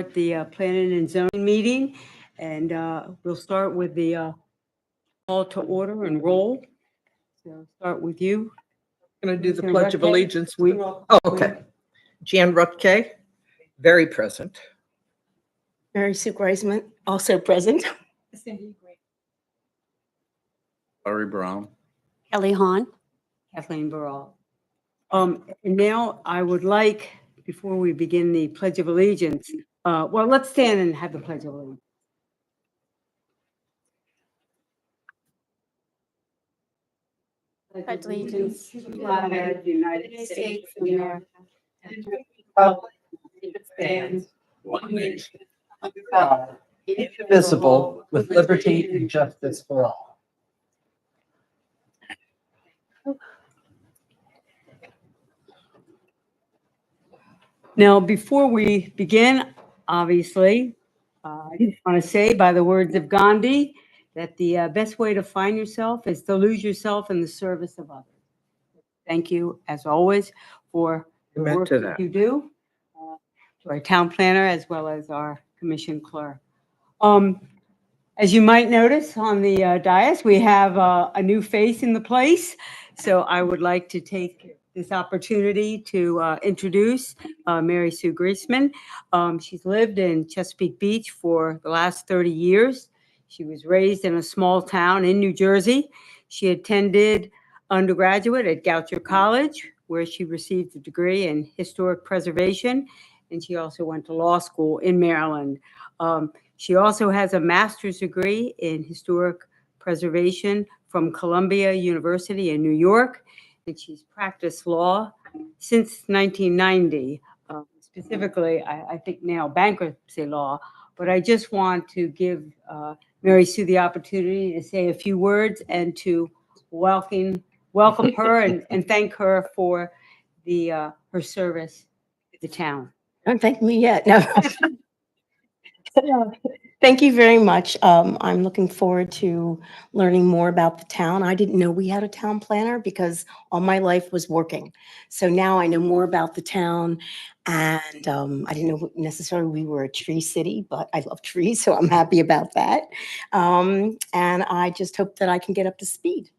The planning and zoning meeting, and we'll start with the call to order and roll. So start with you. Going to do the Commissioner Pledge of Rutke? Allegiance. Oh, okay. Jan Rutke, very present. Mary Sue Griezmann, also present. Larry Brown. Kelly Hahn. Kathleen Barral. And now I would like, before we begin the Pledge of Allegiance, well, let's stand and have the Pledge of Allegiance. Pledge allegiance to the flag of the United States of America and to the republic that stands one nation under God, indivisible, with liberty and justice for all. Now, before we begin, obviously, I just want to say, by the words of Gandhi, that the best way to find yourself is to lose yourself in the service of others. Thank you, as always, for the Amen work to that that. you do, to our town planner as well as our commission clerk. As you might notice on the dais, we have a new face in the place. So I would like to take this opportunity to introduce Mary Sue Griezmann. She's lived in Chesapeake Beach for the last 30 years. She was raised in a small town in New Jersey. She attended undergraduate at Goucher College, where she received a degree in historic preservation, and she also went to law school in Maryland. She also has a master's degree in historic preservation from Columbia University in New York, and she's practiced law since 1990, specifically, I think now bankruptcy law. But I just want to give Mary Sue the opportunity to say a few words and to welcome her and thank her for her service to the town. Don't thank me yet. No. Thank you very much. I'm looking forward to learning more about the town. I didn't know we had a town planner because all my life was working. So now I know more about the town, and I didn't know necessarily we were a tree city, but I love trees, so I'm happy about that. And I just hope that I can get up to speed.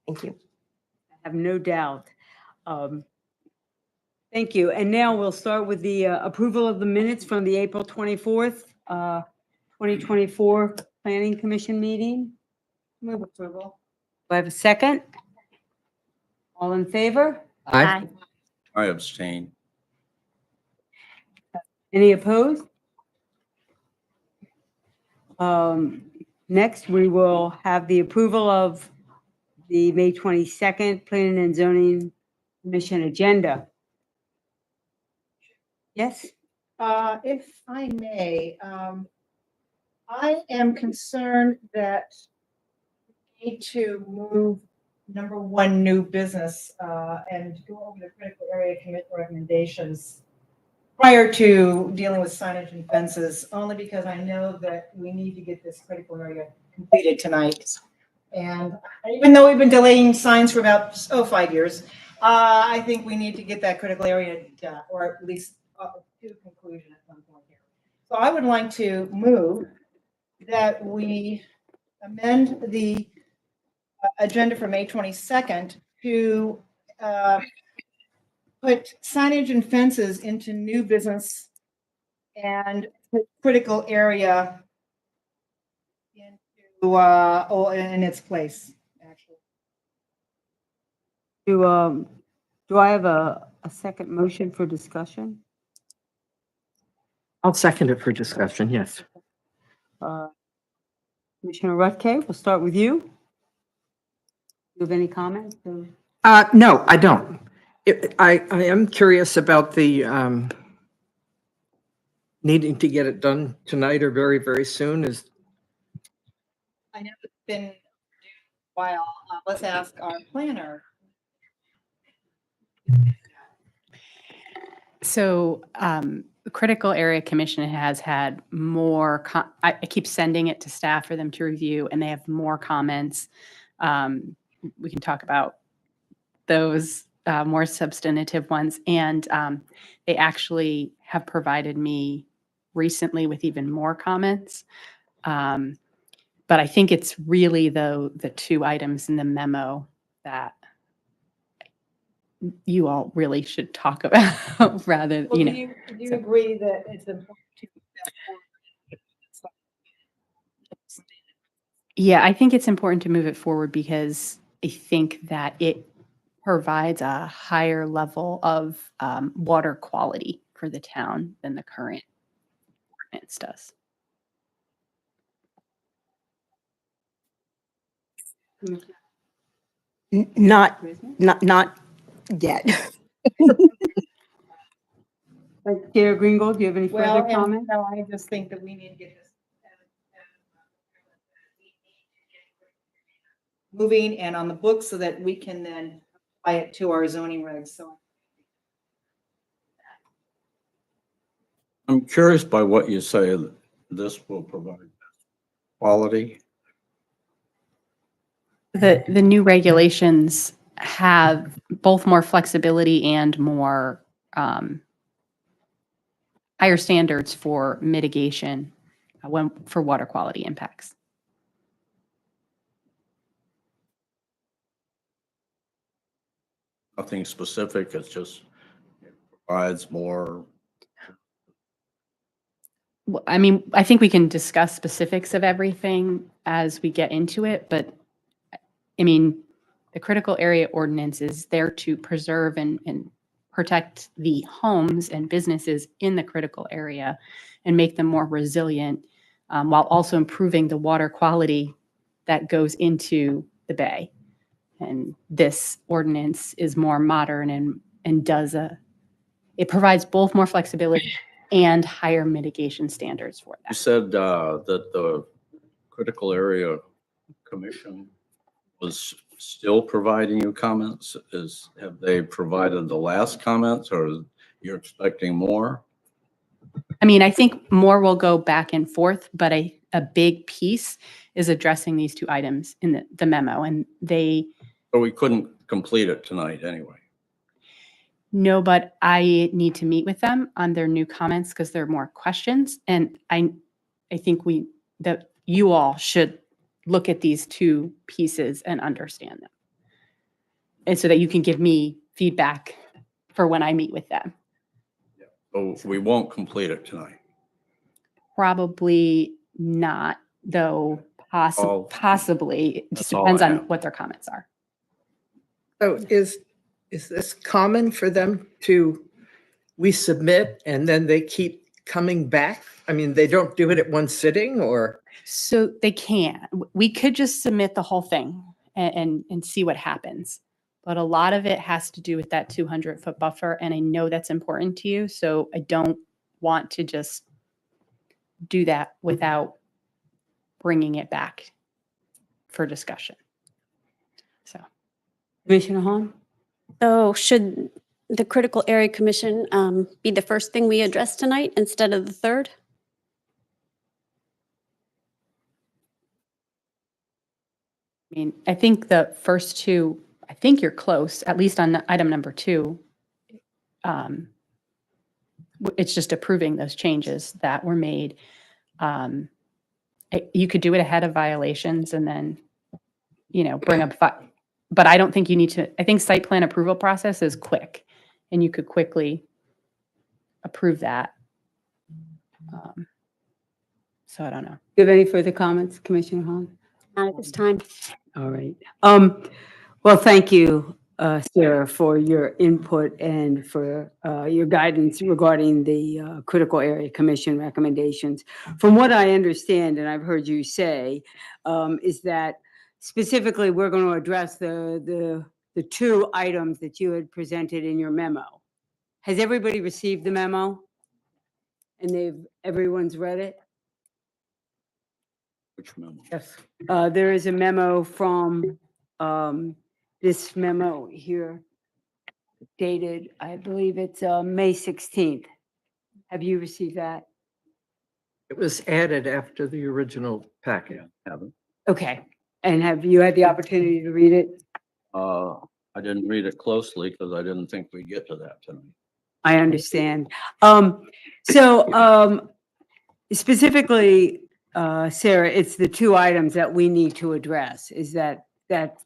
Thank you. I have no doubt. Thank you. And now we'll start with the approval of the minutes from the April 24th, 2024 Planning Commission meeting. Move approval. Do I have a second? All in favor? Aye. I abstain. Any opposed? Next, we will have the approval of the May 22nd Planning and Zoning Commission agenda. Yes? If I may, I am concerned that we need to move number one, new business, and go over the critical area commit recommendations prior to dealing with signage and fences, only because I know that we need to get this critical area completed tonight. And even though we've been delaying signs for about 5 years, I think we need to get that critical area done, or at least to conclusion at some point here. So I would like to move that we amend the agenda for May 22nd to put signage and fences into new business and put critical area into in its place, actually. Do I have a second motion for discussion? I'll second it for discussion, yes. Commissioner Rutke, we'll start with you. Do you have any comments? No, I don't. I am curious about the needing to get it done tonight or very, very soon. I know it's been a while. Let's ask our planner. So the Critical Area Commission has had more, I keep sending it to staff for them to review, and they have more comments. We can talk about those more substantive ones. And they actually have provided me recently with even more comments. But I think it's really the two items in the memo that you all really should talk about rather, Well, you do know. do you so- agree that it's important to move that forward? Yeah, I think it's important to move it forward because I think that it provides a higher level of water quality for the town than the current ordinance does. Not, Commissioner? not yet. Chair Greengold, do you have any Well, further and comment? no, I just think that we need to get this moving and on the books so that we can then apply it to our zoning regs. So I'm curious by what you say that this will provide quality. The new regulations have both more flexibility and more higher standards for mitigation for water quality impacts. Nothing specific, it's just it provides more. I mean, I think we can discuss specifics of everything as we get into it, but I mean, the critical area ordinance is there to preserve and protect the homes and businesses in the critical area and make them more resilient, while also improving the water quality that goes into the bay. And this ordinance is more modern and it provides both more flexibility and higher mitigation standards for You that. said that the critical area commission was still providing you comments. Have they provided the last comments or you're expecting more? I mean, I think more will go back and forth, but a big piece is addressing these two items in the memo. And they Or we couldn't complete it tonight anyway. know, but I need to meet with them on their new comments because there are more questions. And I think that you all should look at these two pieces and understand them. And so that you can give me feedback for when I meet with them. So we won't complete it tonight. Probably not, though all- possibly. It just that's all depends I on have. what their comments are. So is this common for them we submit and then they keep coming back? I mean, they don't do it at one sitting or? So they can. We could just submit the whole thing and see what happens. But a lot of it has to do with that 200-foot buffer. And I know that's important to you. So I don't want to just do that without bringing it back for discussion. So Commissioner Hahn? So should the critical area commission be the first thing we address tonight instead of the third? I mean, I think the first two, I think you're close, at least on item number 2. It's just approving those changes that were made. You could do it ahead of violations and then, bring up, but I don't think you need to, I think site plan approval process is quick and you could quickly approve that. So I don't know. Do you have any further comments, Commissioner Hahn? Not at this time. All right. Well, thank you, Sarah, for your input and for your guidance regarding the Critical Area Commission recommendations. From what I understand, and I've heard you say, is that specifically we're going to address the 2 items that you had presented in your memo. Has everybody received the memo? And everyone's read it? Which memo? Yes. There is a memo from this memo here dated, I believe it's May 16th. Have you received that? It was added after the original packet. Haven't. Okay. And have you had the opportunity to read it? I didn't read it closely because I didn't think we'd get to that tonight. I understand. So specifically, Sarah, it's the two items that we need to address. Is that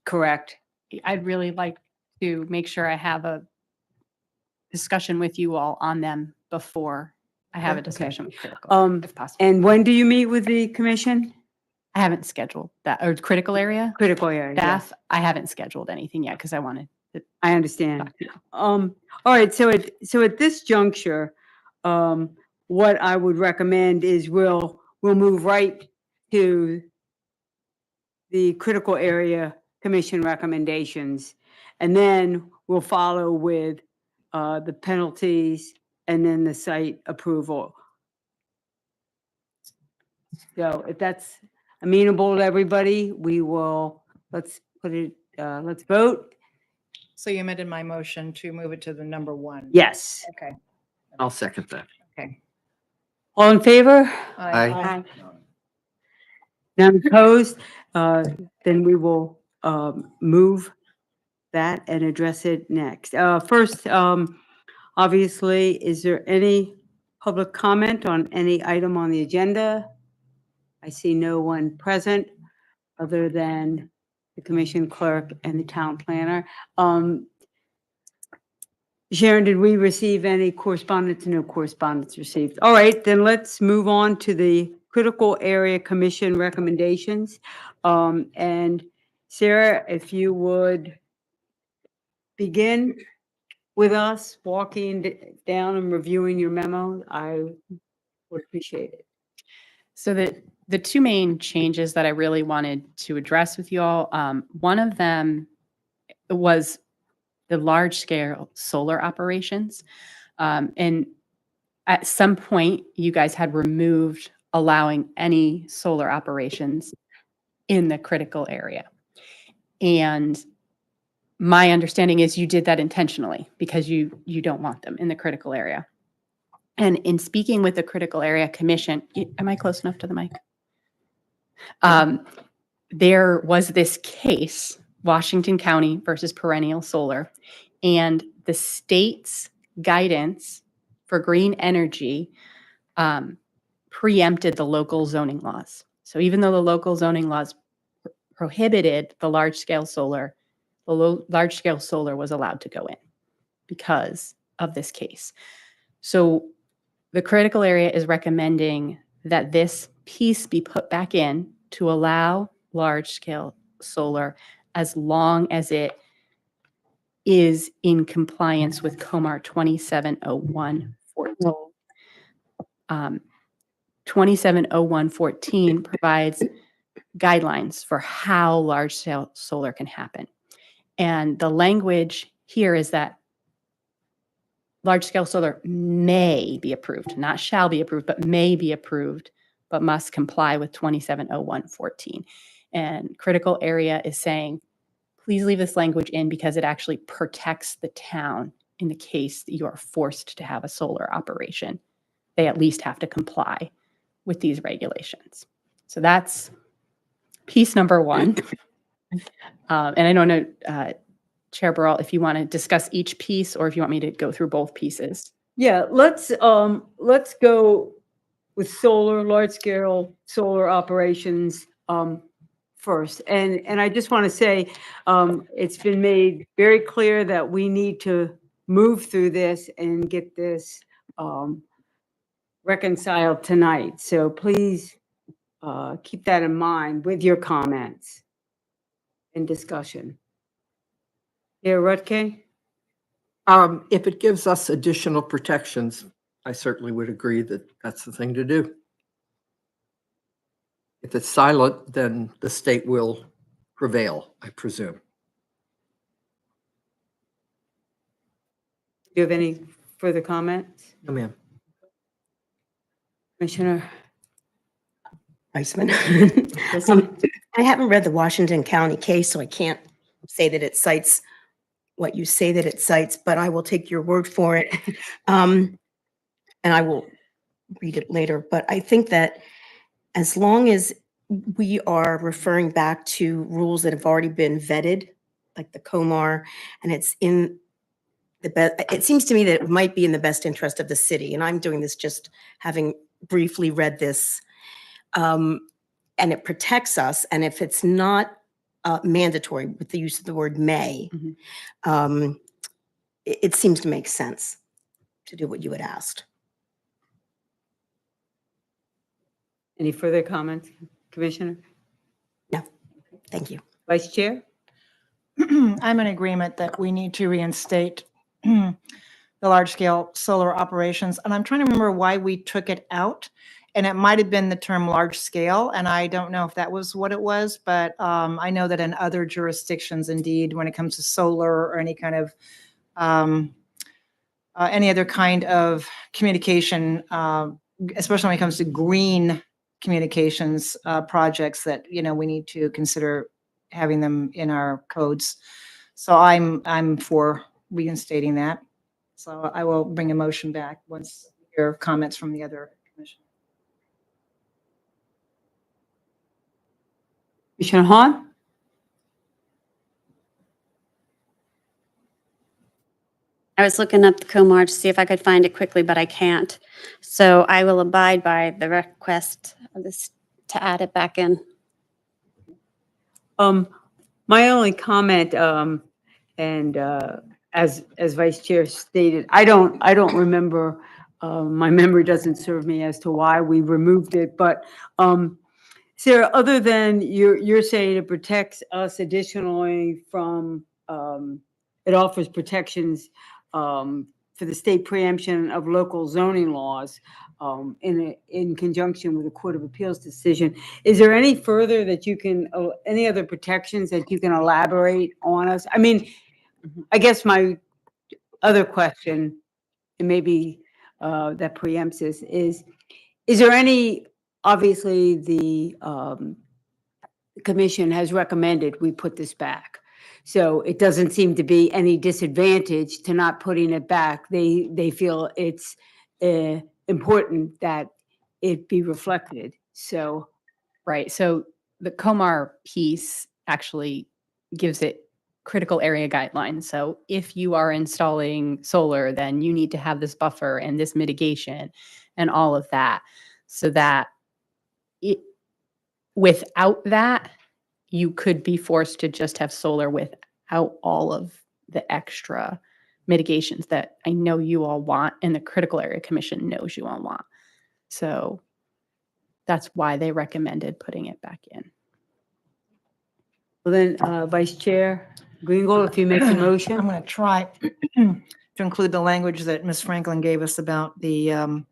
correct? I'd really like to make sure I have a discussion with you all on them before I have a Okay. discussion with critical, if possible. And when do you meet with the commission? I haven't scheduled that, or critical area Critical area. yes. staff. I haven't scheduled anything yet because I wanted to I understand. talk to you. All right, so at this juncture, what I would recommend is we'll move right to the critical area commission recommendations. And then we'll follow with the penalties and then the site approval. So if that's amenable to everybody, we will, let's vote. So you amended my motion to move it to the number one. Yes. Okay. I'll second that. Okay. All in favor? Aye. None opposed? Then we will move that and address it next. First, obviously, is there any public comment on any item on the agenda? I see no one present other than the commission clerk and the town planner. Sharon, did we receive any correspondence? No correspondence received. All right, then let's move on to the critical area commission recommendations. And Sarah, if you would begin with us walking down and reviewing your memo, I would appreciate it. So the two main changes that I really wanted to address with you all, one of them was the large scale solar operations. And at some point, you guys had removed allowing any solar operations in the critical area. And my understanding is you did that intentionally because you don't want them in the critical area. And in speaking with the critical area commission, am I close enough to the mic? There was this case, Washington County versus Perennial Solar, and the state's guidance for green energy preempted the local zoning laws. So even though the local zoning laws prohibited the large scale solar, the large scale solar was allowed to go in because of this case. So the critical area is recommending that this piece be put back in to allow large scale solar as long as it is in compliance with COMAR 270114. 270114 provides guidelines for how large scale solar can happen. And the language here is that large scale solar may be approved, not shall be approved, but may be approved, but must comply with 270114. And critical area is saying, please leave this language in because it actually protects the town in the case that you are forced to have a solar operation. They at least have to comply with these regulations. So that's piece number one. And I don't know, Chair Burrell, if you want to discuss each piece or if you want me to go through both pieces. Yeah, let's go with large scale solar operations first. And I just want to say, it's been made very clear that we need to move through this and get this reconciled tonight. So please keep that in mind with your comments and discussion. Yeah, Rutke? If it gives us additional protections, I certainly would agree that that's the thing to do. If it's silent, then the state will prevail, I presume. Do you have any further comments? No, ma'am. Commissioner? Iceman. I haven't read the Washington County case, so I can't say that it cites what you say that it cites, but I will take your word for it. And I will read it later. But I think that as long as we are referring back to rules that have already been vetted, like the COMAR, and it's in it seems to me that it might be in the best interest of the city, and I'm doing this just having briefly read this. And it protects us, and if it's not mandatory with the use of the word may, Mhm. It seems to make sense to do what you had asked. Any further comments, Commissioner? Thank you. Vice Chair? I'm in agreement that we need to reinstate the large-scale solar operations. And I'm trying to remember why we took it out. And it might have been the term large scale, and I don't know if that was what it was, but I know that in other jurisdictions, indeed, when it comes to solar or any kind of any other kind of communication, especially when it comes to green communications projects, that we need to consider having them in our codes. So I'm for reinstating that. So I will bring a motion back once your comments from the other commission. Commissioner Hahn? I was looking up the COMAR to see if I could find it quickly, but I can't. So I will abide by the request of this to add it back in. My only comment, and as Vice Chair stated, I don't remember, my memory doesn't serve me as to why we removed it, but Sarah, other than you're saying it protects us additionally from, it offers protections for the state preemption of local zoning laws in conjunction with the Court of Appeals decision. Is there any further that you can, any other protections that you can elaborate on us? I mean, I guess my other question, and maybe that preempts this, is there any, obviously the commission has recommended we put this back. So it doesn't seem to be any disadvantage to not putting it back. They feel it's important that it be reflected. So Right. So the COMAR piece actually gives it critical area guidelines. So if you are installing solar, then you need to have this buffer and this mitigation and all of that, so that without that, you could be forced to just have solar without all of the extra mitigations that I know you all want and the Critical Area Commission knows you all want. So that's why they recommended putting it back in. well then, Vice Chair Greengold, if you make the I'm motion. going to try to include the language that Ms. Franklin gave us about the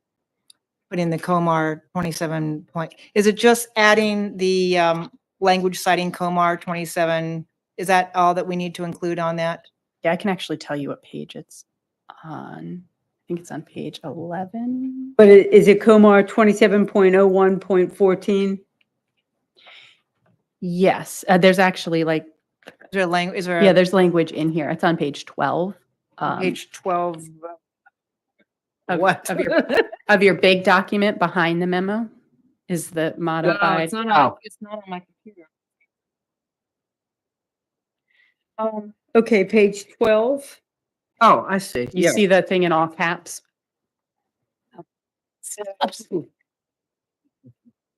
putting the COMAR 27 point. Is it just adding the language citing COMAR 27? Is that all that we need to include on that? Yeah, I can actually tell you what page it's on. I think it's on page 11. But is it COMAR 27.01.14? Yes, there's actually like, Is there a language? Is there yeah, a there's language in here. It's on page 12. page 12? Of- What? Of your big document behind the memo is the modified. It's not on my computer. Okay, page 12. Oh, I see. You Yeah. see the thing in all caps?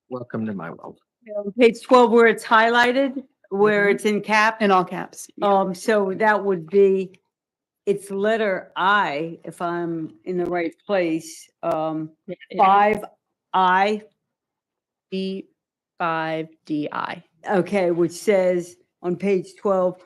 Welcome to my world. Page 12 where it's highlighted, where it's in cap. In all caps. So that would be, it's letter I, if I'm in the right place. 5I, B5DI. okay, which says on page 12,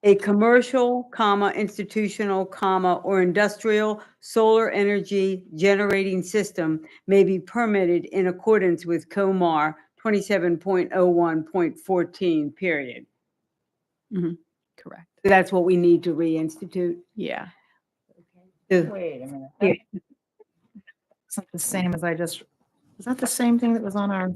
a commercial, comma, institutional, comma, or industrial solar energy generating system may be permitted in accordance with COMAR 27.01.14, period. Correct. So that's what we need to reinstitute. Yeah. Wait a minute. Yeah. It's not the same as I just, is that the same thing that was on our?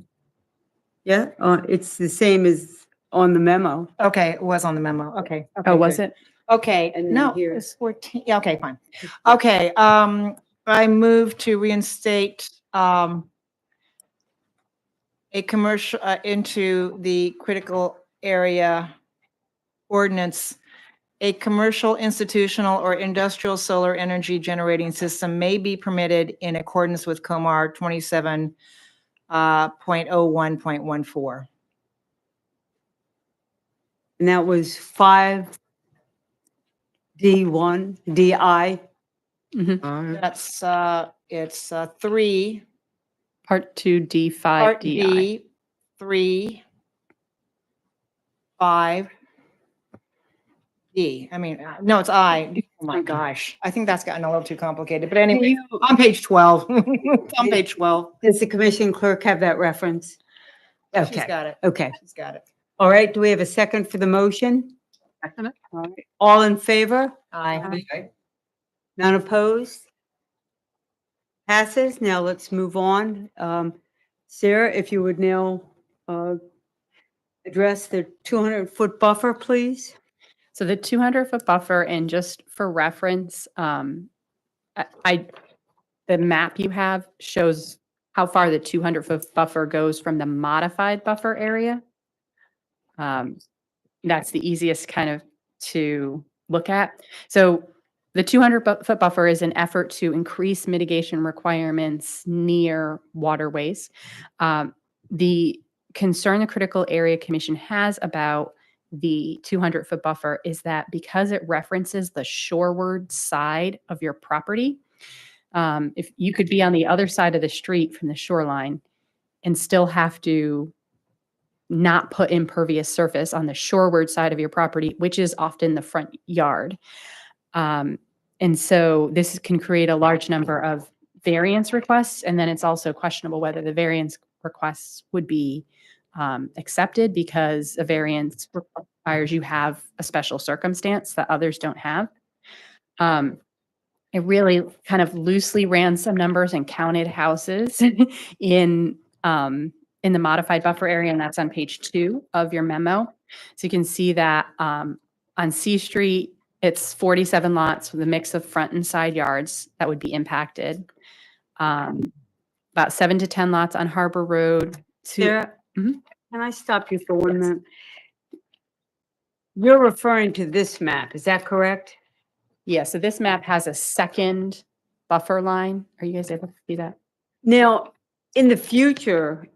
Yeah, it's the same as on the memo. Okay, it was on the memo. Okay. Oh, was it? Okay, And then no, here- it's 14. Yeah, okay, fine. Okay, I move to reinstate a commercial into the critical area ordinance a commercial, institutional, or industrial solar energy generating system may be permitted in accordance with Comar 27.01.14. And that was 5D1, DI. Mhm. That's, it's 3, Part 2D5 Part DI. D, 3, 5, D. I mean, no, it's I. Oh my gosh. I think that's gotten a little too complicated, but anyway, on page 12. It's on page 12. Does the commission clerk have that reference? She's Okay, got it. okay. She's got it. All right, do we have a second for the motion? All right. All in favor? Aye. None opposed? Passes. Now let's move on. Sarah, if you would now address the 200-foot buffer, please. So the 200-foot buffer, and just for reference, the map you have shows how far the 200-foot buffer goes from the modified buffer area. That's the easiest kind of to look at. So the 200-foot buffer is an effort to increase mitigation requirements near waterways. The concern the Critical Area Commission has about the 200-foot buffer is that because it references the shoreward side of your property, if you could be on the other side of the street from the shoreline and still have to not put impervious surface on the shoreward side of your property, which is often the front yard. And so this can create a large number of variance requests, and then it's also questionable whether the variance requests would be accepted because a variance requires you have a special circumstance that others don't have. I really kind of loosely ran some numbers and counted houses in the modified buffer area, and that's on page 2 of your memo. So you can see that on C Street, it's 47 lots with a mix of front and side yards that would be impacted. About 7 to 10 lots on Harbor Road. Sarah, Mhm. can I stop you for 1 minute? You're referring to this map, is that correct? Yeah, so this map has a second buffer line. Are you guys able to see that? Now, in the future,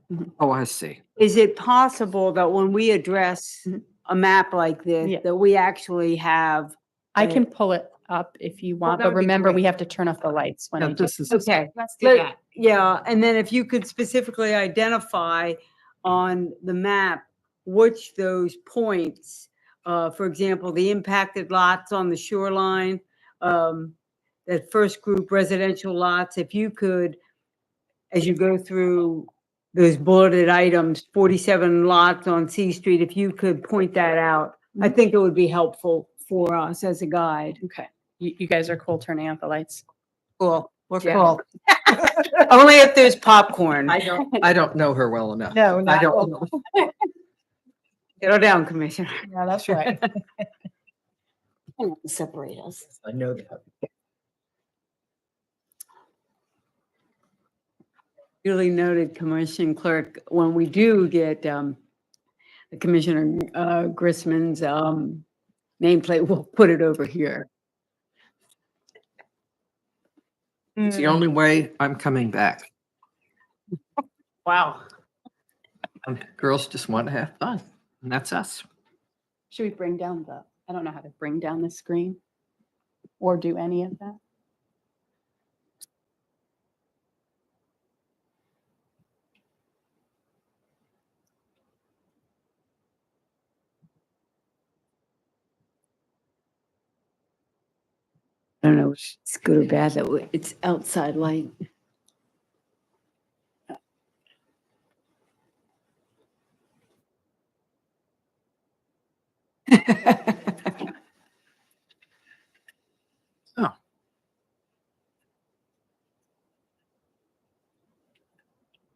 Oh, I see. is it possible that when we address a map like this, Yeah. that we actually have? I can pull it up if you want, that but would be remember, we great. have to turn off the lights when I do. This is. Okay, Let's do that. yeah, and then if you could specifically identify on the map which those points, for example, the impacted lots on the shoreline, that first group residential lots, if you could, as you go through those bulleted items, 47 lots on C Street, if you could point that out, I think it would be helpful for us as a guide. Okay. You guys are cool turning out the lights? Cool. We're Yeah. cool. Only if there's popcorn. I don't know her well enough. No, I not, don't know. Settle down, Commissioner. yeah, that's right. Separate us. I know that. Duly noted, Commission Clerk, when we do get the Commissioner Grissman's nameplate, we'll put it over here. It's the only way I'm coming back. Wow. And girls just want to have fun, and that's us. Should we bring down I don't know how to bring down the screen or do any of that. I don't know if it's good or bad that it's outside light.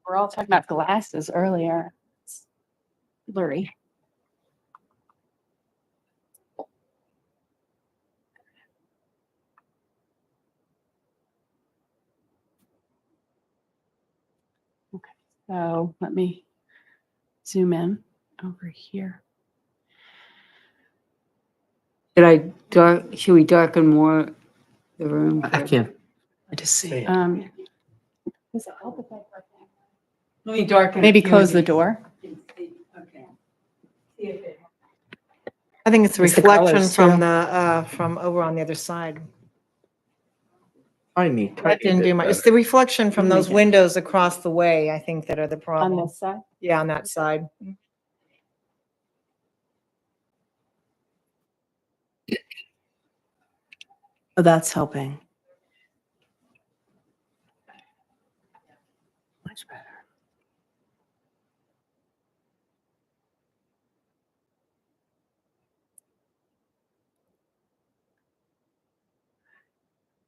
We're all talking about glasses earlier. It's blurry. Okay, so let me zoom in over here. should we darken more the room? I can't. I just see. Um, Let me darken. maybe a few close of the these. door. Okay. See if it- I think it's a It's the reflection colors, from too. from over on the other side. Tiny, That didn't do much. It's the reflection from those windows across the way, I think, that are the On problem. this side? Yeah, on that side. Oh, that's helping. Much better.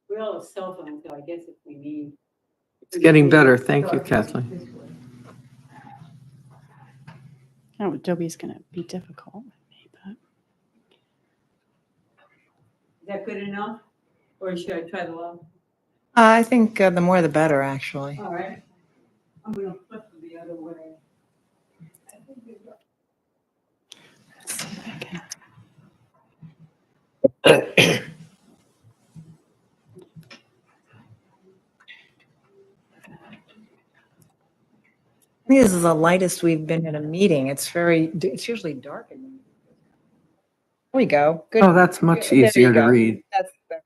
We all have cell phones, so I guess if we need. It's getting better. Thank you, Kathleen. Oh, Adobe's gonna be difficult with me, but Is that good enough? Or should I try the low? I think the more the better, actually. All right. I'm gonna flip it the other way. let's see if I can. I think this is the lightest we've been in a meeting. It's usually dark. There we go. Good. Oh, that's much There you easier to go. read. That's better.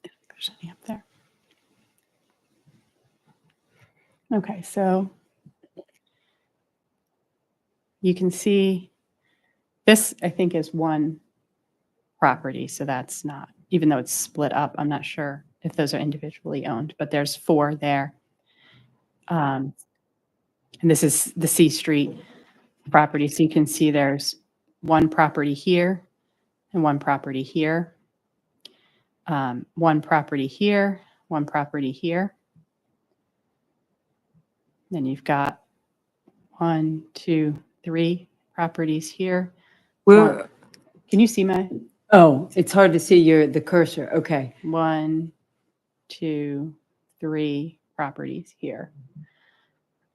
If there's any up there. Okay, so you can see this, I think, is one property, so that's not, even though it's split up, I'm not sure if those are individually owned, but there's 4 there. And this is the C Street property, so you can see there's one property here and one property here. One property here, one property here. Then you've got 1, 2, 3 properties here. Where, Can you see my oh, it's hard to see the cursor. Okay. 1, 2, 3 properties here?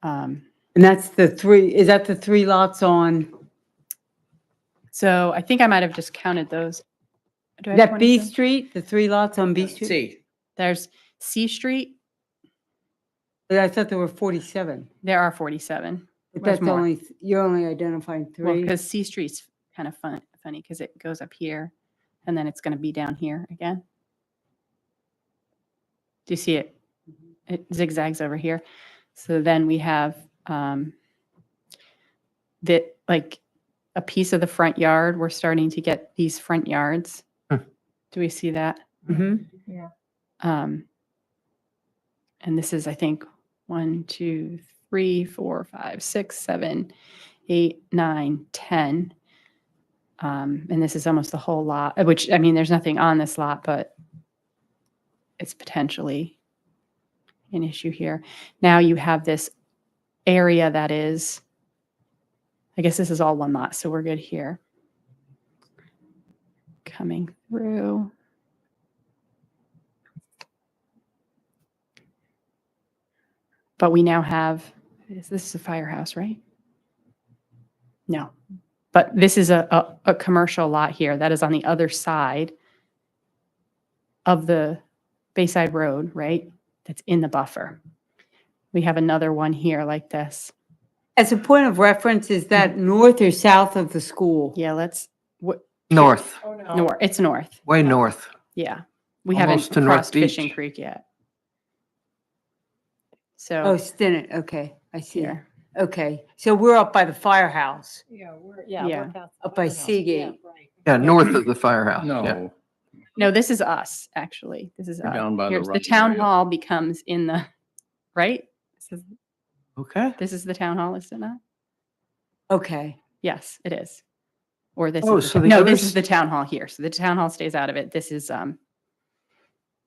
And that's is that the 3 lots on, So I think I might have just counted those. Do I have that B 27? Street, the 3 lots on B Street? See, There's C Street. But I thought there were 47. There are 47. But There's that's more. you're only identifying Well, 3. because C Street's kind of funny because it goes up here and then it's going to be down here again. Do you see it? It zigzags over here. So then we have that, like a piece of the front yard. We're starting to get these front yards. Hmm. Do we see that? Mm-hmm. And this is, I think, 1, 2, 3, 4, 5, 6, 7, 8, 9, 10. And this is almost the whole lot, which, I mean, there's nothing on this lot, but it's potentially an issue here. Now you have this area that is, I guess this is all one lot, so we're good here. Coming through. But we now have, this is a firehouse, right? No, but this is a commercial lot here that is on the other side of the Bayside Road, right? That's in the buffer. We have another one here like this. As a point of reference, is that north or south of the school? Yeah, let's, North, Oh, no. north, it's north. way north. Yeah. We Almost haven't to North crossed Fishing Beach. Creek yet. Oh, So Stinnett, okay, I see. here, Okay, so we're up by the firehouse, Yeah, Yeah. up by Seagate. Yeah, north of the firehouse. Yeah. No, no, this is us, actually. This is You're us. down by the Here's the running town area. hall becomes in the, right? Okay. This is the town hall, is it not? Okay, Yes, it is. Or this Oh, is, so the no, other this is s- the town hall here. So the town hall stays out of it. This is, So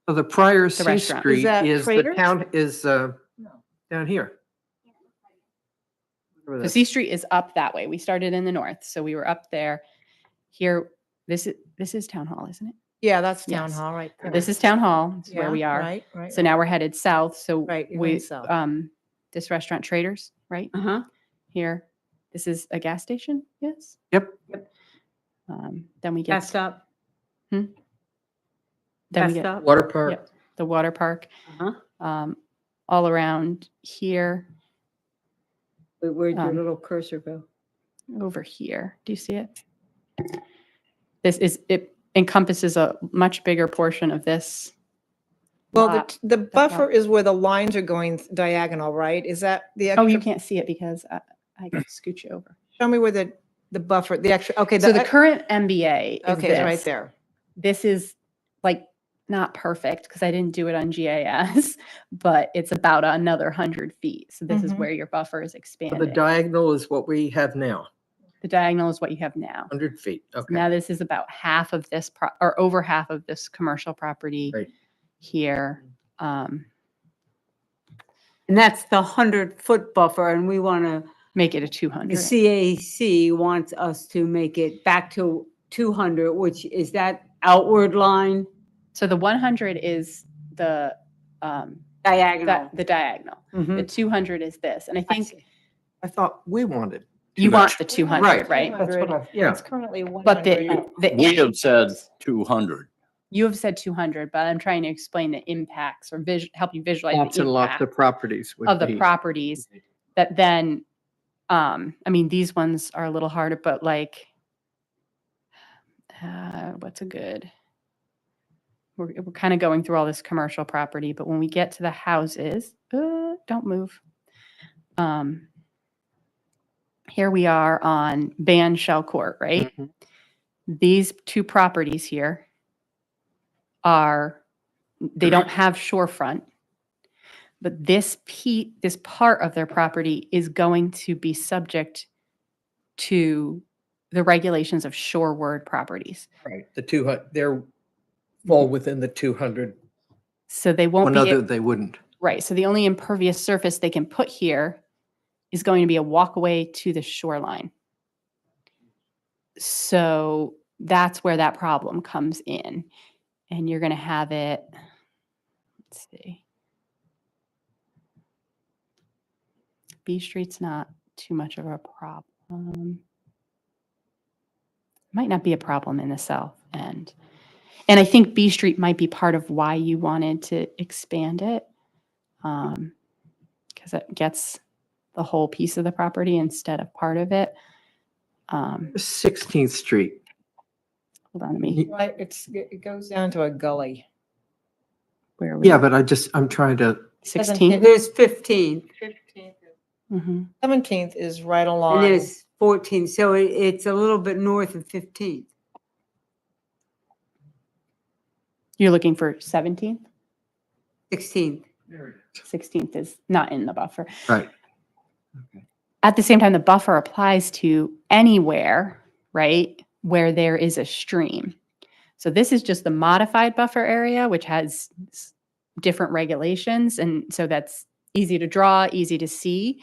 the prior C restaurant. Street Is that is the Traders? town is down here. Whatever so that- C Street is up that way. We started in the north, so we were up there. Here, this is town hall, isn't it? Yeah, that's town Yes. hall right there. This is town hall, is where Yeah, we are. Right, right. So now we're headed south. So Right, you're we, going south. this restaurant Traders, right? Uh-huh. Here, this is a gas station, yes? Yep. Then we Gas get, stop. then Gas we get stop. Water park. Yep. the water park, Uh-huh. all around here, Where'd your Um, little cursor go? over here. Do you see it? It encompasses a much bigger portion of this. Well, lot. the lot. buffer is where the lines are going diagonal, right? Is that the Oh, you extra? can't see it because I can scoot you over. Show me where the buffer, the extra, okay. So the current MBA is Okay, it's right this. there. This is like not perfect because I didn't do it on GIS, but it's about another 100 feet. So this is Mhm. where your buffer is The expanding. diagonal is what we have now, The diagonal is what you have now. 100 feet. Okay. Now this is about half of this or over half of this commercial property Right. here. And that's the 100-foot buffer, and we want to, Make it a the 200. CAC wants us to make it back to 200, which is that outward line So the 100 is the diagonal. the diagonal. The Mhm. 200 is this, and I I think see. I thought we wanted. you too want much. the 200, right? That's what I, yeah. It's currently 100. But the We have said 200. you have said 200, but I'm trying to explain the impacts or help you visualize Lots the and lots impact of properties would of the be- properties that then, I mean, these ones are a little harder, but like, what's a good, we're kind of going through all this commercial property, but when we get to the houses, don't move. Here we are on Ban Shell Court, right? Mhm. These two properties here they don't have shorefront, but this part of their property is going to be subject to the regulations of shoreward properties. Right. The 200, they're fall within the 200. So they Well, won't no, be, they wouldn't. right. So the only impervious surface they can put here is going to be a walkway to the shoreline. So that's where that problem comes in. And you're going to have it, let's see. B Street's not too much of a problem. Might not be a problem in the south end. And I think B Street might be part of why you wanted to expand it. Because it gets the whole piece of the property instead of part of it. 16th Street. Hold on, let me, Right, it goes down to a gully. where are we? Yeah, but I'm trying to, 16? There's 15, 15th. Mhm. 17th is right and along. there's 14, so it's a little bit north of 15. You're looking for 17th? 16th. 16th is not in the buffer. right. At the same time, the buffer applies to anywhere, right, where there is a stream. So this is just the modified buffer area, which has different regulations. And so that's easy to draw, easy to see.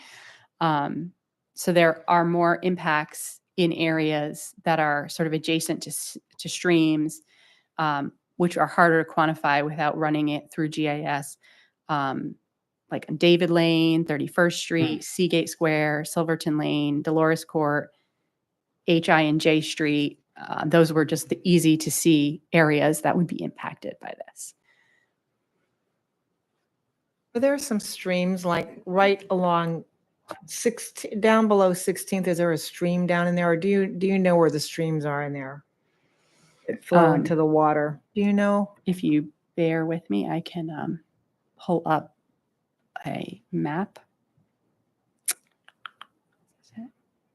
So there are more impacts in areas that are sort of adjacent to streams, which are harder to quantify without running it through GIS. Like on David Lane, 31st Street, Seagate Square, Silverton Lane, Dolores Court, HI and J Street. Those were just the easy to see areas that would be impacted by this. But there are some streams like right along 16, down below 16th. Is there a stream down in there? Or do you know where the streams are in there? That flow into the water. Do you know? If you bear with me, I can pull up a map.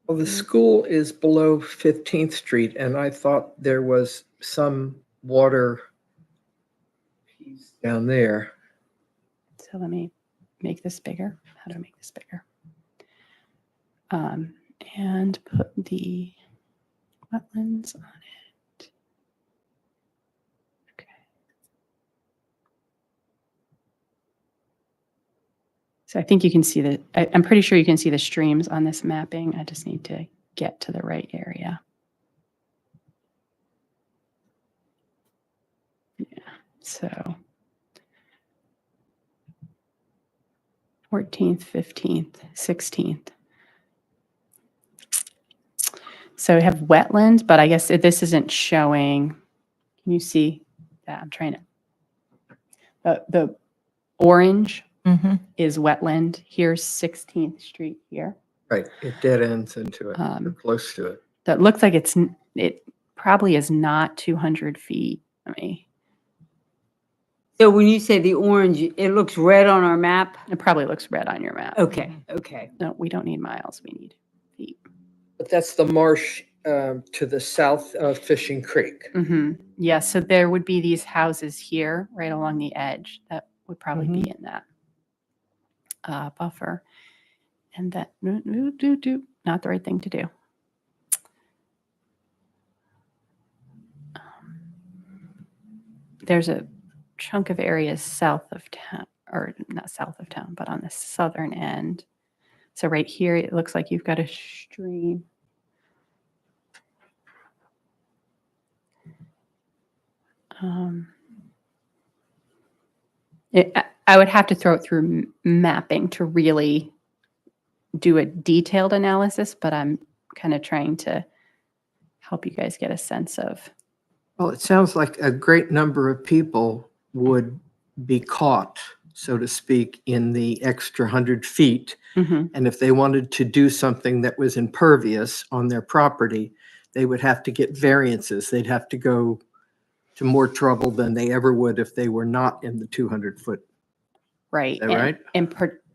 Well, the school is below 15th Street, and I thought there was some water piece down there. So let me make this bigger. How do I make this bigger? And put the wetlands on it. Okay. So I think you can see I'm pretty sure you can see the streams on this mapping. I just need to get to the right area. Yeah, so. 14th, 15th, 16th. So we have wetland, but I guess this isn't showing. Can you see that? I'm trying to. The orange is wetland. Here's 16th Street here. Right, it dead ends into it, or Um, close to it. That looks like it probably is not 200 feet. I mean, So when you say the orange, it looks red on our map? it probably looks red on your map. Okay, okay. No, we don't need miles. We need feet. But that's the marsh to the south of Fishing Creek. Yeah, so there would be these houses here, right along the edge, that would probably be in that buffer. And that, not the right thing to do. There's a chunk of areas south of town, or not south of town, but on the southern end. So right here, it looks like you've got a stream. I would have to throw it through mapping to really do a detailed analysis, but I'm kind of trying to help you guys get a sense of. Well, it sounds like a great number of people would be caught, so to speak, in the extra 100 feet. And if they wanted to do something that was impervious on their property, they would have to get variances. They'd have to go to more trouble than they ever would if they were not in the 200-foot. Right. Is that right?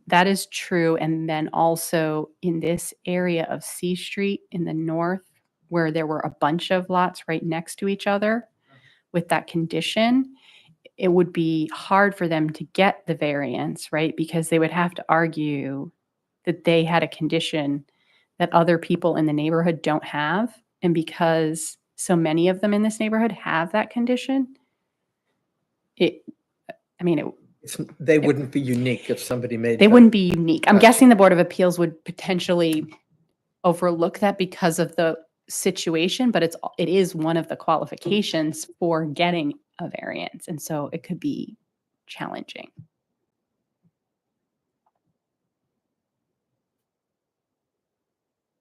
That is true. And then also in this area of C Street in the north, where there were a bunch of lots right next to each other with that condition, it would be hard for them to get the variance, right? Because they would have to argue that they had a condition that other people in the neighborhood don't have. And because so many of them in this neighborhood have that condition, they Wouldn't be unique if somebody made. they that. wouldn't be unique. I'm Gotcha. guessing the Board of Appeals would potentially overlook that because of the situation, but it is one of the qualifications for getting a variance. And so it could be challenging.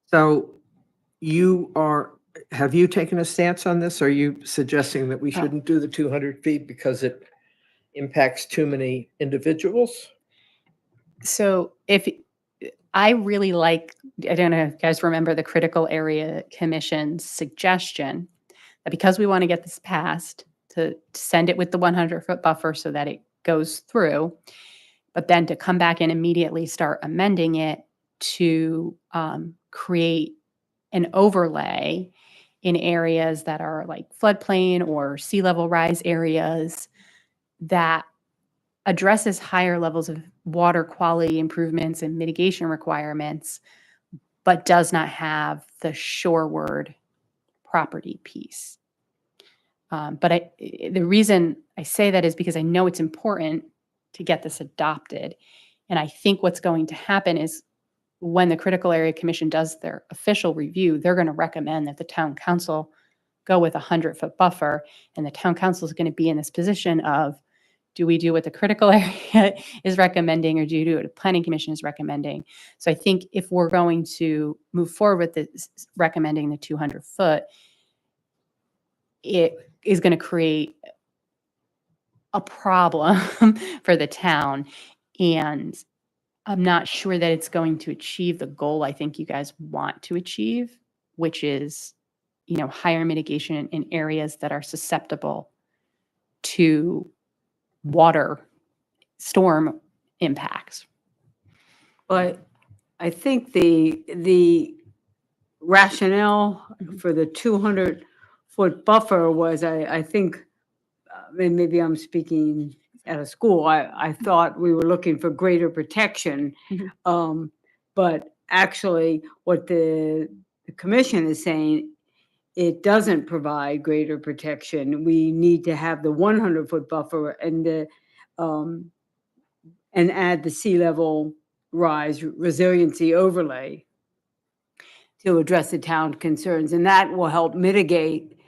So have you taken a stance on this? Are you suggesting that we shouldn't do the 200 feet because it impacts too many individuals? So if I really like, I don't know if you guys remember the Critical Area Commission's suggestion that because we want to get this passed, to send it with the 100-foot buffer so that it goes through, but then to come back and immediately start amending it to create an overlay in areas that are like floodplain or sea level rise areas that addresses higher levels of water quality improvements and mitigation requirements, but does not have the shoreward property piece. But the reason I say that is because I know it's important to get this adopted. And I think what's going to happen is when the Critical Area Commission does their official review, they're going to recommend that the town council go with a 100-foot buffer. And the town council is going to be in this position of, do we do what the critical area is recommending, or do you do what the planning commission is recommending? So I think if we're going to move forward with this, recommending the 200-foot, it is going to create a problem for the town. And I'm not sure that it's going to achieve the goal I think you guys want to achieve, which is, higher mitigation in areas that are susceptible to water storm impacts. But I think the rationale for the 200-foot buffer was, I think, and maybe I'm speaking at a school, I thought we were looking for greater protection. But actually what the commission is saying, it doesn't provide greater protection. We need to have the 100-foot buffer and add the sea level rise resiliency overlay to address the town concerns. And that will help mitigate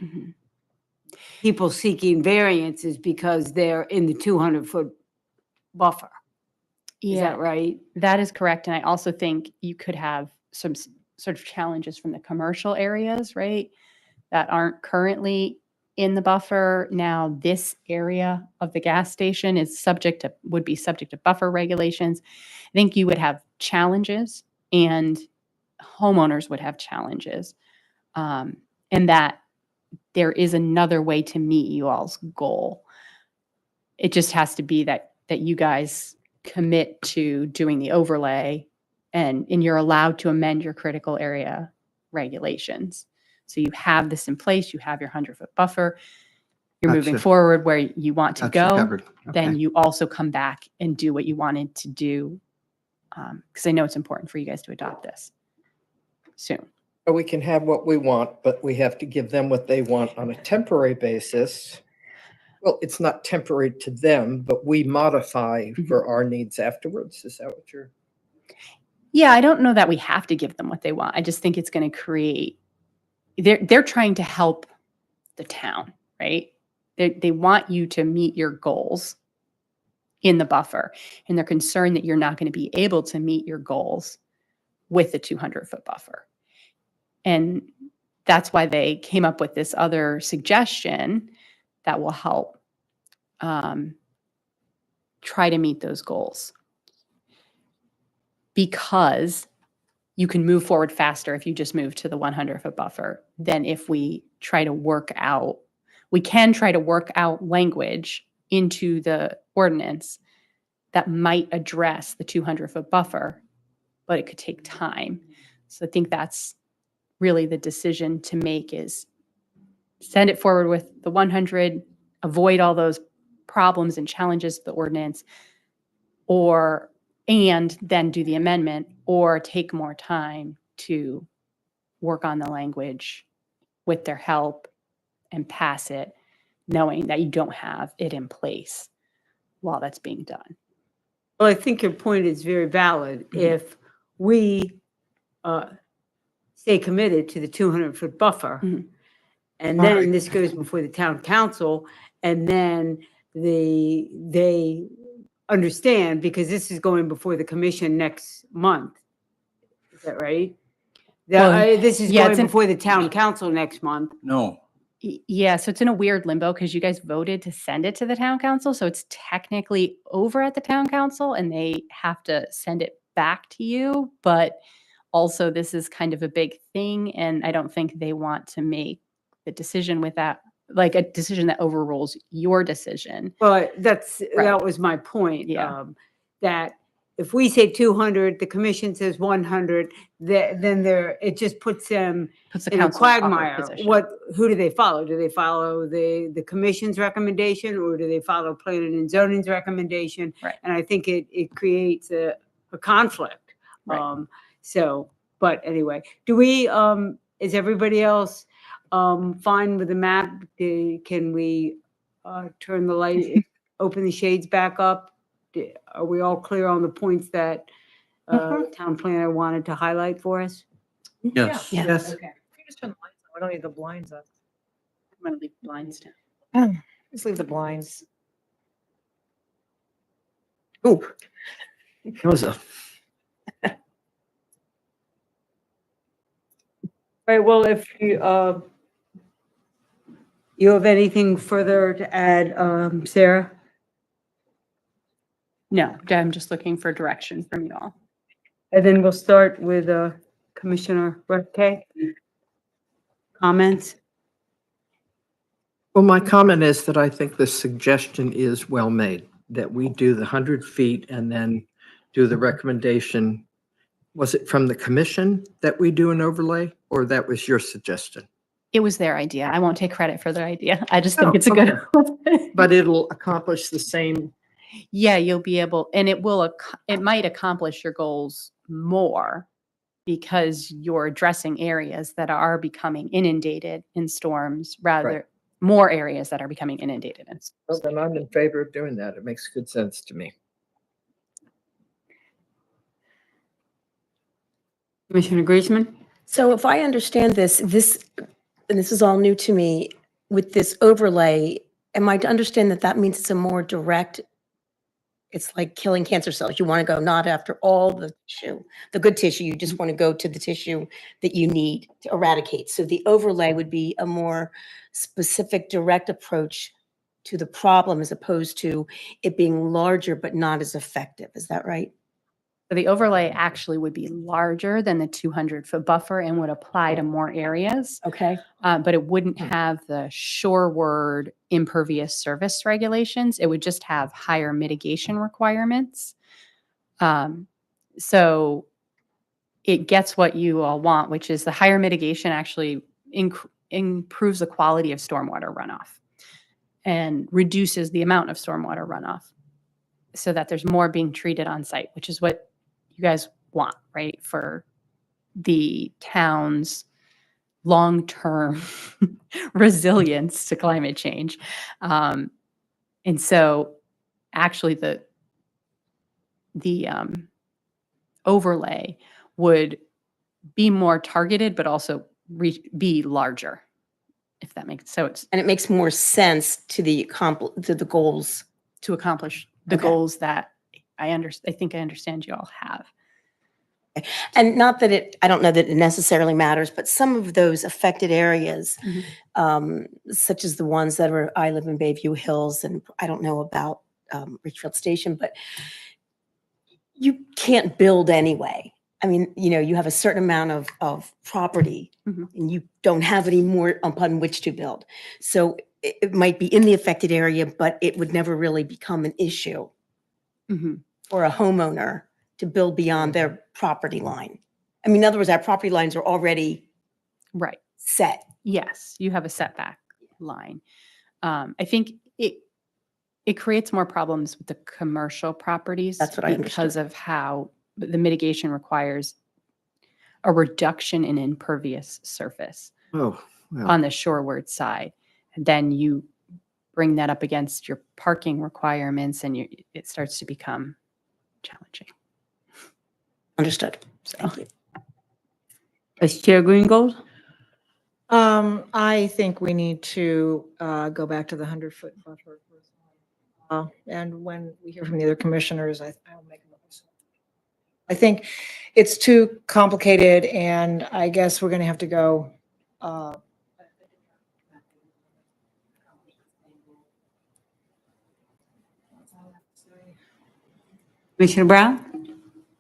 people seeking variances because they're in the 200-foot buffer. Is that right? That is correct. And I also think you could have some sort of challenges from the commercial areas, right? That aren't currently in the buffer. Now, this area of the gas station would be subject to buffer regulations. I think you would have challenges and homeowners would have challenges. And that there is another way to meet you all's goal. It just has to be that you guys commit to doing the overlay and you're allowed to amend your critical area regulations. So you have this in place, you have your 100-foot buffer, you're moving Gotcha. forward where you want to Got you go, covered. then Okay. you also come back and do what you wanted to do. Because I know it's important for you guys to adopt this soon. But we can have what we want, but we have to give them what they want on a temporary basis. Well, it's not temporary to them, but we modify for our needs afterwards. Is that what you're? Yeah, I don't know that we have to give them what they want. I just think it's going to create, they're trying to help the town, right? They want you to meet your goals in the buffer. And they're concerned that you're not going to be able to meet your goals with the 200-foot buffer. And that's why they came up with this other suggestion that will help try to meet those goals. Because you can move forward faster if you just move to the 100-foot buffer than if we try to work out. We can try to work out language into the ordinance that might address the 200-foot buffer, but it could take time. So I think that's really the decision to make, is send it forward with the 100, avoid all those problems and challenges to the ordinance, and then do the amendment, or take more time to work on the language with their help and pass it, knowing that you don't have it in place while that's being done. Well, I think your point is very valid. Mhm. If we stay committed to the 200-foot buffer, Mhm. and Right. then this goes before the town council, and then they understand, because this is going before the commission next month. Is that right? This is yeah, going it's in- before the town council next month. No, Yeah, so it's in a weird limbo because you guys voted to send it to the town council. So it's technically over at the town council and they have to send it back to you. But also, this is kind of a big thing. And I don't think they want to make the decision with that, like a decision that overrules your decision. Well, that Right. was my point. Yeah. That if we say 200, the commission says 100, then it just puts them Puts the in a council in an awkward quagmire. position. Who do they follow? Do they follow the commission's recommendation, or do they follow planning and zoning's recommendation? Right. And I think it creates a conflict. Right. But anyway, is everybody else fine with the map? Can we turn the light, open the shades back up? Are we all clear on the points that the town planner wanted to highlight for us? yes. Yeah. Yes. Okay. You just turn the lights on. I don't need the blinds up. I'm going to leave blinds down. Just leave the blinds. Oh, that was a Right, well, if you have anything further to add, Sarah? No, I'm just looking for direction from you all. And then we'll start with Commissioner Redke. Comments? Well, my comment is that I think the suggestion is well made, that we do the 100 feet and then do the recommendation. Was it from the commission that we do an overlay, or that was your suggestion? It was their idea. I won't take credit for their idea. I just think Oh, it's a good one. But it'll accomplish the same. Yeah, you'll be able, and it might accomplish your goals more because you're addressing areas that are becoming inundated in storms, more areas that are becoming inundated in storms. Well, then I'm in favor of doing that. It makes good sense to me. Commissioner Griezmann? So if I understand this, and this is all new to me, with this overlay, am I to understand that that means it's a more direct It's like killing cancer cells. You want to go not after all the tissue, the good tissue. You just want to go to the tissue that you need to eradicate. So the overlay would be a more specific, direct approach to the problem as opposed to it being larger but not as effective. Is that right? So the overlay actually would be larger than the 200-foot buffer and would apply to more areas, Okay. but it wouldn't have the shoreward impervious surface regulations. It would just have higher mitigation requirements. So it gets what you all want, which is the higher mitigation actually improves the quality of stormwater runoff and reduces the amount of stormwater runoff so that there's more being treated on site, which is what you guys want, right? For the town's long-term resilience to climate change. And so actually the overlay would be more targeted, but also be larger, if that makes so it's And it makes more sense to the goals. to accomplish the Okay. goals that I think I understand you all have. And not that I don't know that it necessarily matters, but some of those affected areas, such as the ones I live in Bayview Hills, and I don't know about Richfield Station, but you can't build anyway. I mean, you have a certain amount of property Mhm. and you don't have any more upon which to build. So it might be in the affected area, but it would never really become an issue Mhm. for a homeowner to build beyond their property line. I mean, in other words, our property lines are already Right. set. Yes, you have a setback line. I think it creates more problems with the commercial properties. That's what I because understood. of how the mitigation requires a reduction in impervious surface Oh, well, on the shoreward side. And then you bring that up against your parking requirements and it starts to become challenging. Understood. So Thank you. Vice Chair Greengold? I think we need to go back to the 100-foot buffer. And when we hear from the other commissioners, I'll make a notice. I think it's too complicated, and I guess we're going to have to go. Commissioner Brown?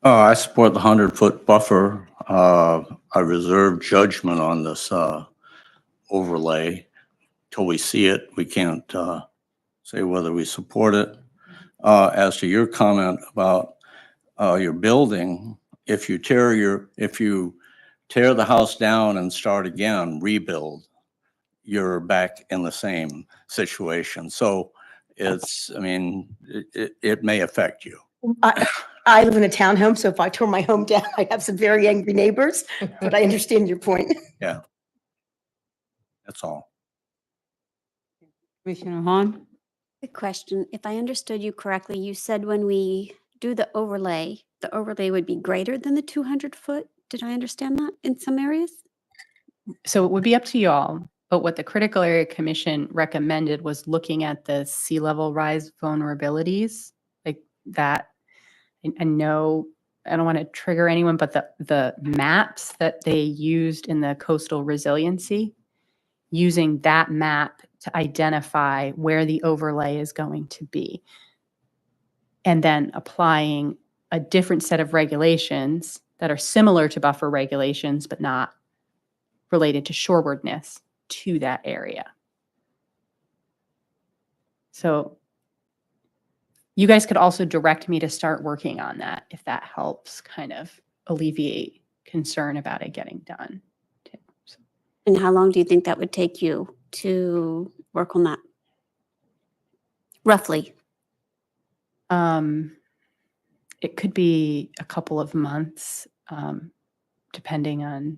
I support the 100-foot buffer. I reserve judgment on this overlay. Till we see it, we can't say whether we support it. As to your comment about your building, if you tear the house down and start again, rebuild, you're back in the same situation. So it may affect you. I live in a townhome, so if I tore my home down, I have some very angry neighbors, but I understand your point. Yeah. That's all. Commissioner Hahn? Good question. If I understood you correctly, you said when we do the overlay would be greater than the 200-foot. Did I understand that in some areas? So it would be up to you all, but what the Critical Area Commission recommended was looking at the sea level rise vulnerabilities like that. I know I don't want to trigger anyone, but the maps that they used in the coastal resiliency, using that map to identify where the overlay is going to be, and then applying a different set of regulations that are similar to buffer regulations, but not related to shorewardness to that area. So you guys could also direct me to start working on that if that helps kind of alleviate concern about it getting done. Too. So, And how long do you think that would take you to work on that? Roughly. it could be a couple of months, depending on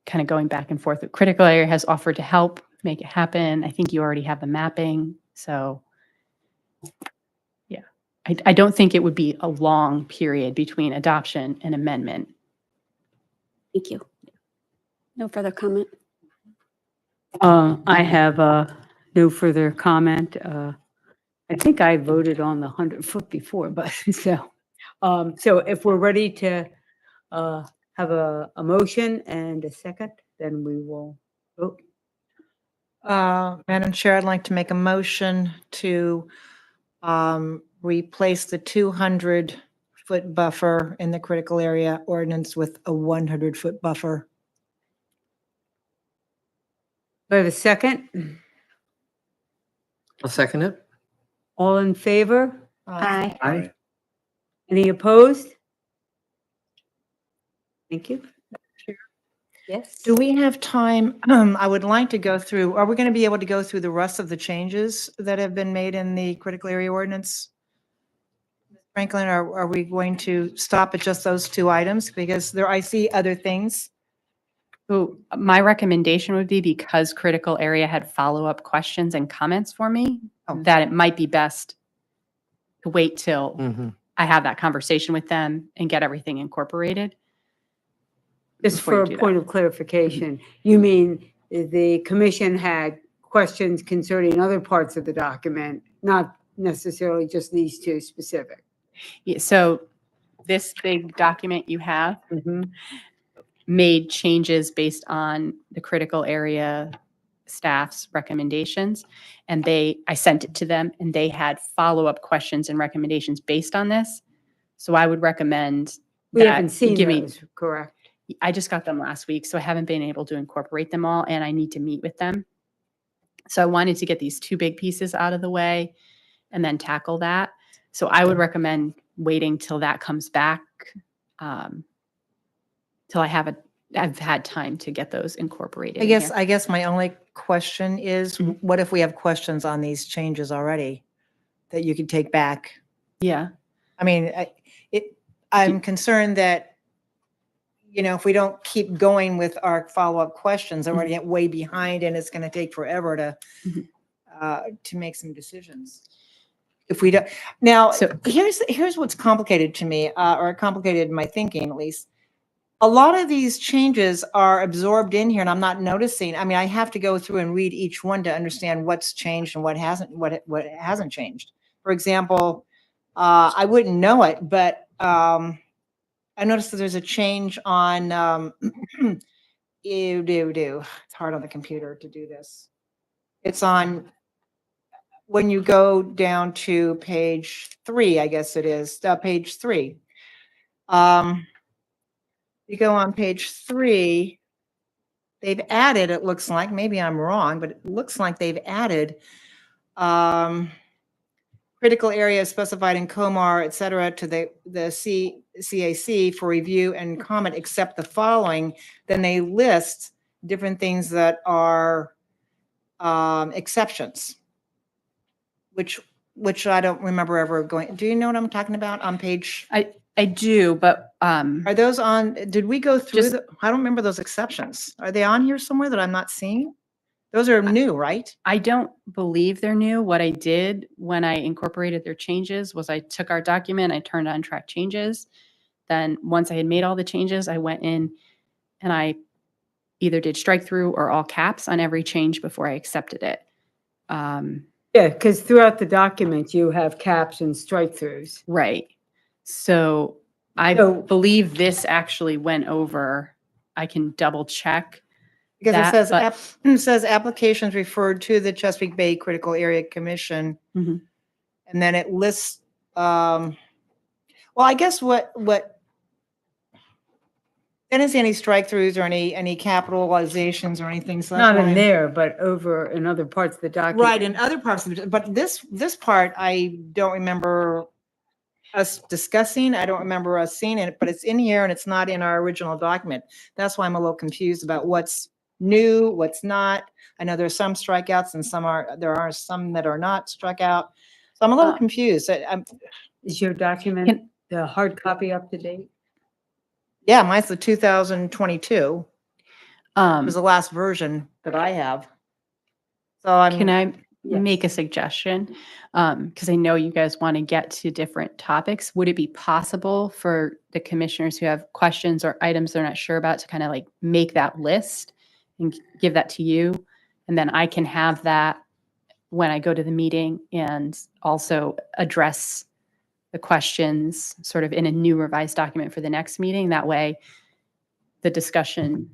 kind of going back and forth. The Critical Area has offered to help make it happen. I think you already have the mapping. So yeah, I don't think it would be a long period between adoption and amendment. Thank you. No further comment. I have no further comment. I think I voted on the 100-foot before, but so if we're ready to have a motion and a second, then we will vote. Madam Chair, I'd like to make a motion to replace the 200-foot buffer in the critical area ordinance with a 100-foot buffer. Do I have a second? I'll second it. All in favor? Aye. Aye. Any opposed? Thank you. Yes. Do we have time? I would like to go through, are we going to be able to go through the rest of the changes that have been made in the critical area ordinance? Franklin, are we going to stop at just those two items? Because there, I see other things. So my recommendation would be, because critical area had follow-up questions and comments for me, Oh. that it might be best to wait till Mhm. I have that conversation with them and get everything incorporated. Just before for you a do that. point of clarification, you mean the commission had questions concerning other parts of the document, not necessarily just these two specific? Yeah, so this big document you have made changes based on the critical area staff's recommendations. And I sent it to them, and they had follow-up questions and recommendations based on this. So I would recommend We that haven't you seen give me, those, correct? I just got them last week, so I haven't been able to incorporate them all, and I need to meet with them. So I wanted to get these two big pieces out of the way and then tackle that. So I would recommend waiting till that comes back, till I've had time to get those incorporated. I in guess, here. I guess my only question is, Mhm. what if we have questions on these changes already that you could take back? Yeah. I mean, I'm concerned that, if we don't keep going with our follow-up questions, then we're gonna get way behind and it's gonna take forever Mhm. to make some decisions. If we don't, now, So- here's what's complicated to me, or complicated in my thinking at least. A lot of these changes are absorbed in here and I'm not noticing. I mean, I have to go through and read each one to understand what's changed and what hasn't changed. For example, I wouldn't know it, but I noticed that there's a change on it's hard on the computer to do this. It's on when you go down to page 3, I guess it is, page 3. You go on page 3, they've added, it looks like, maybe I'm wrong, but it looks like they've added critical areas specified in COMAR, et cetera, to the CAC for review and comment, except the following. Then they list different things that are exceptions, which I don't remember ever going. Do you know what I'm talking about on page? I do, but Are those on, did we go through Just- the, I don't remember those exceptions. Are they on here somewhere that I'm not seeing? Those are new, right? I don't believe they're new. What I did when I incorporated their changes was I took our document, I turned on track changes. Then once I had made all the changes, I went in and I either did strike through or all caps on every change before I accepted it. Yeah, because throughout the document, you have caps and strike-throughs. Right. So I So- believe this actually went over. I can double check. Because That, it says, but- it says applications referred to the Chesapeake Bay Critical Area Commission. Mhm. And then it lists, well, I guess what, I didn't see any strike-throughs or any capitalizations or anything. So that's Not why in I'm- there, but over in other parts of the document. Right, in other parts of it, but this part, I don't remember us discussing. I don't remember us seeing it, but it's in here and it's not in our original document. That's why I'm a little confused about what's new, what's not. I know there's some strikeouts and there are some that are not struck out. So I'm a little Uh, confused. Is your document, Can- the hard copy up to date? Yeah, mine's the 2022. It was the Um, last version that I have. So Can I Yes. make a suggestion? Because I know you guys want to get to different topics. Would it be possible for the commissioners who have questions or items they're not sure about to kind of like make that list and give that to you? And then I can have that when I go to the meeting and also address the questions sort of in a new revised document for the next meeting. That way, the discussion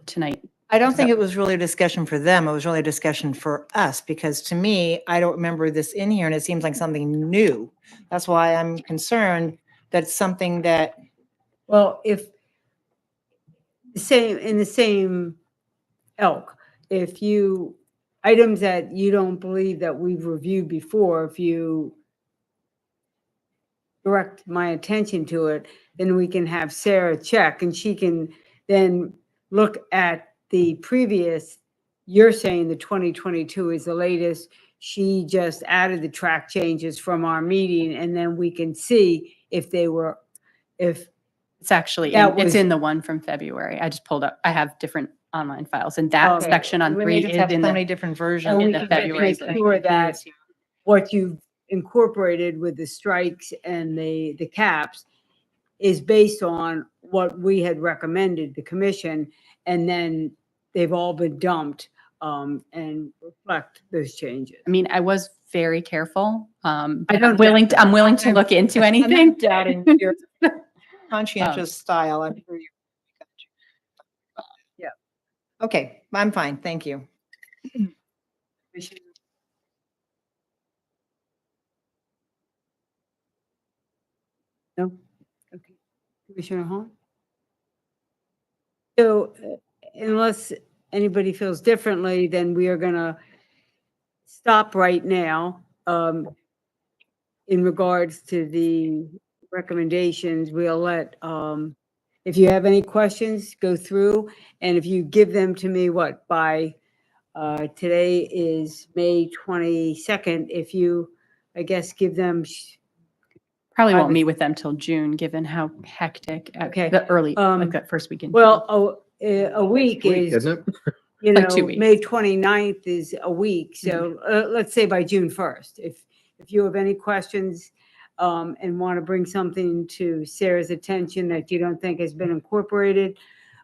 tonight. I don't think it was really a discussion for them. It was really a discussion for us, because to me, I don't remember this in here and it seems like something new. That's why I'm concerned that it's something that, Well, if in the same ilk, if you, items that you don't believe that we've reviewed before, if you direct my attention to it, then we can have Sarah check and she can then look at the previous, you're saying the 2022 is the latest. She just added the track changes from our meeting and then we can see if they were, if It's actually, That it's was- in the one from February. I just pulled up, I have different online files and that Okay. section on we 3 may just is have so in many the, different and versions. we in the can just February make version. sure that what you've incorporated with the strikes and the caps is based on what we had recommended, the commission, and then they've all been dumped and reflect those changes. I mean, I was very careful. I I'm don't willing doubt to, I'm willing to look into anything. Doubting your conscientious style. I'm sure you. Yeah. Okay, I'm fine. Thank you. No? Okay. Commissioner Hahn? So unless anybody feels differently, then we are gonna stop right now. In regards to the recommendations, we'll let, if you have any questions, go through. And if you give them to me, what, by, today is May 22nd, if you, I guess, give them, Probably I won't was- meet with them till June, given how hectic Okay, the early, um, like that first weekend. well, a week is, Isn't it? you Like 2 know, weeks. May 29th is a week. So let's say by June 1st. If you have any questions and want to bring something to Sarah's attention that you don't think has been incorporated,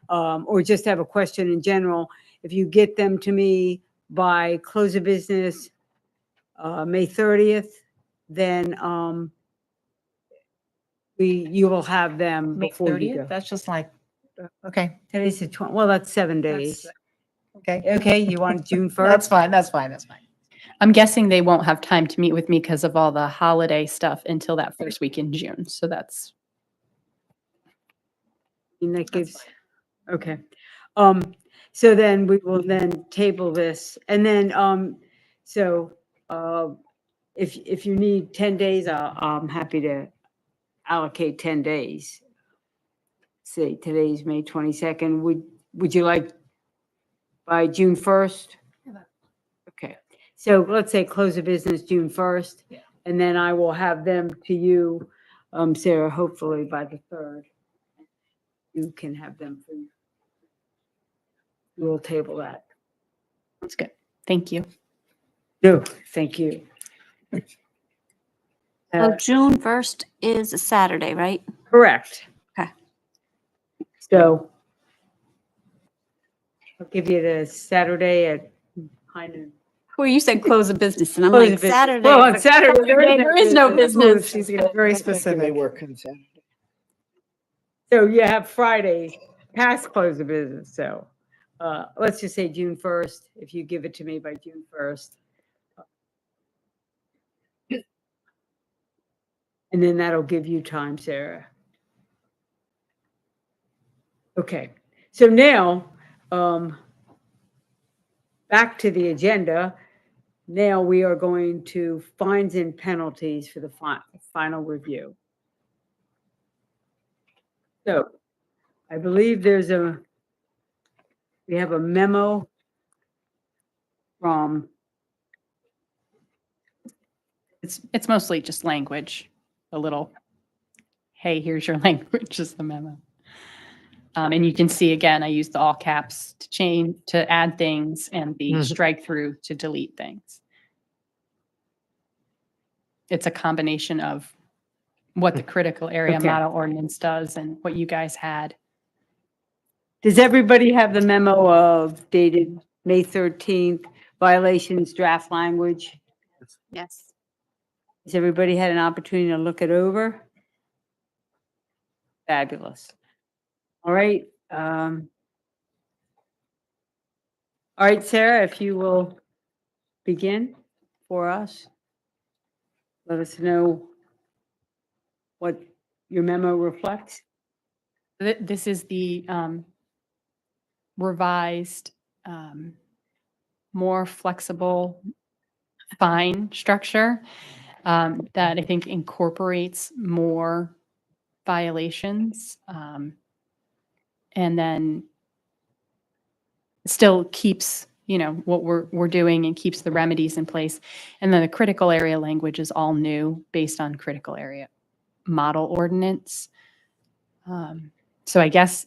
or just have a question in general, if you get them to me by close of business, May 30th, then you will have them May before you 30th? go. That's just like, okay, Today's the 20, well, that's 7 days. okay. Okay, you want June 1st? That's fine, that's fine, that's fine. I'm guessing they won't have time to meet with me because of all the holiday stuff until that first week in June. So that's, And that gives, okay. So then we will then table this and then, if you need 10 days, I'm happy to allocate 10 days. Say today's May 22nd. Would you like by June 1st? Okay. So let's say close of business June 1st. Yeah. And then I will have them to you, Sarah, hopefully by the 3rd. You can have them for you. We'll table that. that's good. Thank you. No, thank you. So June 1st is a Saturday, right? Correct. Okay. So I'll give you the Saturday at kind of. Well, you said close of business and I'm Close like, of business. Saturday. Well, on is a Saturday, There is no business. She's getting very specific. work on Saturday. So you have Friday past close of business. So let's just say June 1st, if you give it to me by June 1st. And then that'll give you time, Sarah. Okay, so now, back to the agenda. Now we are going to fines and penalties for the final review. So I believe we have a memo from, It's mostly just language, a little, hey, here's your language, is the memo. And you can see again, I used the all caps to change, to add things and the Mhm. strike through to delete things. It's a combination of what the critical area Okay. model ordinance does and what you guys had. does everybody have the memo of dated May 13th? violations draft language. Yes. Has everybody had an opportunity to look it over? Fabulous. All right. All right, Sarah, if you will begin for us. Let us know what your memo reflects. This is the revised, more flexible fine structure that I think incorporates more violations, and then still keeps, what we're doing and keeps the remedies in place. And then the critical area language is all new based on critical area model ordinance. So I guess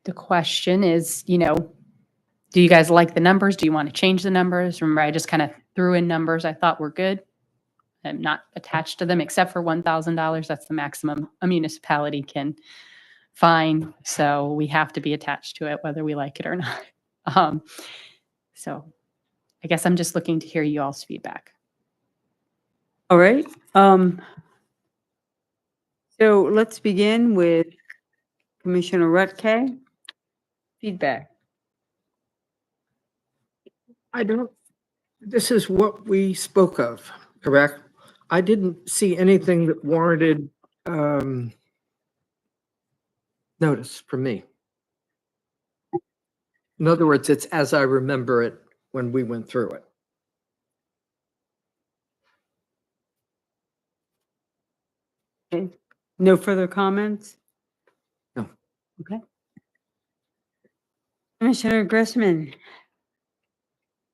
the question is, do you guys like the numbers? Do you want to change the numbers? Remember, I just kind of threw in numbers I thought were good. I'm not attached to them except for $1,000. That's the maximum a municipality can fine. So we have to be attached to it, whether we like it or not. So I guess I'm just looking to hear you all's feedback. All right. So let's begin with Commissioner Rutke. Feedback. This is what we spoke of, correct? I didn't see anything that warranted notice from me. In other words, it's as I remember it when we went through it. Okay. No further comments? No. Okay. Commissioner Grissman.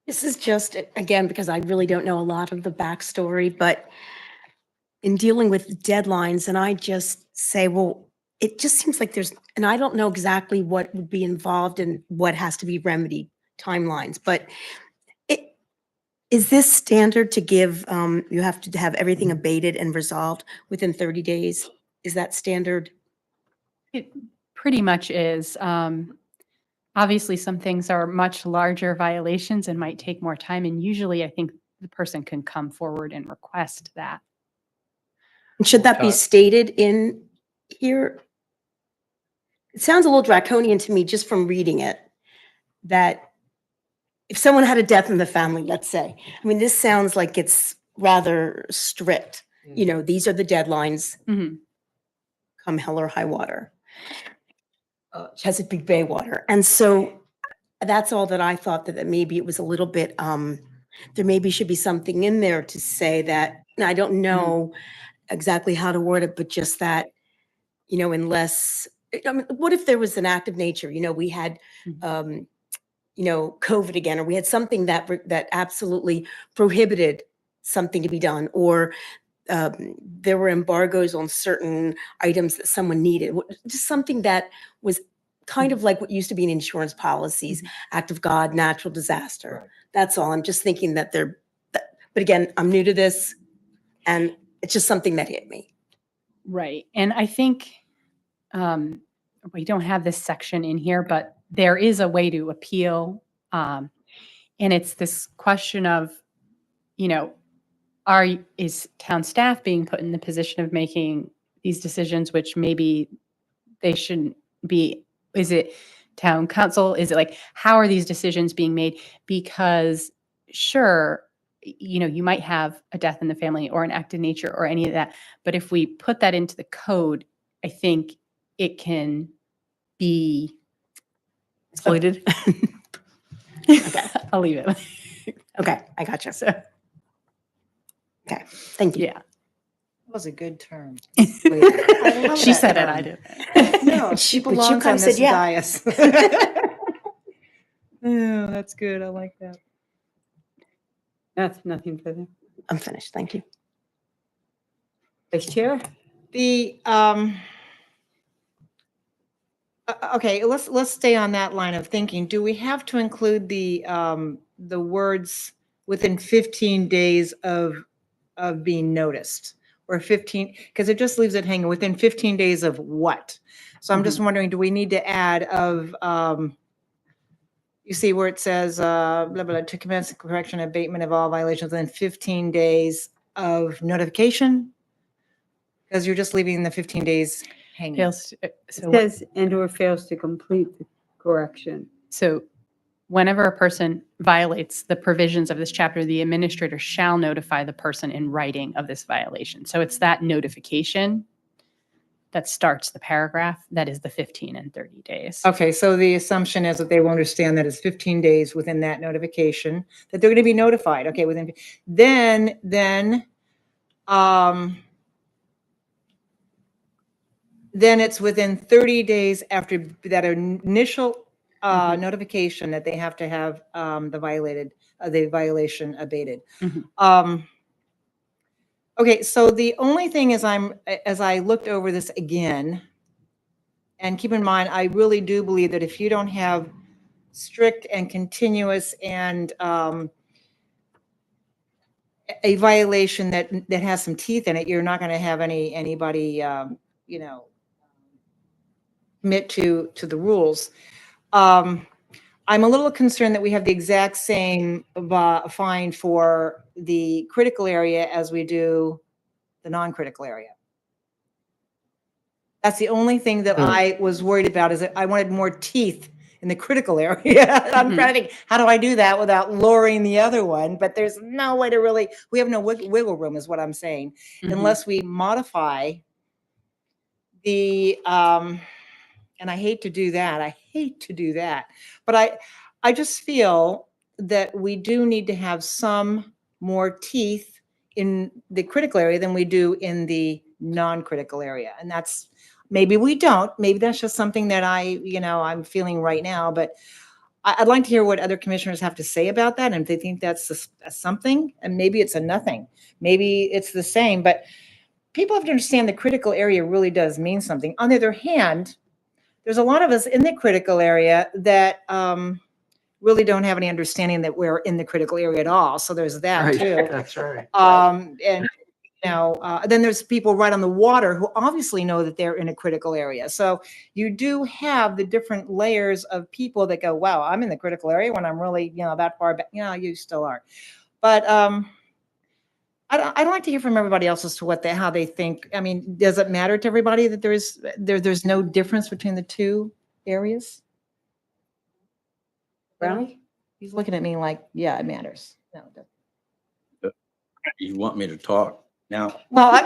This is just, again, because I really don't know a lot of the backstory, but in dealing with deadlines, and I just say, well, it just seems like and I don't know exactly what would be involved and what has to be remedied timelines, but is this standard to give, you have to have everything abated and resolved within 30 days? Is that standard? It pretty much is. Obviously, some things are much larger violations and might take more time. And usually, I think the person can come forward and request that. Should that be stated in here? It sounds a little draconian to me just from reading it, that if someone had a death in the family, let's say, I mean, this sounds like it's rather strict. These are the deadlines, Mhm. come hell or high water. Chesapeake Bay water. And so that's all that I thought, that maybe it was a little bit, there maybe should be something in there to say that, and I don't know exactly how to word it, but just that, unless, I mean, what if there was an act of nature? We had, COVID again, or we had something that absolutely prohibited something to be done, or there were embargoes on certain items that someone needed, just something that was kind of like what used to be in insurance policies, act of God, natural disaster. Right. That's all. I'm just thinking but again, I'm new to this, and it's just something that hit me. Right. And I think we don't have this section in here, but there is a way to appeal. And it's this question of, is town staff being put in the position of making these decisions, which maybe they shouldn't be? Is it town council? Is it how are these decisions being made? Because sure, you might have a death in the family or an act of nature or any of that. But if we put that into the code, I think it can be Exploited. I'll leave it. Okay, I gotcha. So, Okay, thank you. yeah. That was a good term. She said it, I did. No, she But you belongs kinda on said this yeah. dais. Oh, that's good. I like that. That's nothing further. I'm finished. Thank you. Vice Chair? Okay, let's stay on that line of thinking. Do we have to include the words within 15 days of being noticed? Or 15, because it just leaves it hanging, within 15 days of what? So I'm just wondering, do we need to add you see where it says, blah, blah, blah, to commence the correction and abatement of all violations within 15 days of notification? Because you're just leaving the 15 days hanging. Fails, It so, says and/or fails to complete the correction. so whenever a person violates the provisions of this chapter, the administrator shall notify the person in writing of this violation. So it's that notification that starts the paragraph. That is the 15 and 30 days. Okay, so the assumption is that they will understand that it's 15 days within that notification, that they're going to be notified, okay, then it's within 30 days after that initial notification that they have to have the violation abated. Mhm. Okay, so the only thing is as I looked over this again, and keep in mind, I really do believe that if you don't have strict and continuous and a violation that has some teeth in it, you're not going to have anybody commit to the rules. I'm a little concerned that we have the exact same fine for the critical area as we do the non-critical area. That's the only thing that I was worried about, is that I wanted more teeth in the critical area. I'm trying to think, how do I do that without lowering the other one? But there's no way to really, we have no wiggle room is what I'm saying, unless we modify the, and I hate to do that. But I just feel that we do need to have some more teeth in the critical area than we do in the non-critical area. And that's, maybe we don't, maybe that's just something that I'm feeling right now, but I'd like to hear what other commissioners have to say about that. And if they think that's a something, and maybe it's a nothing, maybe it's the same, but people have to understand the critical area really does mean something. On the other hand, there's a lot of us in the critical area that really don't have any understanding that we're in the critical area at all. So there's that Right, too. that's right. And then there's people right on the water who obviously know that they're in a critical area. So you do have the different layers of people that go, wow, I'm in the critical area when I'm really, that far back. You still are. But I'd like to hear from everybody else as to how they think. I mean, does it matter to everybody that there's no difference between the two areas? Brownie? He's looking at me like, yeah, it matters. No, it doesn't. You want me to talk now? Well,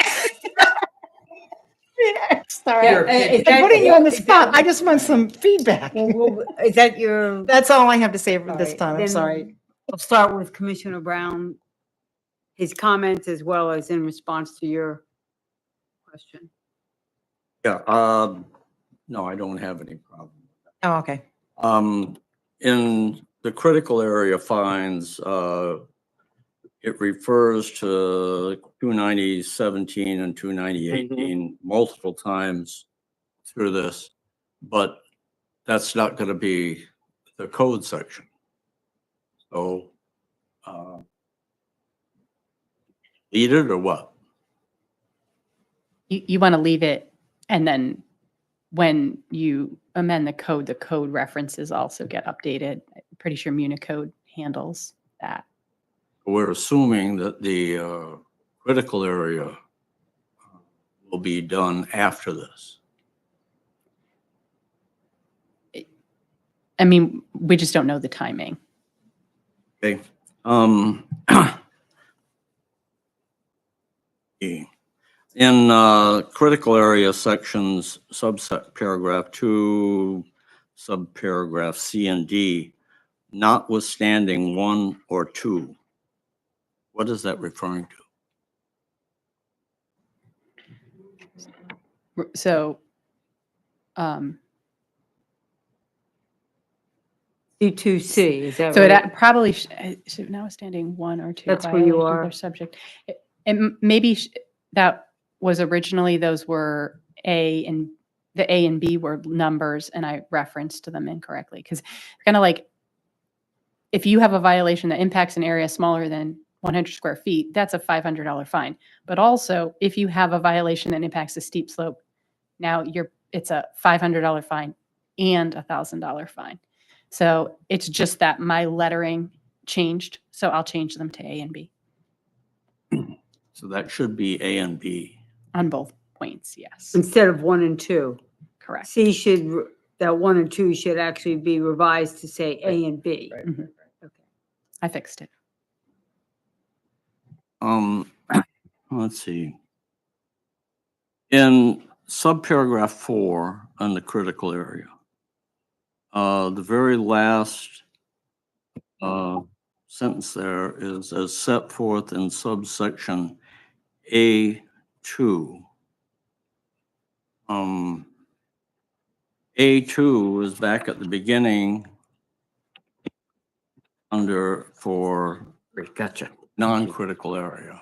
sorry. I'm putting you on the spot. I just want some feedback. Is that your? That's all I have to say for this All right, time. I'm then sorry. We'll start with Commissioner Brown, his comments as well as in response to your question. Yeah, no, I don't have any problem. Oh, okay. In the critical area fines, it refers to 290.17 and 290.18 multiple times through this, but that's not going to be the code section. So, leave it or what? You want to leave it, and then when you amend the code references also get updated. I'm pretty sure Municode handles that. We're assuming that the critical area will be done after this. I mean, we just don't know the timing. Okay. In critical area sections, subset paragraph 2, subparagraph C and D, notwithstanding 1 or 2. What is that referring to? So, C2C, is that so right? it probably should notwithstanding 1 or 2. That's where you violations are. or subject. And maybe that was originally, those were the A and B were numbers, and I referenced to them incorrectly. Because kind of like, if you have a violation that impacts an area smaller than 100 square feet, that's a $500 fine. But also, if you have a violation that impacts a steep slope, now it's a $500 fine and a $1,000 fine. So it's just that my lettering changed, so I'll change them to A and B So that should be A and B. on both points, yes, Instead of 1 and 2. correct. C should, that 1 and 2 should actually be revised to say A and B. Right. Mhm. Okay. I fixed it. Let's see. In subparagraph 4 on the critical area, the very last sentence there is as set forth in subsection A2. A2 is back at the beginning under for Great, gotcha. non-critical area.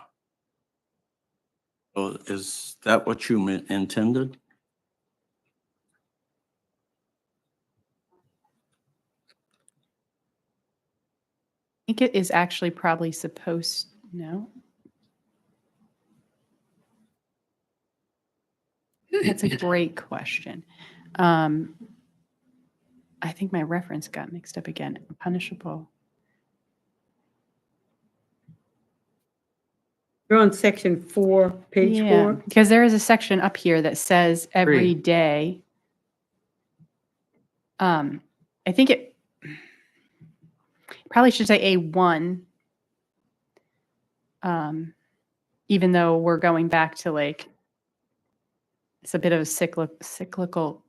So is that what you intended? I think it is actually probably supposed, no? That's a great question. I think my reference got mixed up again. Punishable. You're on section 4, page Yeah, 4. because there is a section up here that says every Agreed. day. I think it probably should say A1. Even though we're going back to like, it's a bit of a cyclical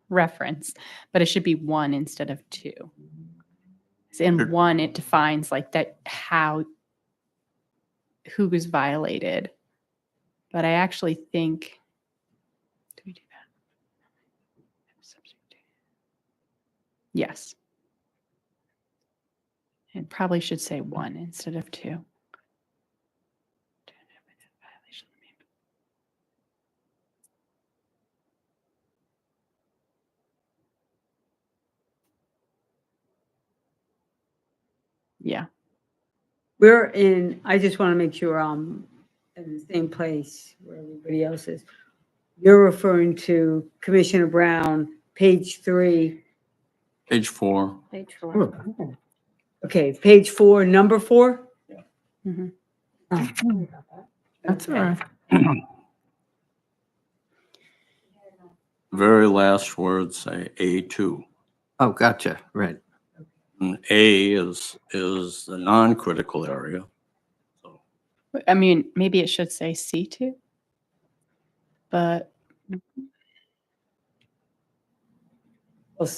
reference, but it should be 1 instead of 2. 'Cause in Sure. 1, it defines like that who was violated. But I actually think, do we do that? Yes. It probably should say 1 instead of 2. Yeah. We're in, I just want to make sure I'm in the same place where everybody else is. You're referring to Commissioner Brown, page 3. Page 4. Page 4. Okay, page 4, number 4? Mhm. Oh, That's all right. Very last words say A2. Oh, gotcha, right. And A is the non-critical area. So I mean, maybe it should say C2, but Well,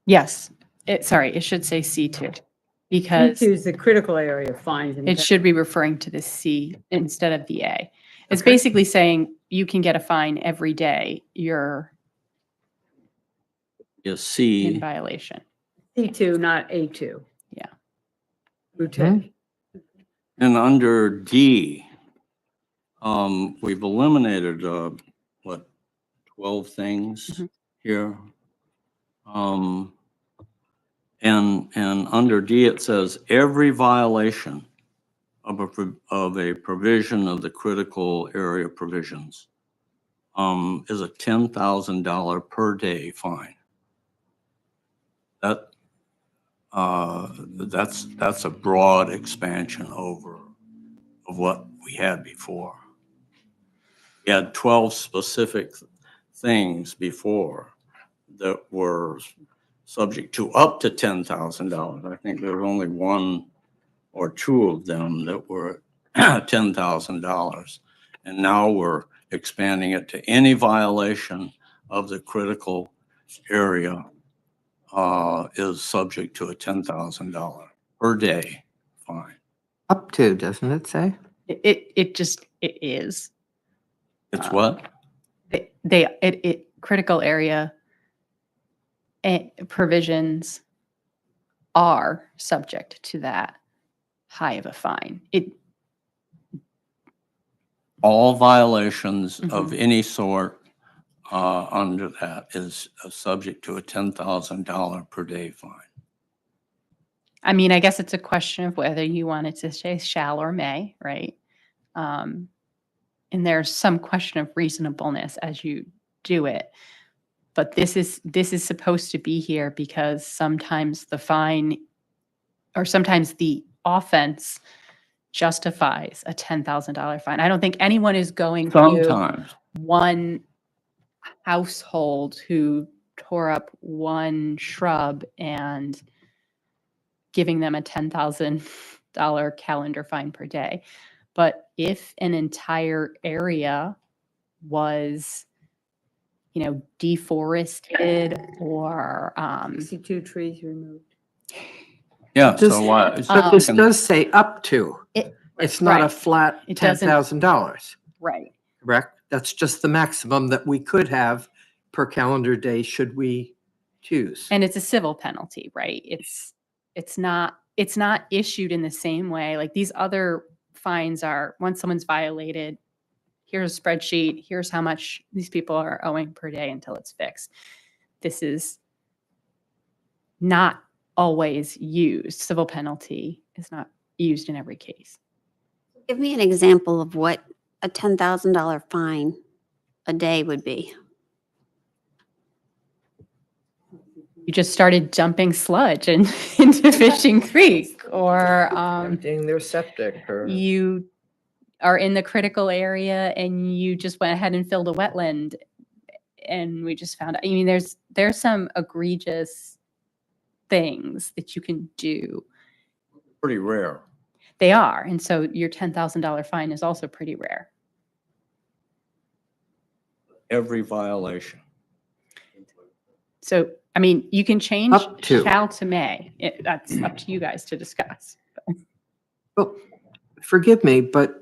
yes, it should say C2 because C2 is the critical area fines. and it should be referring to the C instead of the A. It's Okay. basically saying you can get a fine every day you're is in C. violation. C2, not A2. Yeah. Lieutenant. And under D, we've eliminated, 12 things Mhm. here. And under D, it says every violation of a provision of the critical area provisions is a $10,000 per day fine. That's a broad expansion of what we had before. We had 12 specific things before that were subject to up to $10,000. I think there were only 1 or 2 of them that were $10,000. And now we're expanding it to any violation of the critical area is subject to a $10,000 per day fine. Up to, doesn't it say? It is. It's what? Critical area provisions are subject to that high of a fine. All violations of any sort under that is subject to a $10,000 per day fine. I mean, I guess it's a question of whether you want it to say shall or may, right? And there's some question of reasonableness as you do it. But this is supposed to be here because sometimes the fine or sometimes the offense justifies a $10,000 fine. I don't think anyone is going to Sometimes. one household who tore up one shrub and giving them a $10,000 calendar fine per day. But if an entire area was, deforested or, 62 trees removed. Yeah, This- so why? But this does say up to. It's not a right. flat It doesn't- $10,000, right. correct? That's just the maximum that we could have per calendar day should we choose. And it's a civil penalty, right? It's not issued in the same way. Like these other fines are, once someone's violated, here's a spreadsheet, here's how much these people are owing per day until it's fixed. This is not always used. Civil penalty is not used in every case. Give me an example of what a $10,000 fine a day would be. You just started dumping sludge into Fishing Creek, or Emptying their septic or. you are in the critical area and you just went ahead and filled a wetland, and we just found out. I mean, there's some egregious things that you can do. Pretty rare. They are, and so your $10,000 fine is also pretty rare. Every violation. So, I mean, you can change Up to. shall to may. That's up to you guys to discuss. Well, forgive me, but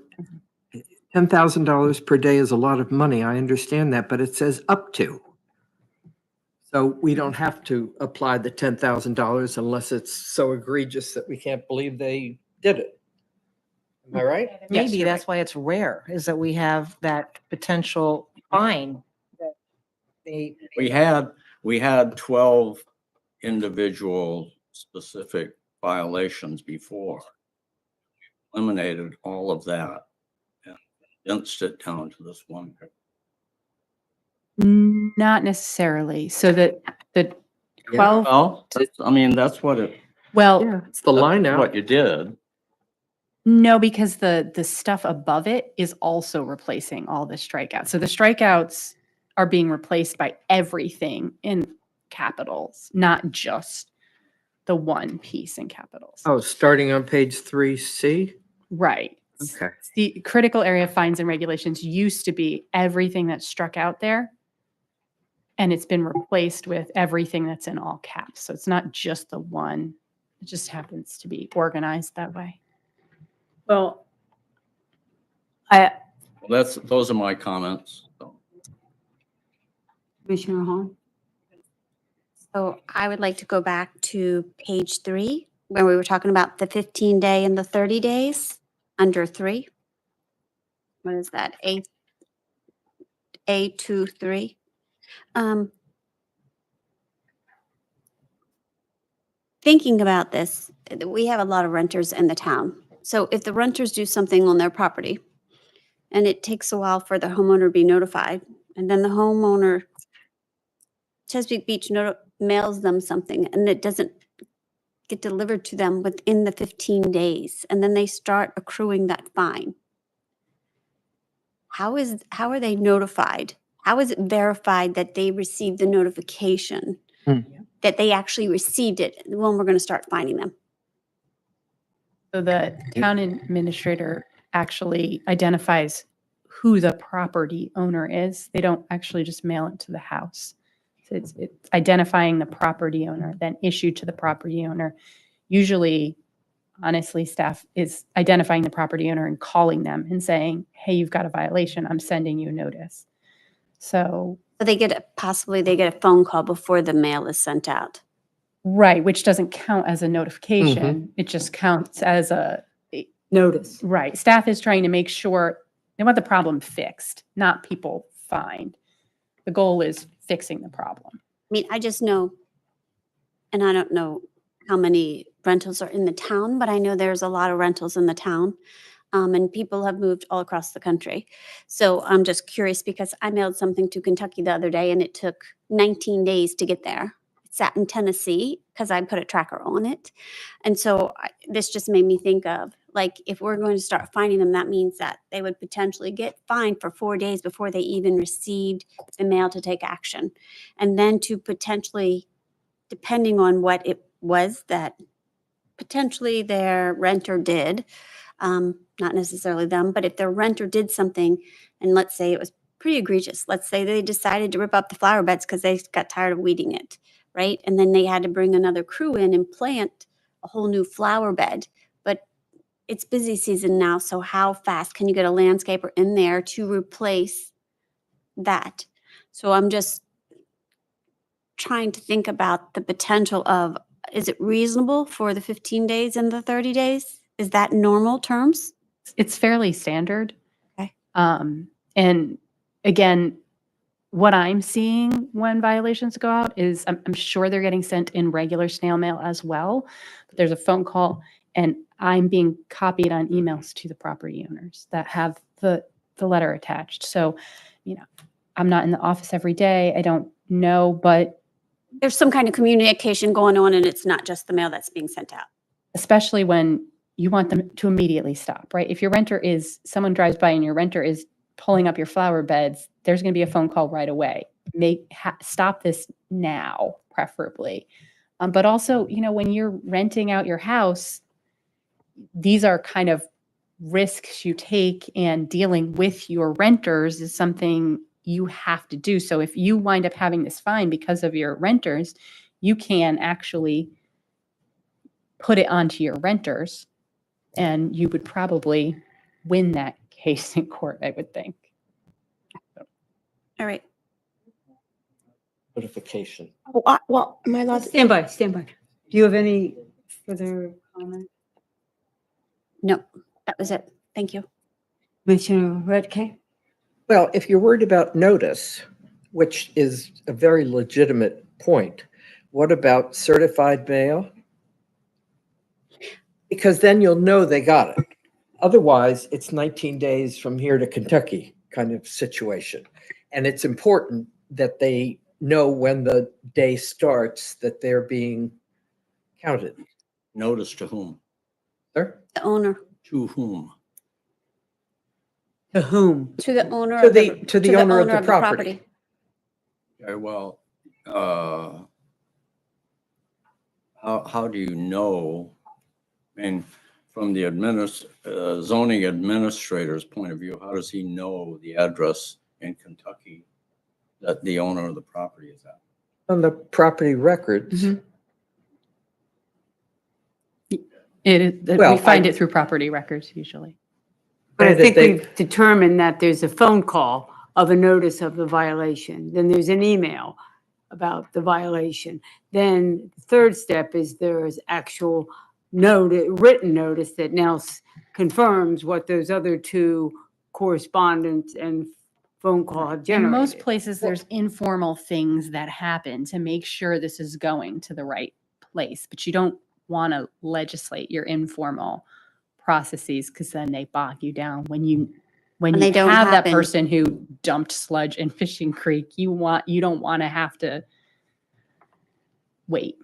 $10,000 per day is a lot of money. I understand that, but it says up to. So we don't have to apply the $10,000 unless it's so egregious that we can't believe they did it. Am I right? Yes, Maybe you're that's why it's rare, is that we have that potential fine. That they, We had 12 individual specific violations before. Eliminated all of that and condensed it down to this one. Not necessarily. So that the 12, Well, that's what it, well, Yeah, it's the line out. what you did. no, because the stuff above it is also replacing all the strikeouts. So the strikeouts are being replaced by everything in capitals, not just the one piece in capitals. Oh, starting on page 3C? Right. Okay. The critical area fines and regulations used to be everything that's struck out there. And it's been replaced with everything that's in all caps. So it's not just the one. It just happens to be organized that way. Well, Those are my comments. So. Commissioner Hahn? So I would like to go back to page 3, where we were talking about the 15-day and the 30 days under 3. What is that? A23. Thinking about this, we have a lot of renters in the town. So if the renters do something on their property and it takes a while for the homeowner to be notified, and then the homeowner, Chesapeake Beach mails them something and it doesn't get delivered to them within the 15 days, and then they start accruing that fine. How are they notified? How is it verified that they received the notification, that they actually received it when we're going to start fining them? So the town administrator actually identifies who the property owner is. They don't actually just mail it to the house. So it's identifying the property owner, then issued to the property owner. Usually, honestly, staff is identifying the property owner and calling them and saying, hey, you've got a violation. I'm sending you a notice. So, But they get a phone call before the mail is sent out. right, which doesn't count as a notification. It just counts as a, Notice. right. Staff is trying to make sure they want the problem fixed, not people fined. The goal is fixing the problem. I mean, I just know, and I don't know how many rentals are in the town, but I know there's a lot of rentals in the town. And people have moved all across the country. So I'm just curious because I mailed something to Kentucky the other day and it took 19 days to get there. It sat in Tennessee because I put a tracker on it. And so this just made me think of, like, if we're going to start finding them, that means that they would potentially get fined for 4 days before they even received the mail to take action. And then to potentially, depending on what it was that potentially their renter did, not necessarily them, but if their renter did something, and let's say it was pretty egregious, let's say they decided to rip up the flower beds because they got tired of weeding it, right? And then they had to bring another crew in and plant a whole new flower bed. But it's busy season now, so how fast can you get a landscaper in there to replace that? So I'm just trying to think about the potential of, is it reasonable for the 15 days and the 30 days? Is that normal terms? It's fairly standard. Okay. And again, what I'm seeing when violations go out is I'm sure they're getting sent in regular snail mail as well. But there's a phone call and I'm being copied on emails to the property owners that have the letter attached. So, I'm not in the office every day. I don't know, but There's some kind of communication going on and it's not just the mail that's being sent out. especially when you want them to immediately stop, right? If your renter someone drives by and your renter is pulling up your flower beds, there's going to be a phone call right away. Stop this now, preferably. But also, when you're renting out your house, these are kind of risks you take, and dealing with your renters is something you have to do. So if you wind up having this fine because of your renters, you can actually put it onto your renters, and you would probably win that case in court, I would think. All right. Notification. Oh, well, am I allowed to? Stand by. Do you have any further comment? No, that was it. Thank you. Commissioner Redke? Well, if you're worried about notice, which is a very legitimate point, what about certified mail? Because then you'll know they got it. Otherwise, it's 19 days from here to Kentucky kind of situation. And it's important that they know when the day starts that they're being counted. Notice to whom? Sir? The owner, To whom? To whom? to the owner To of the- to the owner of the property. Okay, well, how do you know? I mean, from the zoning administrator's point of view, how does he know the address in Kentucky that the owner of the property is at? On the property records. Mhm. We Well, find it through property records usually. But I Granted, think they- we've determined that there's a phone call of a notice of the violation. Then there's an email about the violation. Then the third step is there's actual written notice that now confirms what those other two correspondence and phone call have In generated. most places, there's informal things that happen to make sure this is going to the right place, but you don't want to legislate your informal processes because then they bog you down. When you they don't have that happen. person who dumped sludge in Fishing Creek, you don't want to have to wait.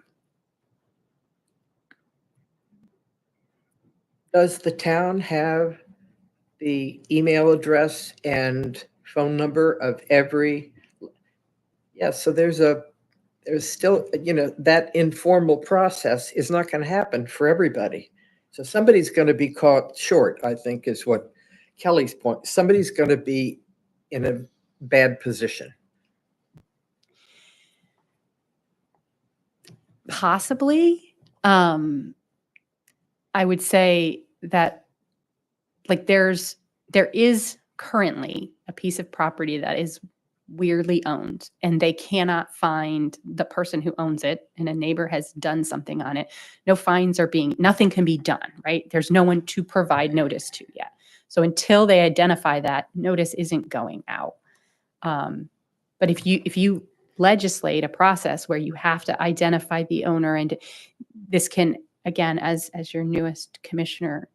Does the town have the email address and phone number of every? Yeah, so there's still, that informal process is not going to happen for everybody. So somebody's going to be caught short, I think is what Kelly's point. Somebody's going to be in a bad position. Possibly. I would say that there is currently a piece of property that is weirdly owned and they cannot find the person who owns it, and a neighbor has done something on it. Nothing can be done, right? There's no one to provide notice to yet. So until they identify that, notice isn't going out. But if you legislate a process where you have to identify the owner, and this can, again, as your newest commissioner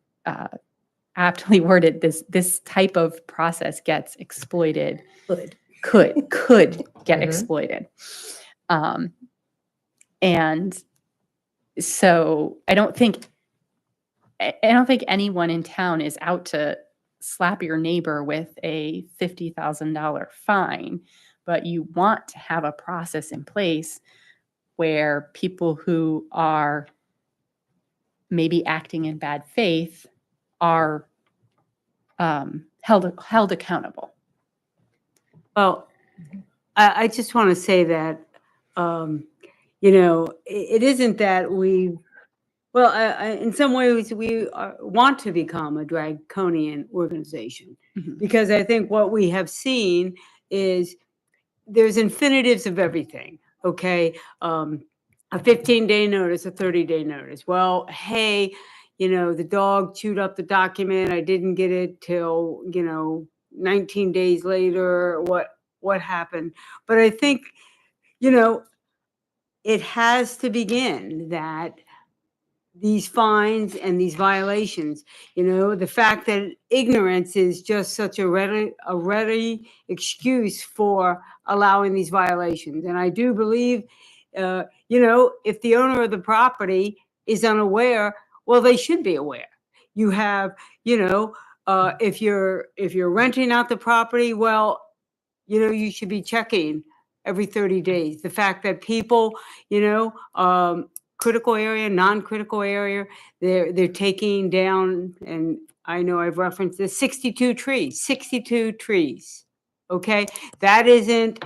aptly worded, this type of process gets exploited, Good. could get Mhm. exploited. And so I don't think anyone in town is out to slap your neighbor with a $50,000 fine, but you want to have a process in place where people who are maybe acting in bad faith are held accountable. Well, I just want to say that, you know, it isn't that well, in some ways, we want to become a draconian organization, Mhm. because I think what we have seen is there's infinitives of everything, okay? A 15-day notice, a 30-day notice. Well, hey, you know, the dog chewed up the document. I didn't get it till, 19 days later. What happened? But I think, you know, it has to begin that these fines and these violations, the fact that ignorance is just such a ready excuse for allowing these violations. And I do believe, if the owner of the property is unaware, well, they should be aware. You have, if you're renting out the property, well, you should be checking every 30 days. The fact that people, critical area, non-critical area, they're taking down, and I know I've referenced this, 62 trees. Okay, that isn't,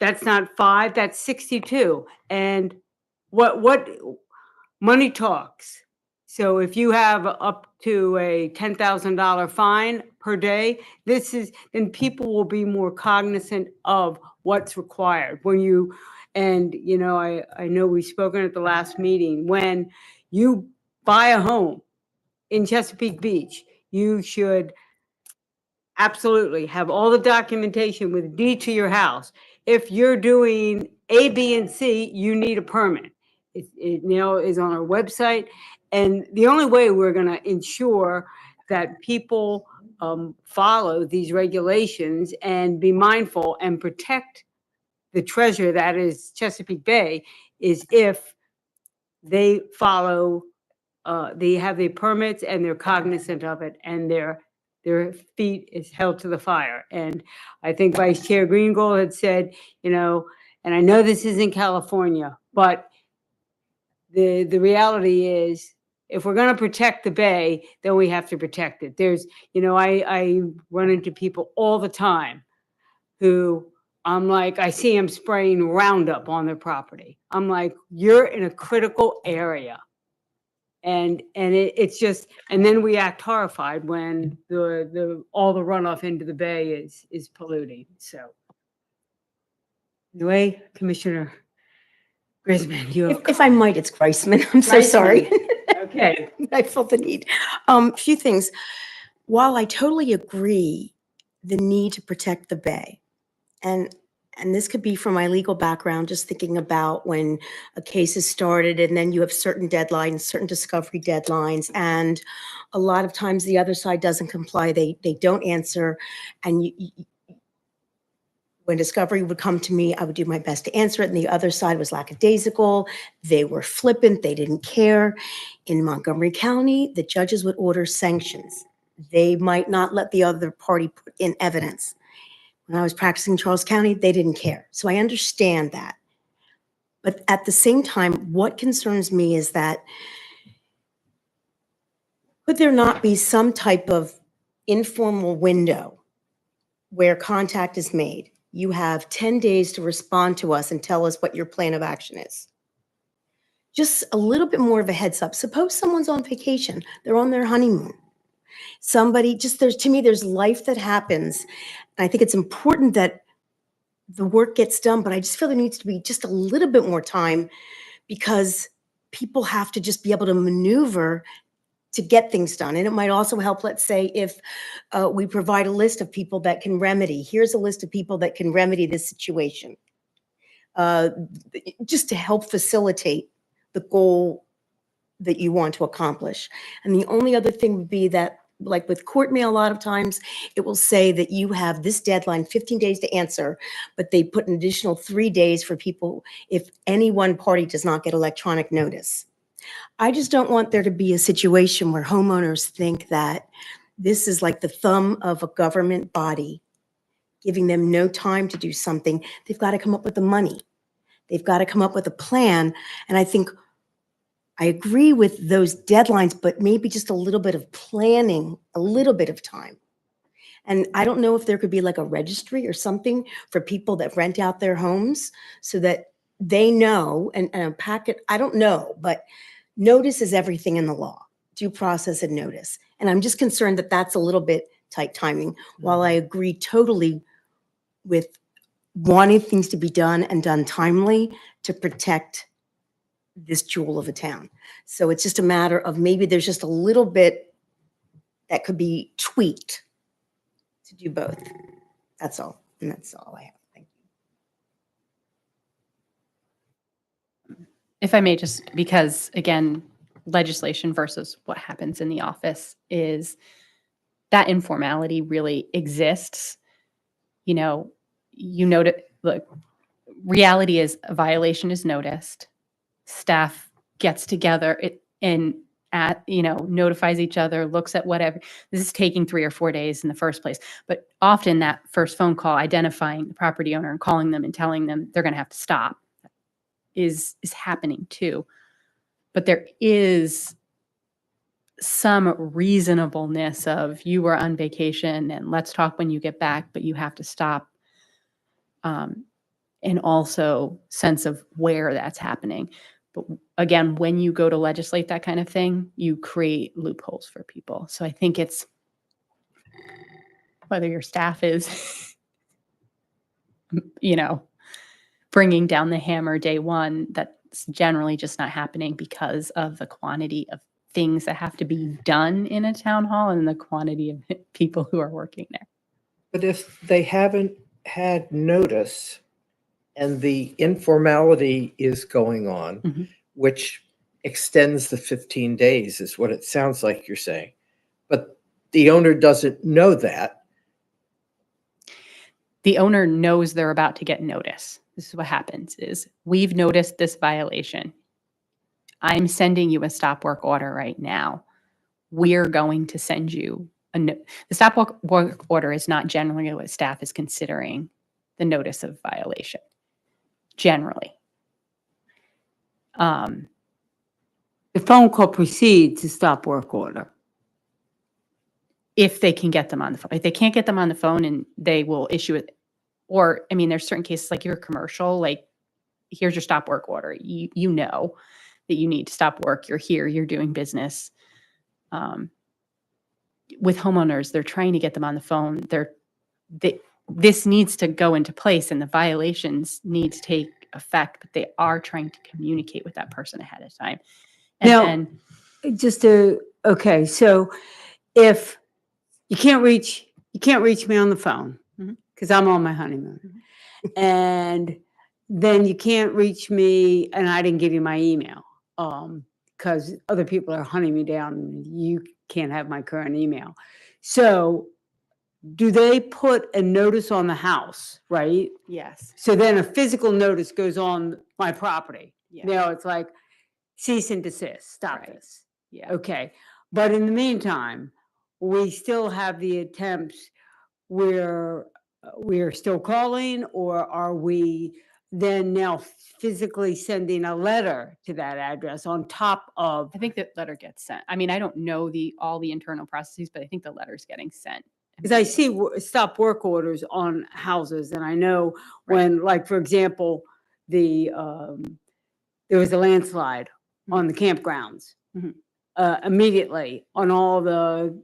that's not 5, that's 62. And what money talks. So if you have up to a $10,000 fine per day, then people will be more cognizant of what's required. I know we've spoken at the last meeting, when you buy a home in Chesapeake Beach, you should absolutely have all the documentation with deed to your house. If you're doing A, B, and C, you need a permit. It now is on our website. And the only way we're going to ensure that people follow these regulations and be mindful and protect the treasure that is Chesapeake Bay is if they follow, they have the permits and they're cognizant of it, and their feet is held to the fire. And I think Vice Chair Greengold had said, and I know this is in California, but the reality is, if we're going to protect the bay, then we have to protect it. There's, I run into people all the time who I'm like, I see them spraying Roundup on their property. I'm like, you're in a critical area. And it's just, and then we act horrified when all the runoff into the bay is polluting. So anyway, Commissioner Grisman, you have. If I might, it's Greisman. I'm so Greisman. sorry. Okay. I felt the need. Few things. While I totally agree the need to protect the bay, and this could be from my legal background, just thinking about when a case is started and then you have certain deadlines, certain discovery deadlines, and a lot of times the other side doesn't comply. They don't answer, and when discovery would come to me, I would do my best to answer it, and the other side was lackadaisical. They were flippant. They didn't care. In Montgomery County, the judges would order sanctions. They might not let the other party put in evidence. When I was practicing in Charles County, they didn't care. So I understand that. But at the same time, what concerns me is that could there not be some type of informal window where contact is made? You have 10 days to respond to us and tell us what your plan of action is. Just a little bit more of a heads up. Suppose someone's on vacation, they're on their honeymoon. To me, there's life that happens. And I think it's important that the work gets done, but I just feel there needs to be just a little bit more time, because people have to just be able to maneuver to get things done. And it might also help, let's say, if we provide a list of people that can remedy. Here's a list of people that can remedy this situation. Just to help facilitate the goal that you want to accomplish. And the only other thing would be that, like with court mail, a lot of times it will say that you have this deadline, 15 days to answer, but they put an additional 3 days for people if any one party does not get electronic notice. I just don't want there to be a situation where homeowners think that this is like the thumb of a government body giving them no time to do something. They've got to come up with the money. They've got to come up with a plan. And I think I agree with those deadlines, but maybe just a little bit of planning, a little bit of time. And I don't know if there could be like a registry or something for people that rent out their homes so that they know and a packet, I don't know, but notice is everything in the law, due process and notice. And I'm just concerned that that's a little bit tight timing, while I agree totally with wanting things to be done and done timely to protect this jewel of a town. So it's just a matter of maybe there's just a little bit that could be tweaked to do both. That's all. And that's all I have. Thank you. If I may, just because again, legislation versus what happens in the office is that informality really exists. You know, look, reality is a violation is noticed. Staff gets together and notifies each other, looks at whatever. This is taking 3 or 4 days in the first place. But often that first phone call, identifying the property owner and calling them and telling them they're going to have to stop is happening too. But there is some reasonableness of you were on vacation and let's talk when you get back, but you have to stop. And also sense of where that's happening. But again, when you go to legislate that kind of thing, you create loopholes for people. So I think it's whether your staff is, bringing down the hammer day one, that's generally just not happening because of the quantity of things that have to be done in a town hall and the quantity of people who are working there. But if they haven't had notice and the informality is going on, Mhm. which extends the 15 days is what it sounds like you're saying. But the owner doesn't know that. The owner knows they're about to get notice. This is what happens is we've noticed this violation. I'm sending you a stop work order right now. We're going to send you the stop work order is not generally what staff is considering the notice of violation. Generally. The phone call precedes the stop work order. If they can get them on the phone. If they can't get them on the phone, and they will issue it, or there's certain cases like you're a commercial, like here's your stop work order. You know that you need to stop work. You're here, you're doing business. With homeowners, they're trying to get them on the phone. This needs to go into place and the violations need to take effect, but they are trying to communicate with that person ahead of time. And Now, then okay, so if you can't reach me on the phone Mhm. because I'm on my honeymoon, and then you can't reach me, and I didn't give you my email because other people are hunting me down, and you can't have my current email. So, do they put a notice on the house, right? yes. So then a physical notice goes on my property. Yeah. Now it's like cease and desist, stop Right. this. Yeah. Okay. But in the meantime, we still have the attempts where we are still calling, or are we then now physically sending a letter to that address on top of? I think that letter gets sent. I don't know all the internal processes, but I think the letter's getting sent. Because I see stop work orders on houses, and I know when, like, for example, there was a landslide on the campgrounds. Mhm. Immediately on all the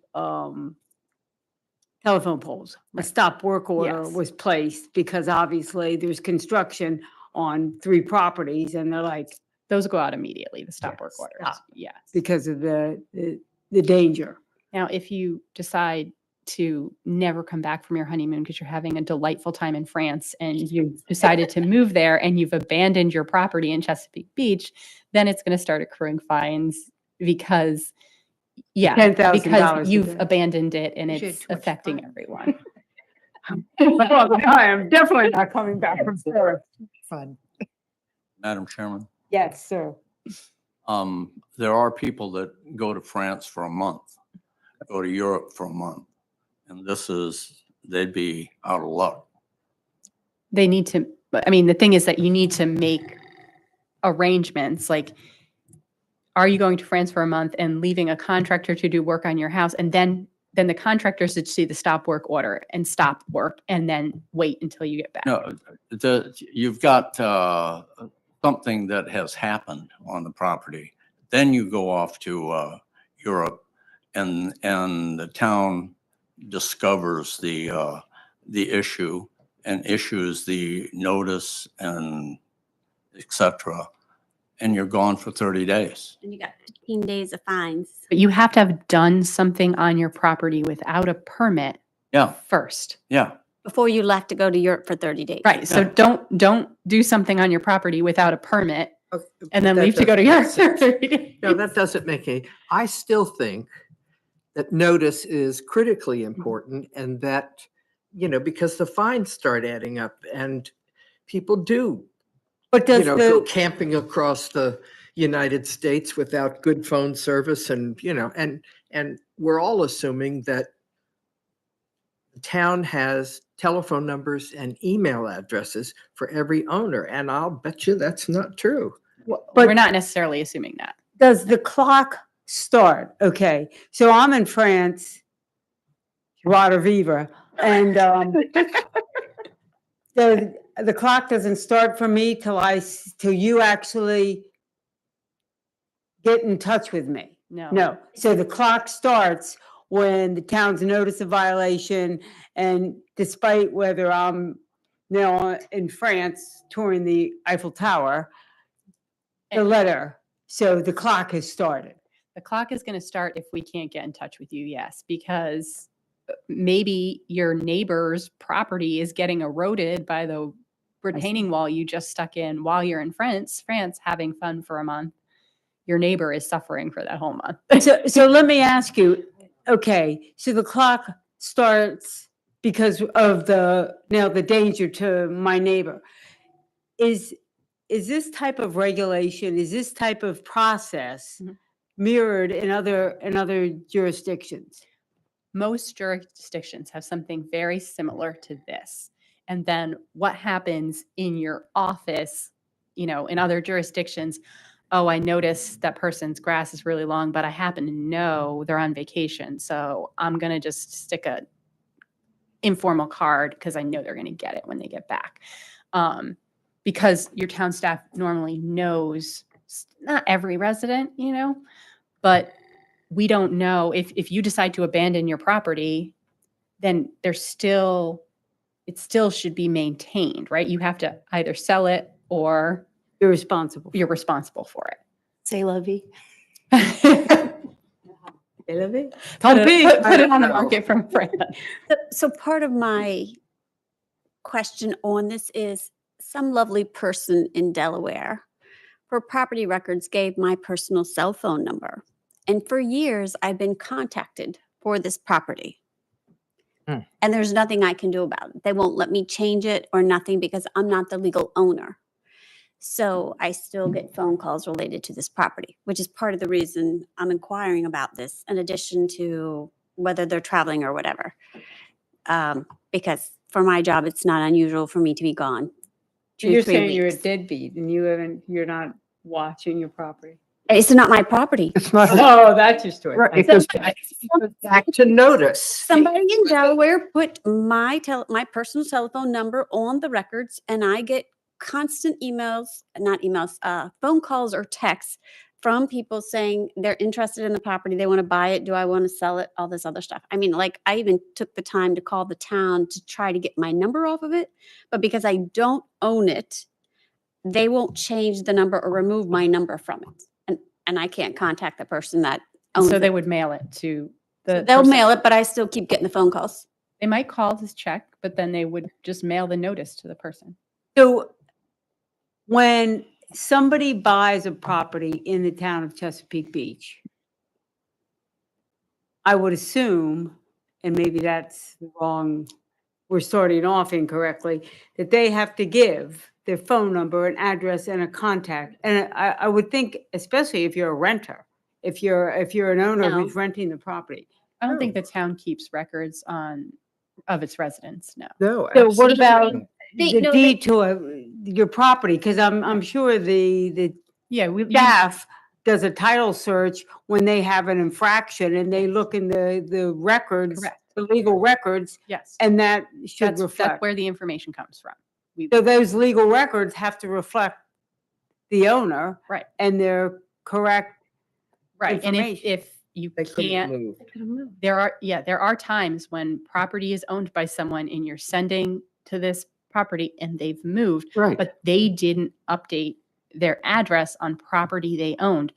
telephone poles, a stop work order Yes. was placed because obviously there's construction on 3 properties, and they're like, Those go out immediately, the stop work Yes, orders. stop. Yes. because of the danger. Now, if you decide to never come back from your honeymoon because you're having a delightful time in France and you've decided to move there and you've abandoned your property in Chesapeake Beach, then it's going to start accruing fines because, yeah, $10,000 because a you've day. abandoned it and Appreciate it's too much affecting fun. everyone. Well, I am definitely not coming back from Paris. Fun. Madam Chairman, Yes, sir. there are people that go to France for a month, go to Europe for a month, and they'd be out of luck. They need to, I mean, the thing is that you need to make arrangements, like, are you going to France for a month and leaving a contractor to do work on your house? And then the contractor should see the stop work order and stop work and then wait until you get back. No, you've got something that has happened on the property. Then you go off to Europe and the town discovers the issue and issues the notice and et cetera, and you're gone for 30 days. And you got 15 days of fines. But you have to have done something on your property without a permit Yeah, first. yeah. Before you left to go to Europe for 30 days. Right. So don't do something on your property without a permit and then That leave to go to doesn't Europe. make for 30 days. No, that doesn't make any, I still think that notice is critically important and that, because the fines start adding up and people do, But does go the, camping across the United States without good phone service and, and we're all assuming that the town has telephone numbers and email addresses for every owner. And I'll bet you that's not true. We're not necessarily assuming that. does the clock start? Okay, so I'm in France, Joie de vivre, and the clock doesn't start for me till you actually get in touch with me. No. No, so the clock starts when the town's notice a violation, and despite whether I'm now in France touring the Eiffel Tower, the letter, so the clock has started. The clock is going to start if we can't get in touch with you, yes, because maybe your neighbor's property is getting eroded by the retaining wall you just stuck in while you're in France having fun for a month. Your neighbor is suffering for that whole month. So let me ask you, okay, so the clock starts because of the danger to my neighbor. Is this type of regulation, is this type of process Mhm. mirrored in other jurisdictions? Most jurisdictions have something very similar to this. And then what happens in your office, in other jurisdictions, oh, I noticed that person's grass is really long, but I happen to know they're on vacation. So I'm going to just stick a informal card because I know they're going to get it when they get back. Because your town staff normally knows not every resident, but we don't know if you decide to abandon your property, then it still should be maintained, right? You have to either sell it or You're responsible. you're responsible for Say lovey. it. Put it on the market from France. So part of my question on this is some lovely person in Delaware for property records gave my personal cell phone number. And for years, I've been contacted for this property. And there's nothing I can do about it. They won't let me change it or nothing because I'm not the legal owner. So I still get phone calls related to this property, which is part of the reason I'm inquiring about this, in addition to whether they're traveling or whatever. Because for my job, it's not unusual for me to be gone. You're 3 saying you're a weeks. deadbeat and you're not watching your property. It's not my property. It's not, Oh, that's your story. right, it goes back to notice. Somebody in Delaware put my personal telephone number on the records, and I get constant phone calls or texts from people saying they're interested in the property, they want to buy it, do I want to sell it, all this other stuff. I mean, like, I even took the time to call the town to try to get my number off of it, but because I don't own it, they won't change the number or remove my number from it. And I can't contact the person that owns So it. they would mail it to the. They'll person. mail it, but I still keep getting the phone calls. They might call to check, but then they would just mail the notice to the person. So when somebody buys a property in the town of Chesapeake Beach, I would assume, and maybe that's wrong, we're starting off incorrectly, that they have to give their phone number, an address, and a contact. And I would think, especially if you're a renter, if you're an owner who's renting the property. I don't think the town keeps records of its residents, no. No. So what about absolutely. They- the no, deed to your property? Because I'm sure the Yeah, we, staff does a title search when they have an infraction and they look in the records, Correct. the legal records, yes, and that should that's reflect. where the information comes from. So those legal records have to reflect the owner. Right. And their correct, Right, and information. if you They couldn't can't, move. there are times when property is owned by someone and you're sending to this property and they've moved, Right. but they didn't update their address on property they owned.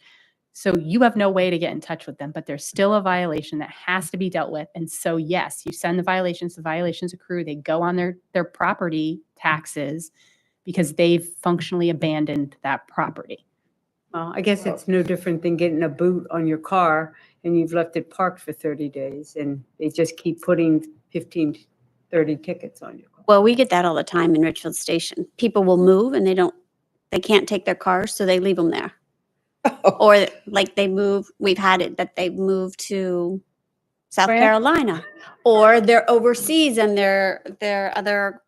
So you have no way to get in touch with them, but there's still a violation that has to be dealt with. And so, yes, you send the violations accrue, they go on their property taxes because they've functionally abandoned that property. well, I guess it's no different than getting a boot on your car and you've left it parked for 30 days and they just keep putting 15, 30 tickets on your car. Well, we get that all the time in Richfield Station. People will move and they can't take their cars, so they leave them there. Or like we've had it that they moved to South Right. Carolina, or they're overseas and their other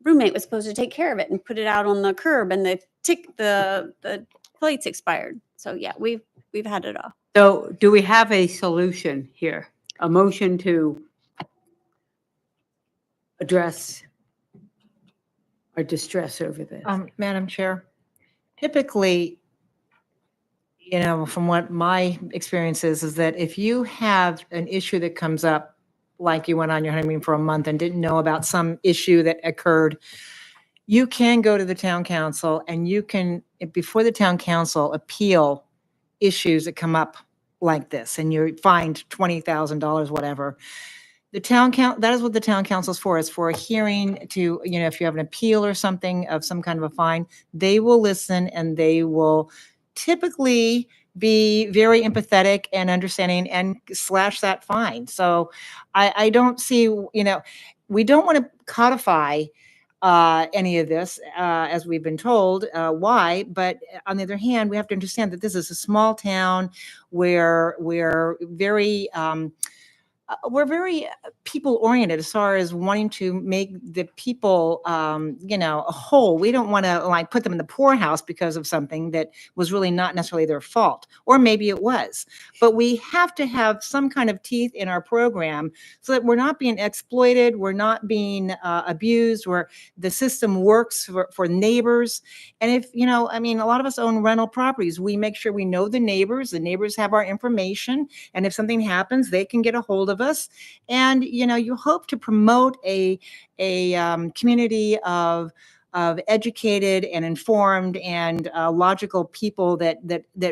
roommate was supposed to take care of it and put it out on the curb and the plates expired. So yeah, we've had it all. So do we have a solution here? A motion to address our distress over this? Madam Chair, typically, from what my experience is that if you have an issue that comes up, like you went on your honeymoon for a month and didn't know about some issue that occurred, you can go to the town council and you can, before the town council, appeal issues that come up like this, and you're fined $20,000, whatever. That is what the town council is for. It's for a hearing to, if you have an appeal or something of some kind of a fine, they will listen and they will typically be very empathetic and understanding and slash that fine. So I don't see, we don't want to codify any of this, as we've been told, why. But on the other hand, we have to understand that this is a small town where we're very people oriented as far as wanting to make the people, a whole. We don't want to put them in the poorhouse because of something that was really not necessarily their fault, or maybe it was. But we have to have some kind of teeth in our program so that we're not being exploited, we're not being abused, where the system works for neighbors. And if, a lot of us own rental properties, we make sure we know the neighbors have our information. And if something happens, they can get a hold of us. And, you hope to promote a community of educated and informed and logical people that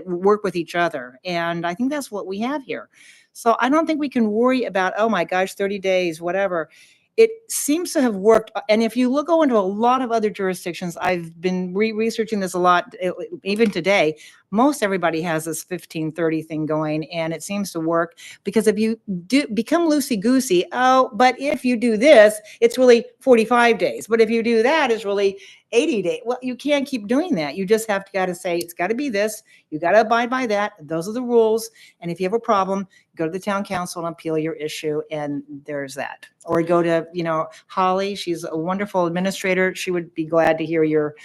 work with each other. And I think that's what we have here. So I don't think we can worry about, oh my gosh, 30 days, whatever. It seems to have worked. And if you go into a lot of other jurisdictions, I've been researching this a lot, even today, most everybody has this 15-30 thing going, and it seems to work because if you do become loosey-goosey, but if you do this, it's really 45 days. But if you do that, it's really 80 days. Well, you can't keep doing that. You just have to say, it's got to be this. You got to abide by that. Those are the rules. And if you have a problem, go to the town council and appeal your issue. And there's that. Or go to, Holly. She's a wonderful administrator. She would be glad to hear your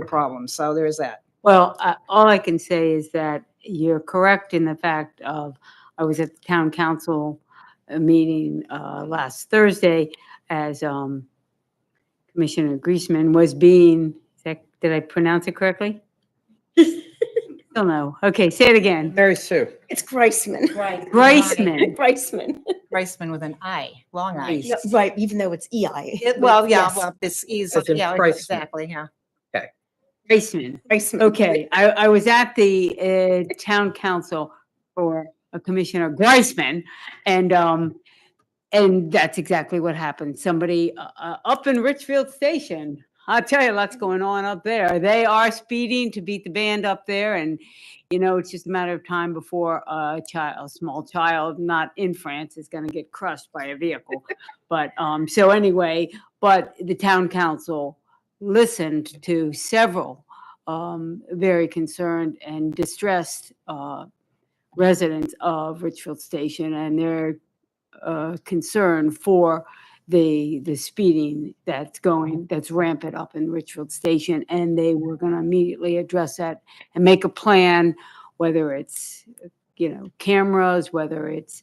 problem. So there's that. Well, all I can say is that you're correct in the fact of, I was at the town council meeting last Thursday as Commissioner Griezmann was being, did I pronounce it correctly? Still no. Okay, say it again. Mary Sue. It's Greisman. Greisman. Greisman. Greisman with an I, long I. Yeah, right, even though it's EI. This is, As in Christman. exactly, yeah. Greisman. Greisman. Okay, I was at the town council for Commissioner Greisman, and that's exactly what happened. Somebody up in Richfield Station I'll tell you, lots going on up there. They are speeding to beat the band up there, and it's just a matter of time before a small child, not in France, is going to get crushed by a vehicle. But so anyway, but the town council listened to several very concerned and distressed residents of Richfield Station and their concern for the speeding that's rampant up in Richfield Station, and they were going to immediately address that and make a plan, whether it's cameras, whether it's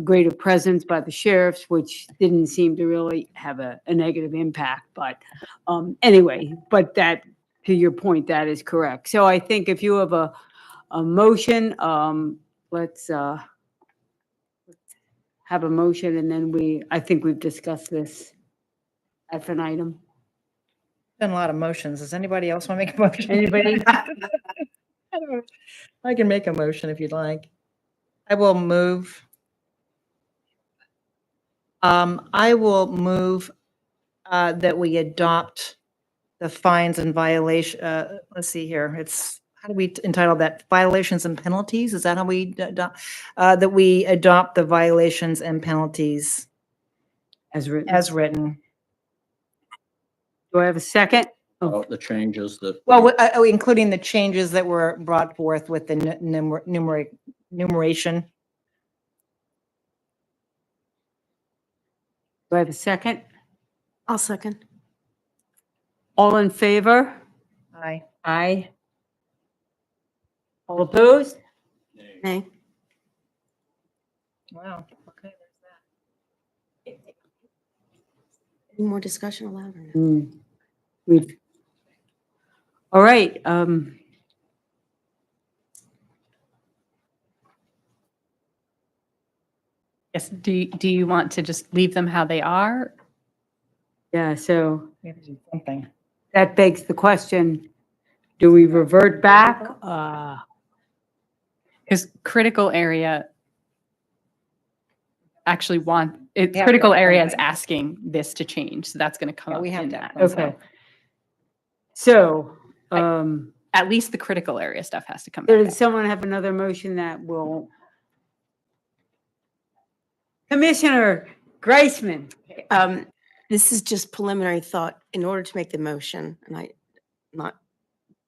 greater presence by the sheriffs, which didn't seem to really have a negative impact. But anyway, but that, to your point, that is correct. So I think if you have a motion, let's have a motion, and then I think we've discussed this as an item. Done a lot of motions. Does anybody else want to make a motion? Anybody? I can make a motion if you'd like. I will move. That we adopt the fines and violation, let's see here. How do we entitle that? Violations and penalties? Is that how we adopt? That we adopt the violations and penalties As written. as written. Do I have a second? The changes that. Well, including the changes that were brought forth with the numeration. Do I have a second? I'll second. All in favor? Aye. Aye. All opposed? Nay. Wow. Okay, there's that. Any more discussion allowed or no? All right. Yes, do you want to just leave them how they are? Yeah, so We have to do something. that begs the question, do we revert back? Because critical area actually Yeah. critical area is asking this to change, so that's going to come Yeah, up we have in to- that. Okay. So, At least the critical area stuff has to come back. does someone have another motion that will? Commissioner Greisman. This is just preliminary thought. In order to make the motion, and I'm not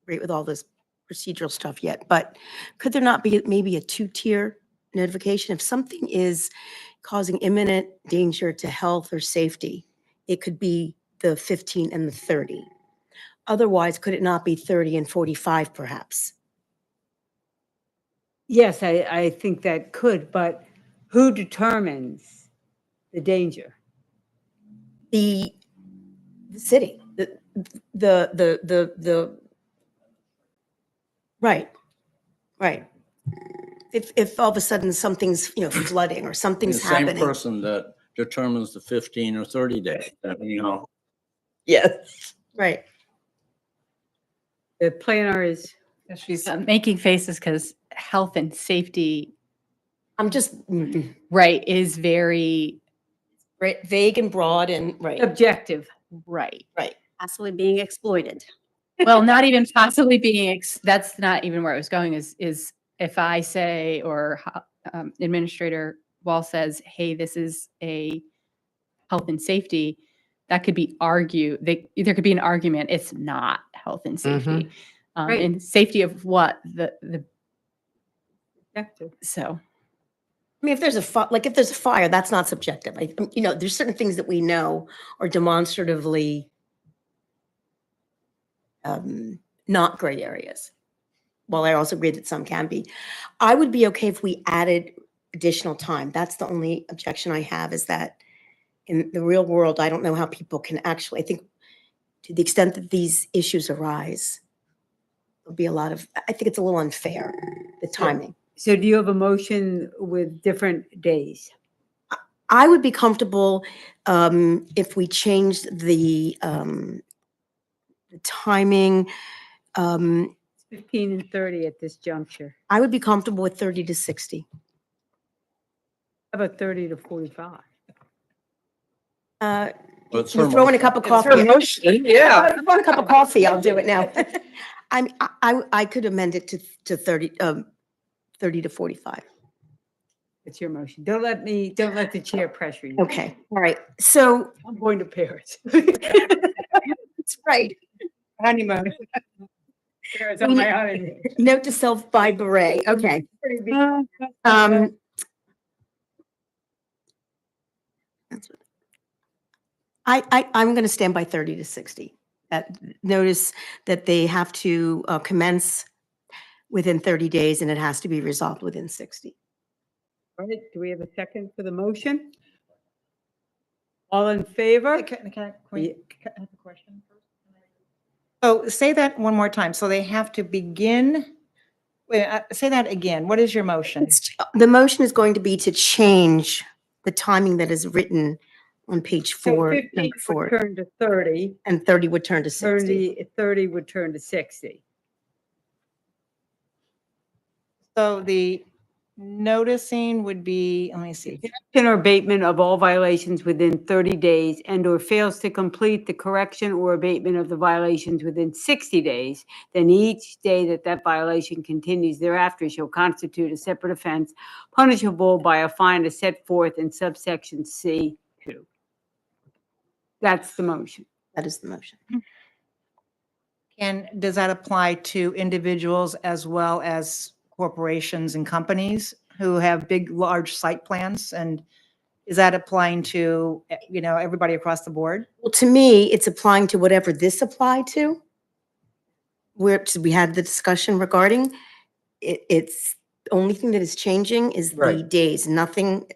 great with all this procedural stuff yet, but could there not be maybe a two-tier notification? If something is causing imminent danger to health or safety, it could be the 15 and the 30. Otherwise, could it not be 30 and 45 perhaps? Yes, I think that could, but who determines the danger? The city, right. If all of a sudden something's, flooding or something's The same happening. person that determines the 15 or 30 days, Yes. Right. The planner is, She's, Making faces because health and safety, I'm just right, is very, vague and broad and, right, objective. right. right. Possibly being exploited. Well, not even possibly being, that's not even where I was going is if I say, or Administrator Wall says, hey, this is a health and safety, that could be there could be an argument, it's not health and safety. Right. And safety of what? The Objective. so. I mean, if there's if there's a fire, that's not subjective. There's certain things that we know are demonstratively not gray areas. Well, I also agree that some can be. I would be okay if we added additional time. That's the only objection I have, is that in the real world, I don't know how people can actually, I think to the extent that these issues arise, there'll be I think it's a little unfair, the timing. So do you have a motion with different days? I would be comfortable if we changed the timing. 15 and 30 at this juncture. I would be comfortable with 30 to 60. How about 30 to 45? But it's You her throw in a motion. cup of It's coffee. her motion, yeah. If I want a cup of coffee, I'll do it now. I could amend it to 30, 30 to 45. It's your motion. Don't let the chair pressure you. Okay, all right. So, I'm going to Paris. that's right. Honeymoon. Paris on my honeymoon. Note to self, buy beret. Okay. Um, that's what- I'm going to stand by 30 to 60. Notice that they have to commence within 30 days and it has to be resolved within 60. All right, do we have a second for the motion? All in favor? Can I have a question first? So say that one more time. So they have to begin, wait, say that again. What is your motion? The motion is going to be to change the timing that is written on page So 4, 15 number would 4, turn to 30, and 30 would turn to 60. 30 would turn to 60. So the noticing would be, let me see. Correction or abatement of all violations within 30 days and/or fails to complete the correction or abatement of the violations within 60 days, then each day that that violation continues thereafter shall constitute a separate offense punishable by a fine as set forth in subsection C2. That's the motion. That is the motion. And does that apply to individuals as well as corporations and companies who have big, large site plans? And is that applying to, everybody across the board? Well, to me, it's applying to whatever this applied to. Where we had the discussion regarding, it's the only thing that is changing is the Right. days. Nothing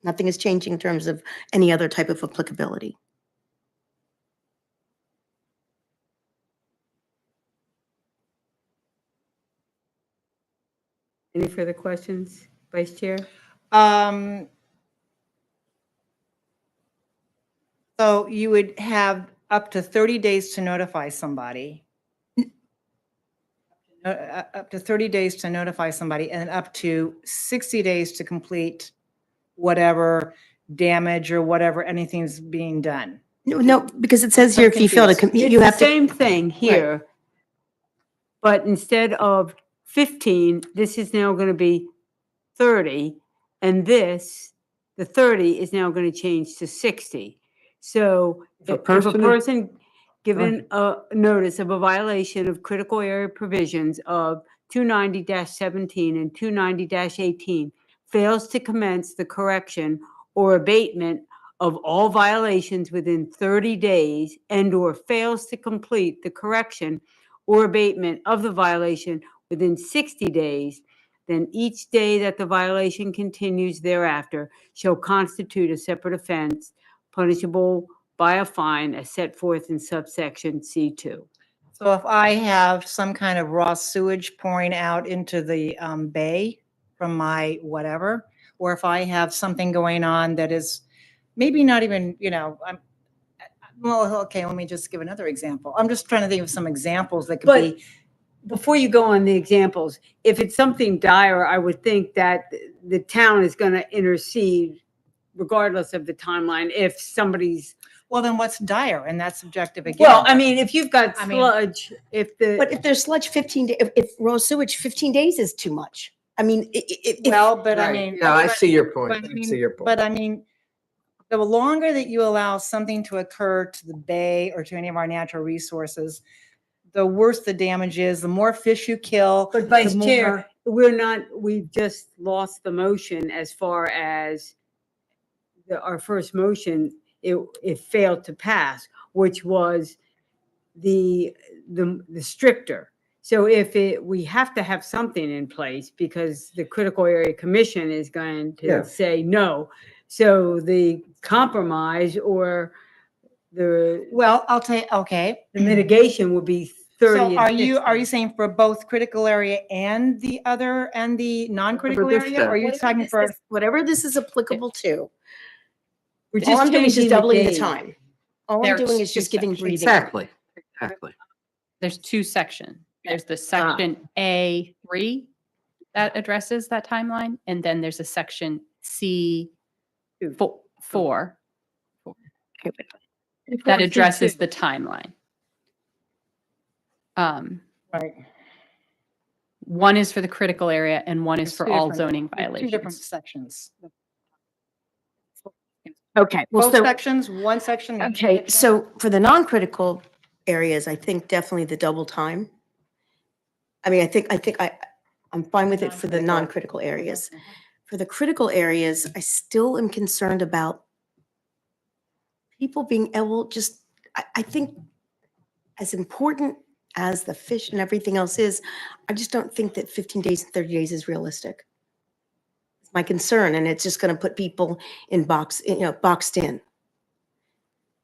is changing in terms of any other type of applicability. Any further questions, Vice Chair? So you would have up to 30 days to notify somebody. Up to 30 days to notify somebody and up to 60 days to complete whatever damage or whatever anything's being done. No, because it says here, I'm if you fail to, confused. you It's have the to, same thing here. But instead of 15, this is now going to be 30. And this, the 30 is now going to change to 60. So If a if a person is- person given a notice of a violation of critical area provisions of 290-17 and 290-18 fails to commence the correction or abatement of all violations within 30 days and/or fails to complete the correction or abatement of the violation within 60 days, then each day that the violation continues thereafter shall constitute a separate offense punishable by a fine as set forth in subsection C2. So if I have some kind of raw sewage pouring out into the bay from my whatever, or if I have something going on that is maybe not even, well, okay, let me just give another example. I'm just trying to think of some examples that could But- be. Before you go on the examples, if it's something dire, I would think that the town is going to intercede regardless of the timeline if somebody's, Well, then what's dire? And that's subjective again. well, I mean, if you've got I mean- sludge, if the. but if there's sludge 15, if raw sewage, 15 days is too much. I mean, if, Well, but I Right. mean. Yeah, I but- see your point. but I see your point. But I mean, the longer that you allow something to occur to the bay or to any of our natural resources, the worse the damage is, the more fish you kill. But Vice the Chair, more- we've just lost the motion as far as our first motion, it failed to pass, which was the stricter. So we have to have something in place because the Critical Area Commission is going Yeah. to say no. So the compromise or the Well, I'll tell you, okay. mitigation would be 30 So and are you 60. saying for both critical area and the non-critical this area? Or are you talking for? whatever this is applicable to, We're all I'm doing is changing just doubling the date. time. All I'm There's doing is two just giving sections. breathing. Exactly, exactly. There's two sections. There's the section A3 that addresses that timeline, and then there's a section C4 okay with it. that addresses the timeline. Right. One is for the critical area and one is There's for two all different- zoning there's two different violations. sections. Okay, well, Both so, sections, one section. the other okay, section? so for the non-critical areas, I think definitely the double time. I mean, I'm fine with it for the non-critical areas. For the critical areas, I still am concerned about people being able, I think as important as the fish and everything else is, I just don't think that 15 days and 30 days is realistic. It's my concern, and it's just going to put people boxed in.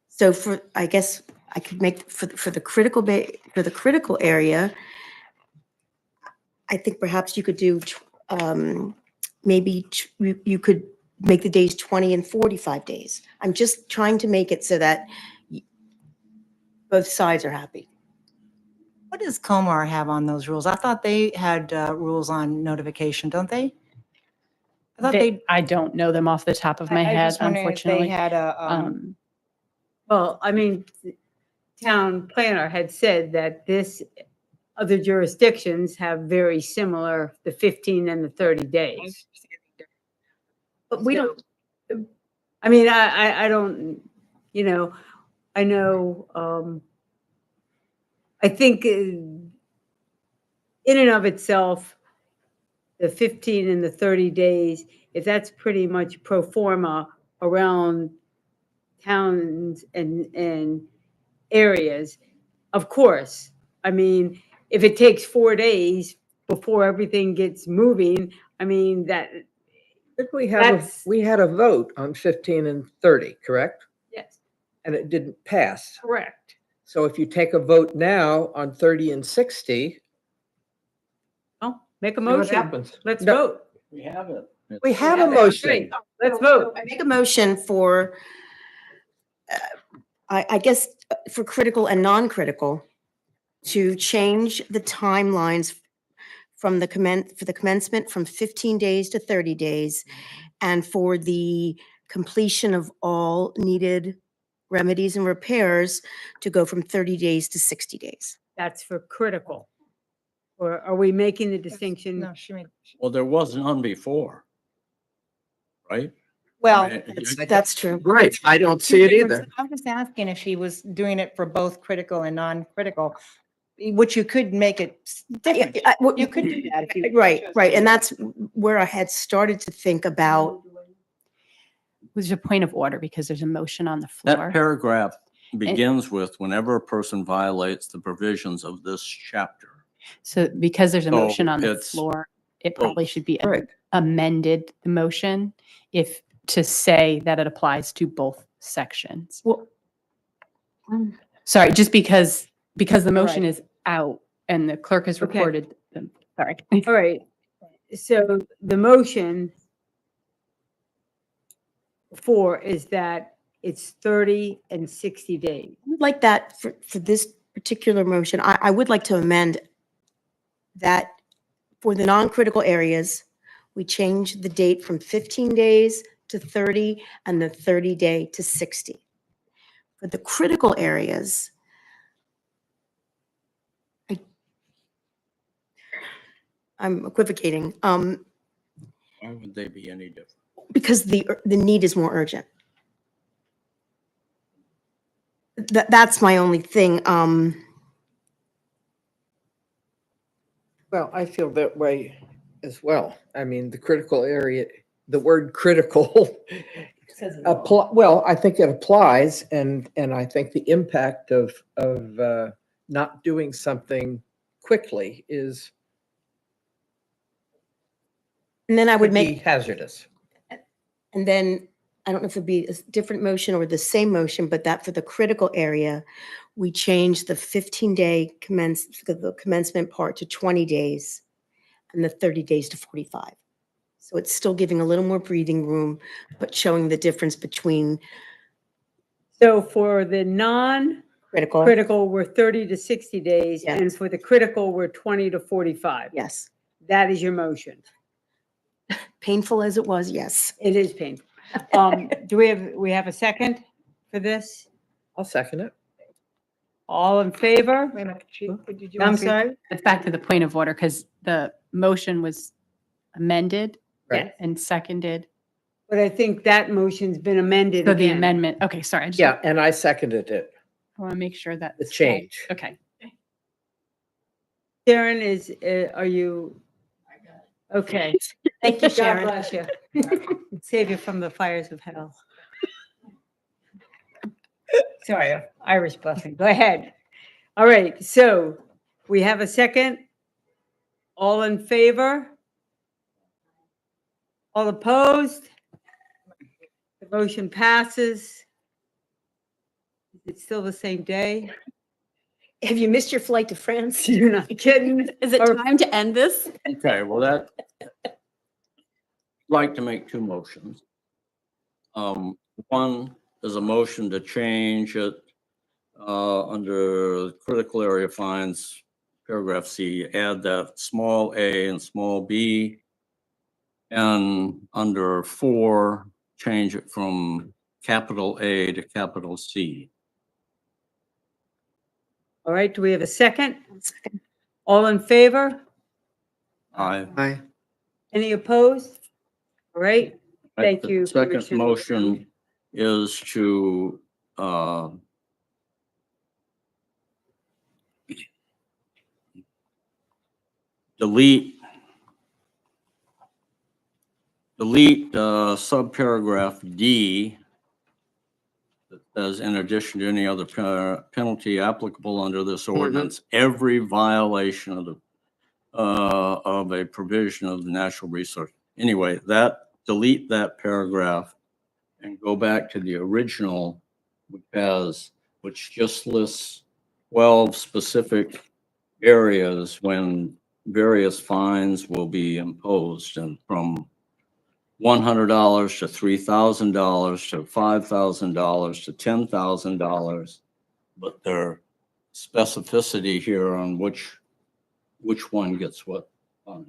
So I guess I could make, for the critical area, I think perhaps you could do, you could make the days 20 and 45 days. I'm just trying to make it so that both sides are happy. What does Comar have on those rules? I thought they had rules on notification, don't they? I thought they. I don't know them off the top of my I head, just wondering if they unfortunately. had a, Well, I mean, the town planner had said that other jurisdictions have very similar, the 15 and the 30 days. But we don't, I mean, I don't, I know, I think in and of itself, the 15 and the 30 days, if that's pretty much pro forma around towns and areas, of course. I mean, if it takes 4 days before everything gets moving, I mean, I think we That's- had a vote on 15 and 30, correct? yes, And it didn't pass. correct. So if you take a vote now on 30 and 60, Well, make a see what motion. happens. Let's No, vote. We have it. We have a Yeah, motion. great. Let's vote. I make a motion for, I guess, for critical and non-critical, to change the timelines from for the commencement from 15 days to 30 days, and for the completion of all needed remedies and repairs to go from 30 days to 60 days. That's for critical. Or are we making the distinction? no, she made. Well, there was none before, right? Well. I mean, That's true. Right, I don't see it either. I'm just asking if she was doing it for both critical and non-critical, which you could make it different. You could do that if you. Right, and that's where I had started to think about. There's a point of order because there's a motion on the That floor. paragraph begins with whenever a person violates the provisions of this chapter. So because there's a So motion on the it's- floor, it probably should be Right. amended, the motion, to say that it applies to both sections. Well, Sorry, just because the motion Right. is out and the clerk has Okay. recorded them. Sorry. All right. So the motion is that it's 30 and 60 days. I would like that for this particular motion. I would like to amend that for the non-critical areas, we change the date from 15 days to 30 and the 30-day to 60. For the critical areas, I'm equivocating, Why would they be any different? because the need is more urgent. That's my only thing. Well, I feel that way as well. I mean, the critical area, the word critical, well, I think it applies, and I think the impact of not doing something quickly is And then I would could be make, hazardous. and then, I don't know if it'd be a different motion or the same motion, but that for the critical area, we change the 15-day the commencement part to 20 days and the 30 days to 45. So it's still giving a little more breathing room, but showing the difference between So for the non-critical, critical. we're 30 to 60 days, and Yes. for the critical, we're 20 to 45. Yes. That is your motion. Painful as it was, yes. It is painful. Do we have a second for this? I'll second it. All in favor? Wait a minute, did you I'm want to? sorry? It's back to the point of order because the motion was amended Right. and seconded. But I think that motion's been amended So the again. amendment, okay, sorry. I just Yeah, and I seconded it, want to make sure that. the change. Okay. Sharon are you? Okay. Thank you, God Sharon. bless you. Save you from the fires of hell. Sorry, Irish blessing. Go ahead. All right, so we have a second. All in favor? All opposed? The motion passes. It's still the same day. Have you missed your flight to France? You're not kidding. Is it Or- time to end this? Okay, well, that, I'd like to make two motions. One is a motion to change it under critical area fines, paragraph C, add that small a and small b. And under 4, change it from capital A to capital C. All right, do we have a second? All in favor? Aye. Any opposed? All right, Thank The you, second Commissioner motion is to delete subparagraph D that says, in addition to any other penalty applicable under this ordinance, every violation of a provision of the natural resource. Anyway, delete that paragraph and go back to the original, which just lists 12 specific areas when various fines will be imposed, and from $100 to $3,000 to $5,000 to $10,000. But their specificity here on which one gets what fine.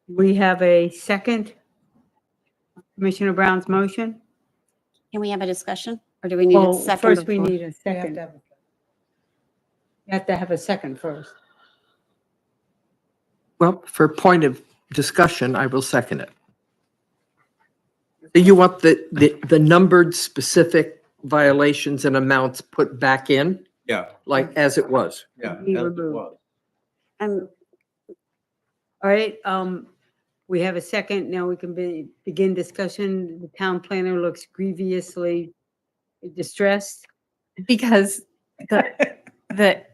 we have a second. Commissioner Brown's motion. Can we have a discussion or do we need a Well, second? first we before- need a second. You have to have a second first. Well, for point of discussion, I will second it. You want the numbered specific violations and amounts put back in, Yeah, like as it was? yeah. Be as it removed. was. Um, All right, we have a second. Now we can begin discussion. The town planner looks grievously distressed. Because the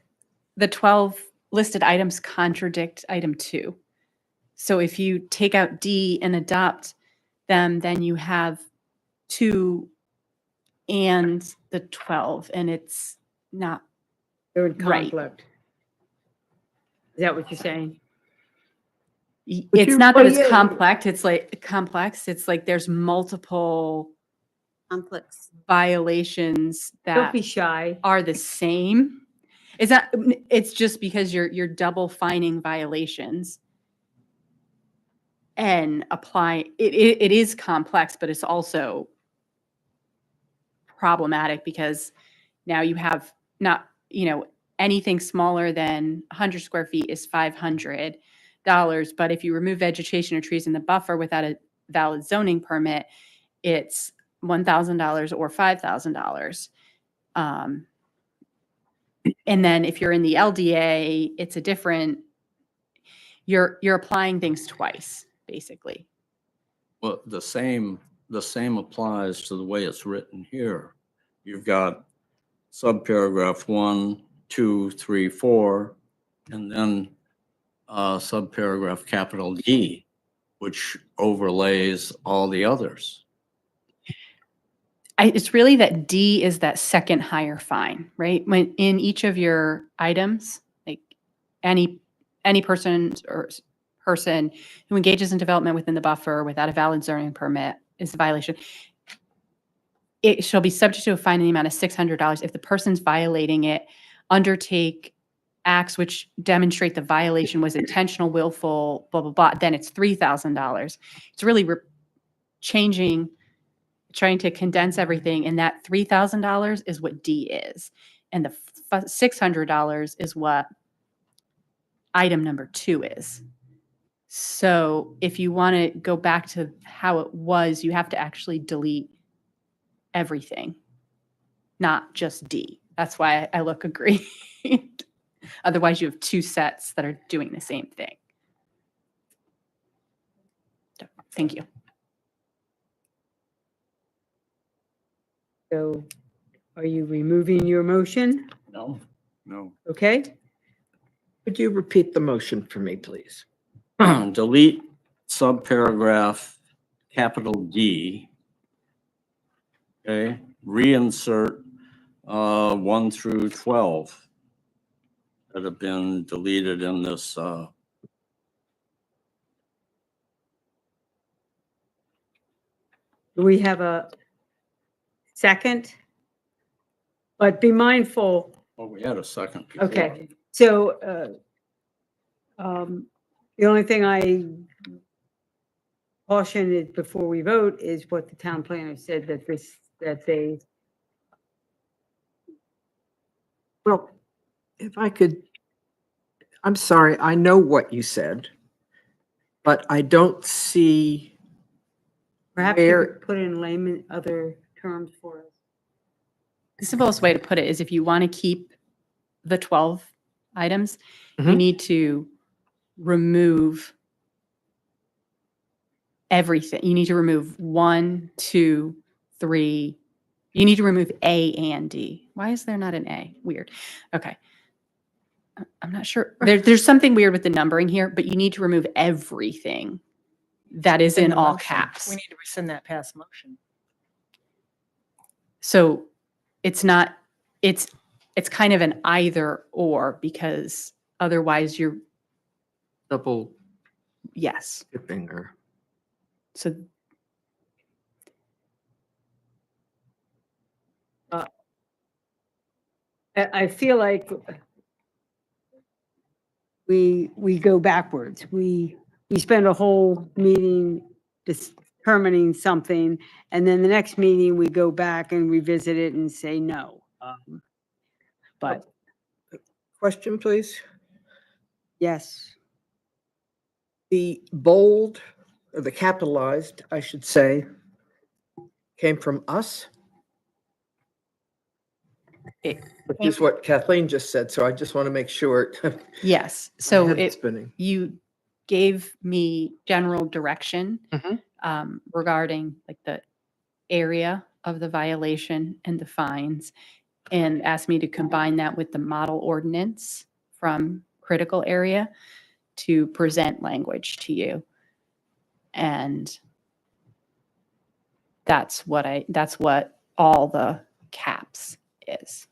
12 listed items contradict item 2. So if you take out D and adopt them, then you have 2 and the 12, and it's not. They're in Right. conflict. Is that what you're saying? It's you- not that well, it's yeah. complex. It's like there's multiple conflicts. violations Don't that be shy. are the same. It's just because you're double fining violations and apply, it is complex, but it's also problematic because now you have not, anything smaller than 100 square feet is $500. But if you remove vegetation or trees in the buffer without a valid zoning permit, it's $1,000 or $5,000. And then if you're in the LDA, it's a different, you're applying things twice, basically. Well, the same applies to the way it's written here. You've got subparagraph 1, 2, 3, 4, and then subparagraph capital D, which overlays all the others. It's really that D is that second higher fine, right? When in each of your items, like any person who engages in development within the buffer without a valid zoning permit is a violation. It shall be subject to a fine in the amount of $600. If the person's violating it, undertake acts which demonstrate the violation was intentional, willful, blah, blah, blah, then it's $3,000. It's really changing. trying to condense everything, and that $3,000 is what D is. And the $600 is what item number 2 is. So if you want to go back to how it was, you have to actually delete everything, not just D. That's why I look aggrieved. Otherwise, you have 2 sets that are doing the same thing. So, thank you. So are you removing your motion? No, no. Okay, Could you repeat the motion for me, please? Delete subparagraph capital D. Okay, reinsert 1 through 12 that have been deleted in this. do we have a second? But be mindful, Oh, we had a second. before. okay, so the only thing I caution is before we vote is what the town planner said that they, Well, if I could, I'm sorry, I know what you said, but I don't see, perhaps you Where- could put in layman, other terms for us. The simplest way to put it is if you want to keep the 12 items, you Mhm. need to remove everything. You need to remove 1, 2, 3. You need to remove A and D. Why is there not an A? Weird. Okay. I'm not sure. There's something weird with the numbering here, but you need to remove everything that is in the all motion. caps. We need to rescind that past motion. So it's not, it's kind of an either or, because otherwise you're, double yes. skipping or, So I feel like we go backwards. We spend a whole meeting determining something, and then the next meeting, we go back and revisit it and say no. But question, please? yes, The bold, or the capitalized, I should say, came from us? It Which is what Kathleen just said, so I just want to make sure. yes. my So head's spinning. you gave me general direction Mhm. regarding like the area of the violation and the fines, and asked me to combine that with the model ordinance from critical area to present language to you. And that's what all the caps is.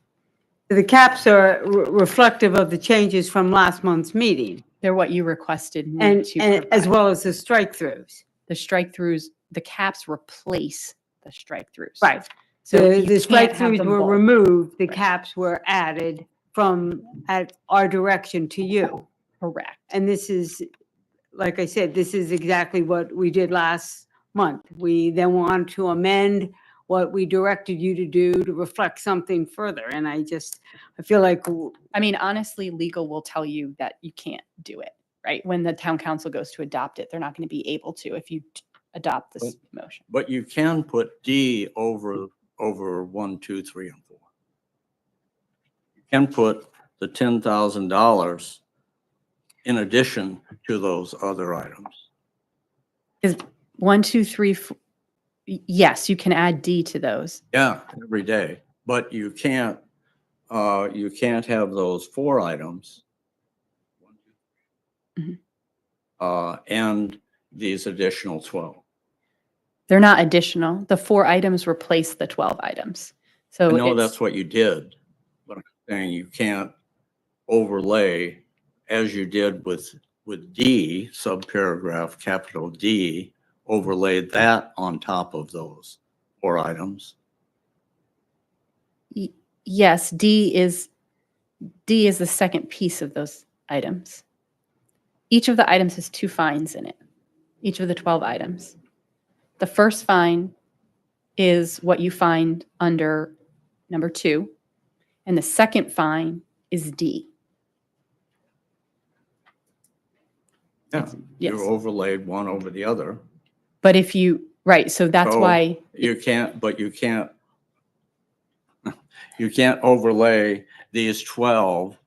the caps are reflective of the changes from last month's meeting, They're what you requested me and to as provide. well as the strike-throughs. The strike-throughs, the caps replace the strike-throughs. Right. So The you can't have strike-throughs them were both. removed, the Right. caps were added at our direction to you. Correct. And this is, like I said, this is exactly what we did last month. We then want to amend what we directed you to do to reflect something further. And I feel like, I mean, honestly, legal will tell you that you can't do it, right? When the town council goes to adopt it, they're not going to be able to if you adopt this motion. But you can put D over 1, 2, 3, and 4. You can put the $10,000 in addition to those other items. Is 1, 2, 3, yes, you can add D to those. Yeah, every day, but you can't have those 4 items. Mhm. And these additional 12. They're not additional. The 4 items replace the 12 items. So I know it's- that's what you did, but I'm saying you can't overlay as you did with D, subparagraph capital D, overlay that on top of those 4 items. Yes, D is the second piece of those items. Each of the items has 2 fines in it, each of the 12 items. The first fine is what you find under number 2. And the second fine is D. Yeah, you Yes. overlaid one over the other. But if you, right, so that's So why, you can't overlay these 12,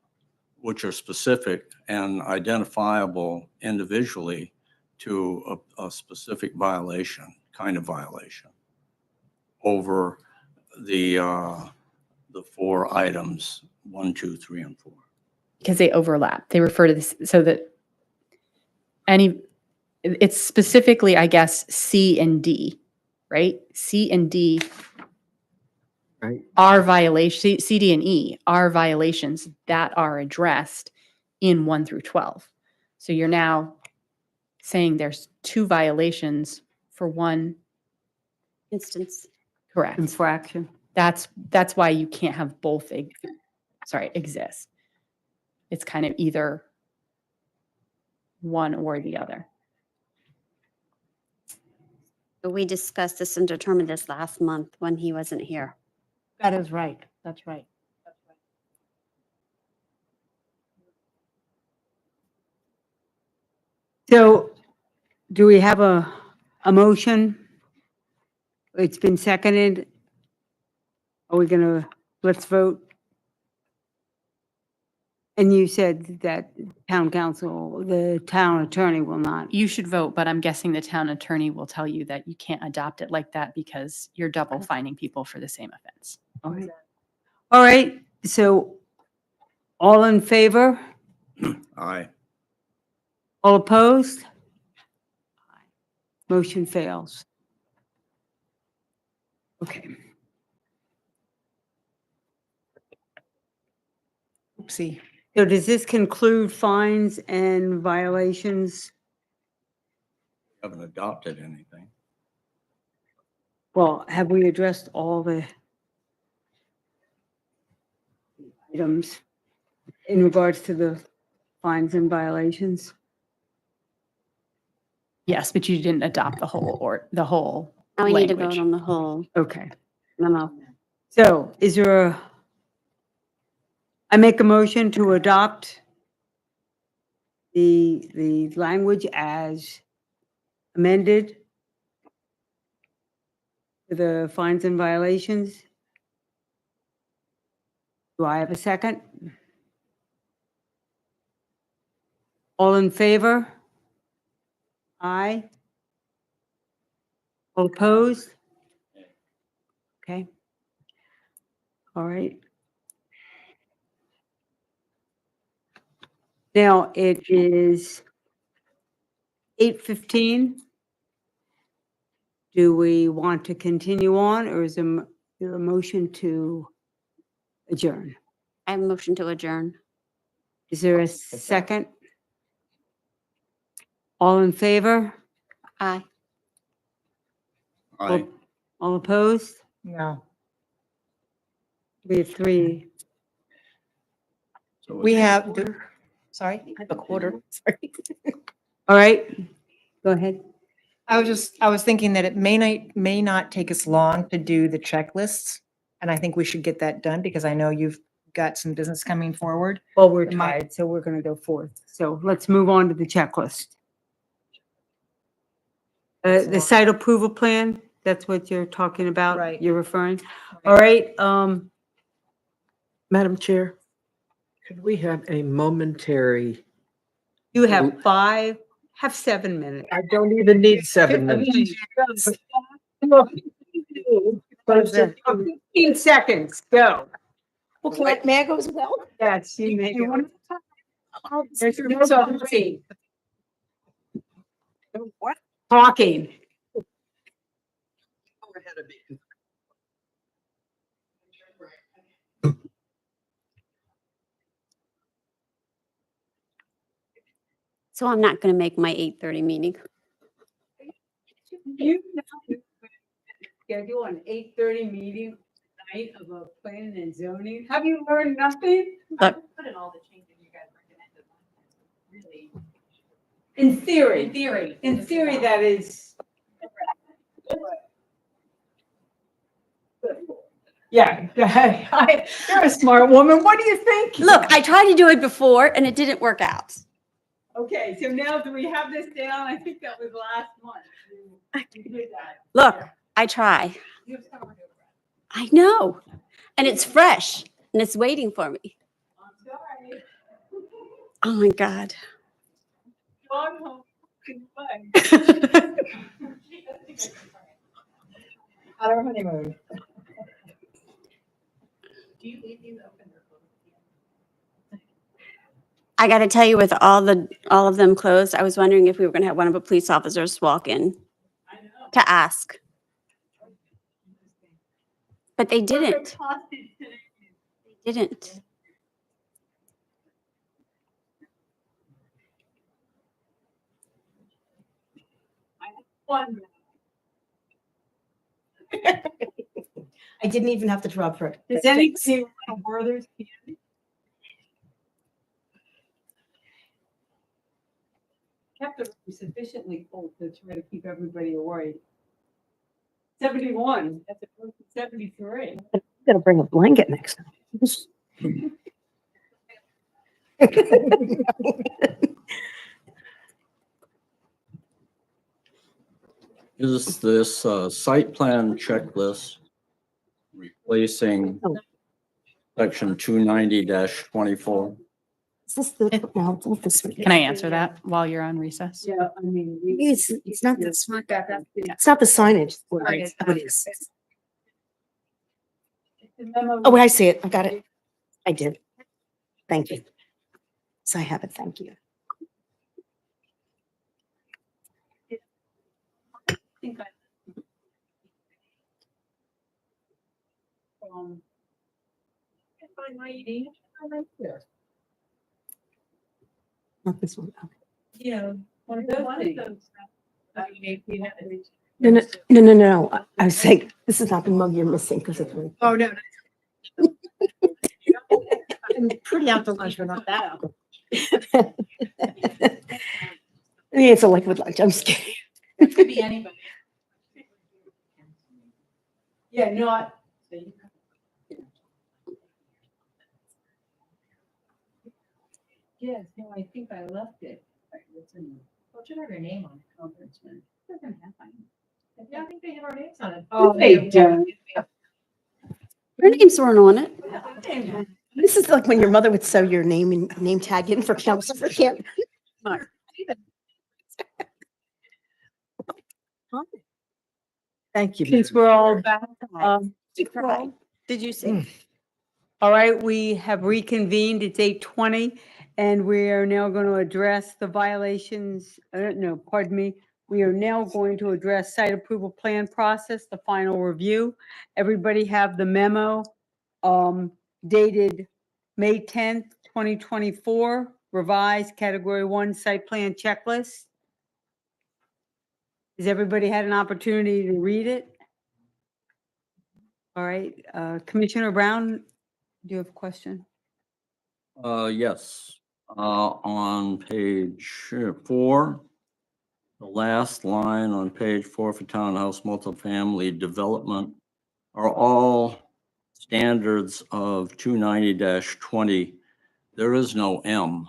which are specific and identifiable individually to a specific violation, kind of violation, over the 4 items, 1, 2, 3, and 4. because they overlap, they refer to this, so that it's specifically, I guess, C and D, right? C and D Right. are violations, C, D, and E are violations that are addressed in 1 through 12. So you're now saying there's 2 violations for one, Instance. correct? Infraction. That's why you can't have both exist. It's kind of either one or the other. We discussed this and determined this last month when he wasn't here. That is right. That's right. So do we have a motion? It's been seconded. Are we gonna, let's vote? And you said that town council, the town attorney will not. You should vote, but I'm guessing the town attorney will tell you that you can't adopt it like that because you're double fining people for the same offense. All right, so all in favor? Aye. All opposed? Motion fails. Okay. Oopsie. So does this conclude fines and violations? Haven't adopted anything. Well, have we addressed all the items in regards to the fines and violations? Yes, but you didn't adopt the whole Now we need to vote language. on the whole Okay. memo. So is there I make a motion to adopt the language as amended to the fines and violations. Do I have a second? All in favor? Aye. All opposed? Okay. All right. Now it is 8:15. Do we want to continue on or is there a motion to adjourn? I have a motion to adjourn. Is there a second? All in favor? Aye. Aye. All opposed? No. We have 3. So We it's- have, sorry? I have a quarter. Sorry. All right, go ahead. I was thinking that it may not take us long to do the checklists. And I think we should get that done because I know you've got some business coming forward. Well, we're Am I- tied, so we're going to go forth. So let's move on to the checklist. The site approval plan, that's what you're talking about? Right. You're referring? All right, Madam Chair, could we have a momentary? you have 7 minutes. I don't even need 7 minutes. 15 seconds, go. Okay, may I go as well? Yes, you may. You want There's no talking. What? Talking. So I'm not going to make my 8:30 meeting. You schedule an 8:30 meeting night of a planning and zoning? Have you learned nothing? But- Put in all the changes you guys recommended. Really. In theory, that is. Yeah, you're a smart woman. What do you think? Look, I tried to do it before and it didn't work out. Okay, so now do we have this down? I think that was last month. You did that. Look, Yeah. I try. You have summer to go. I know. And it's fresh and it's waiting for me. I'm sorry. Oh my God. Dog home. Goodbye. On our honeymoon. I got to tell you, with all of them closed, I was wondering if we were going to have one of the police officers walk in to ask. But they didn't. They didn't. I didn't even have to drop her. Does anybody want a Werther's candy? Kept the room sufficiently full to try to keep everybody awake. 71, that's a close to 73. Gotta bring a blanket next time. Is this site plan checklist replacing Oh. section 290-24? Is this the, no, it's not this one. Can I answer that while you're on recess? Yeah, I mean. It's not this one. It's not the signage. Oh, it is. Oh, I see it. I got it. I did. Thank you. So I have it. Thank you. Find my ID. Right there. Not this one. Okay. Yeah, one of those. No. I was saying, this is not the mug you're missing because it's. Oh, no. I'm pretty out to lunch, but not that out. I mean, it's a liquid lunch. I'm just kidding. It could be anybody. Yeah, not. Yes, no, I think I left it. What should have your name on it, Congressman? Yeah, I think they have our names on it. Oh, they don't. Your names weren't on it. This is like when your mother would sew your name and name tag in for council for camp. Thank you. Since we're all back, Did you say? all right, we have reconvened. It's 8:20, and we are now going to address the violations. No, pardon me. We are now going to address site approval plan process, the final review. Everybody have the memo dated May 10th, 2024, revised Category 1 site plan checklist. Has everybody had an opportunity to read it? All right, Commissioner Brown, do you have a question? Yes, on page 4, the last line on page 4 for townhouse multifamily development are all standards of 290-20. There is no M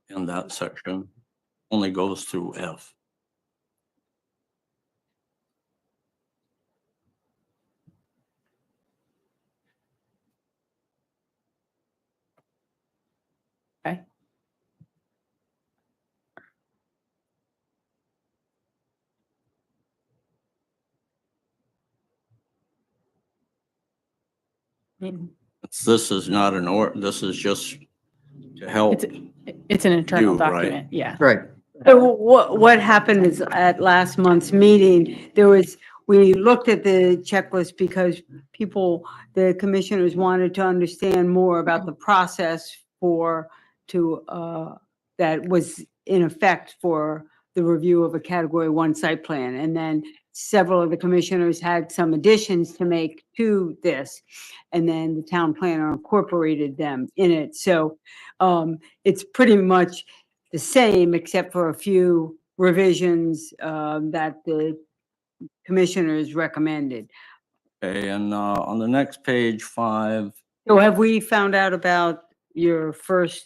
in that section, only goes through F. Okay. This is not this is just to help. It's an internal You, right. document, yeah. Right. So what happened is at last month's meeting, we looked at the checklist because the commissioners wanted to understand more about the process that was in effect for the review of a Category 1 site plan. And then several of the commissioners had some additions to make to this. And then the town planner incorporated them in it. So it's pretty much the same, except for a few revisions that the commissioners recommended. Okay, and on the next page, 5, So have we found out about your first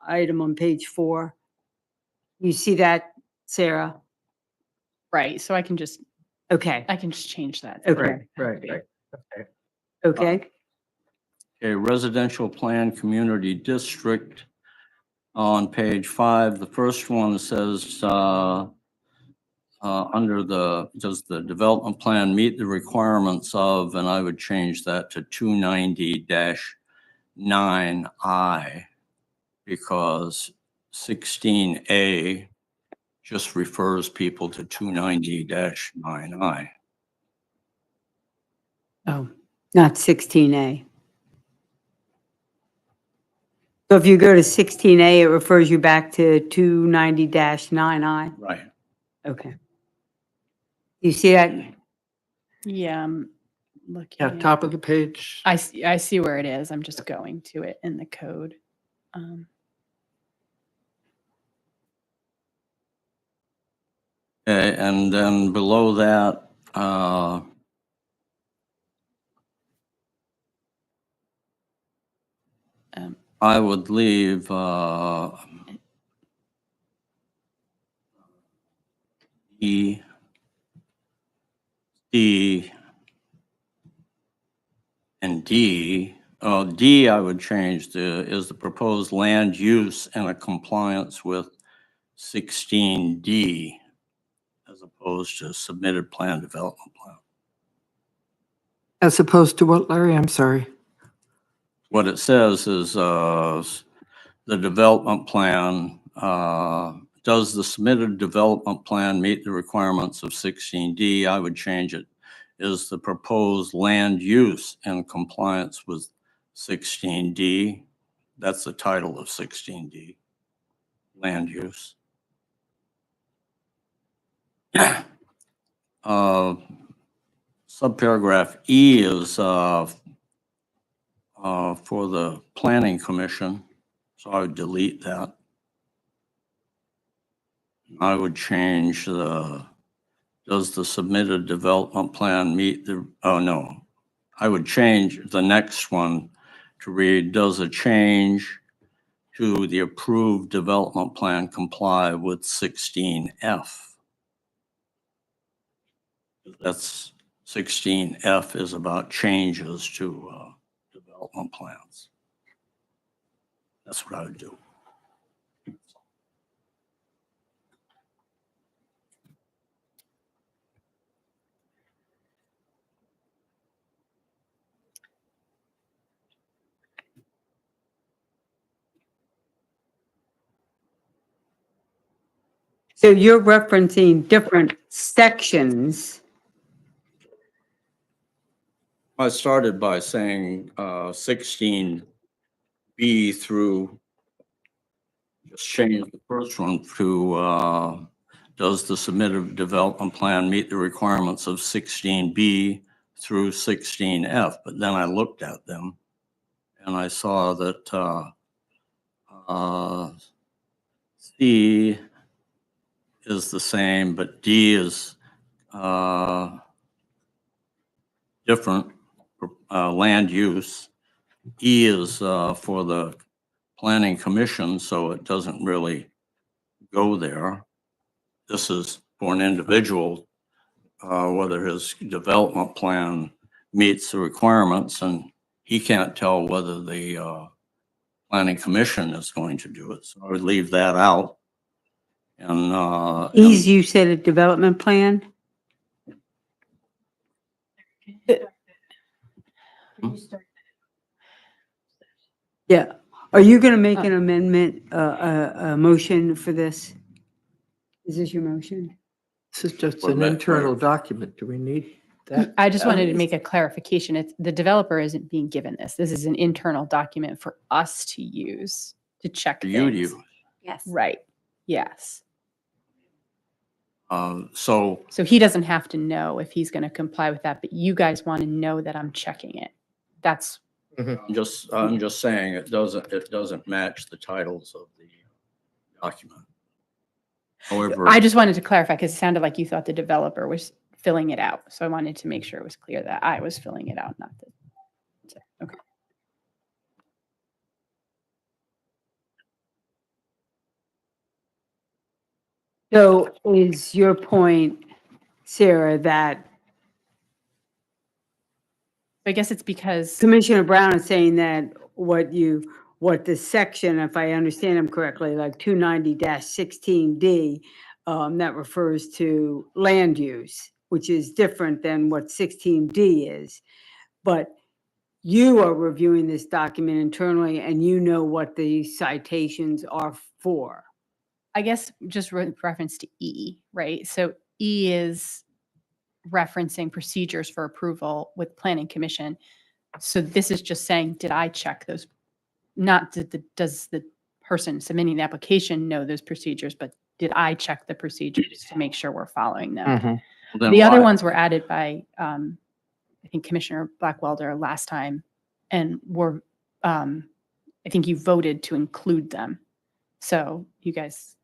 item on page 4? You see that, Sarah? Right, so I can just Okay, change that. Okay. Right. okay. okay, residential plan community district on page 5. The first one says, under does the development plan meet the requirements of, and I would change that to 290-9I, because 16A just refers people to 290-9I. Oh, not 16A. So if you go to 16A, it refers you back to 290-9I? Right. Okay. You see that? Yeah, I'm looking. Yeah, at- top of the page. I see where it is. I'm just going to it in the code. Okay, and then below that, I would leave E, C, and D. D, I would change to, is the proposed land use in a compliance with 16D as opposed to submitted plan development plan. As opposed to what, Larry? I'm sorry. What it says is the development plan, does the submitted development plan meet the requirements of 16D? I would change it. Is the proposed land use in compliance with 16D? That's the title of 16D, land use. Subparagraph E is for the planning commission, so I would delete that. I would change does the submitted development plan meet the, oh no. I would change the next one to read, does a change to the approved development plan comply with 16F? That's 16F is about changes to development plans. That's what I would do. So you're referencing different sections. I started by saying 16B through, just change the first one to, does the submitted development plan meet the requirements of 16B through 16F? But then I looked at them and I saw that C is the same, but D is different, land use. E is for the planning commission, so it doesn't really go there. This is for an individual, whether his development plan meets the requirements, and he can't tell whether the planning commission is going to do it. So I would leave that out. And E's, you said a development plan? Yeah. Are you going to make an amendment, a motion for this? Is this your motion? This is just What an about- internal document. Do we need that? I just wanted to make a clarification. It's the developer isn't being given this. This is an internal document for us to use to check for you to things. use. Yes. Right. Yes. So So he doesn't have to know if he's going to comply with that, but you guys want to know that I'm checking it. That's I'm just saying it doesn't match the titles of the document. However, I just wanted to clarify because it sounded like you thought the developer was filling it out. So I wanted to make sure it was clear that I was filling it out, not the. So, okay. So is your point, Sarah, that I guess it's because Commissioner Brown is saying that what the section, if I understand him correctly, like 290-16D, that refers to land use, which is different than what 16D is. But you are reviewing this document internally and you know what the citations are for. I guess just reference to E, right? So E is referencing procedures for approval with planning commission. So this is just saying, did I check those? Not does the person submitting the application know those procedures, but did I check the procedures to make sure we're following them? Then The other why- ones were added by, I think Commissioner Blackwelder last time, and were, I think you voted to include them. So you guys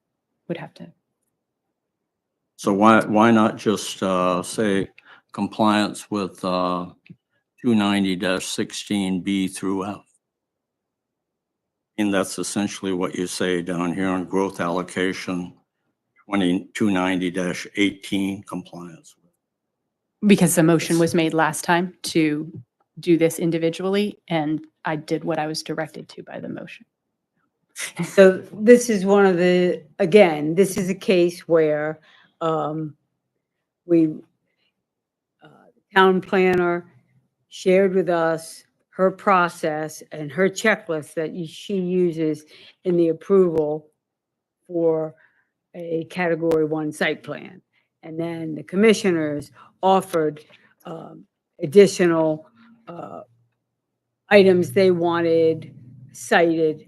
would have to. So why not just say compliance with 290-16B through F? And that's essentially what you say down here on growth allocation, 290-18 compliance. Because the motion was made last time to do this individually, and I did what I was directed to by the motion. So this is one of the, again, this is a case where we, town planner shared with us her process and her checklist that she uses in the approval for a category 1 site plan. And then the commissioners offered additional items they wanted cited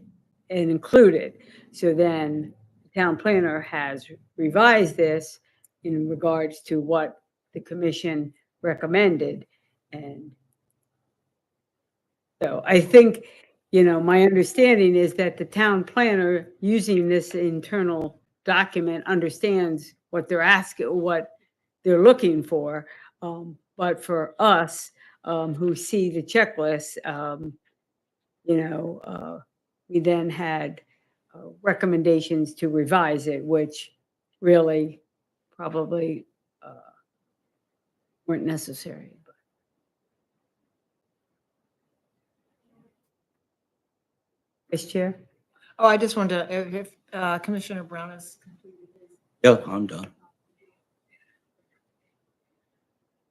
and included. So then the town planner has revised this in regards to what the commission recommended. And so I think, my understanding is that the town planner using this internal document understands what they're asking, what they're looking for. But for us, who see the checklist, we then had recommendations to revise it, which really probably weren't necessary. Vice Chair? Oh, I just wanted to, if Commissioner Brown has completed his. Yeah, I'm done.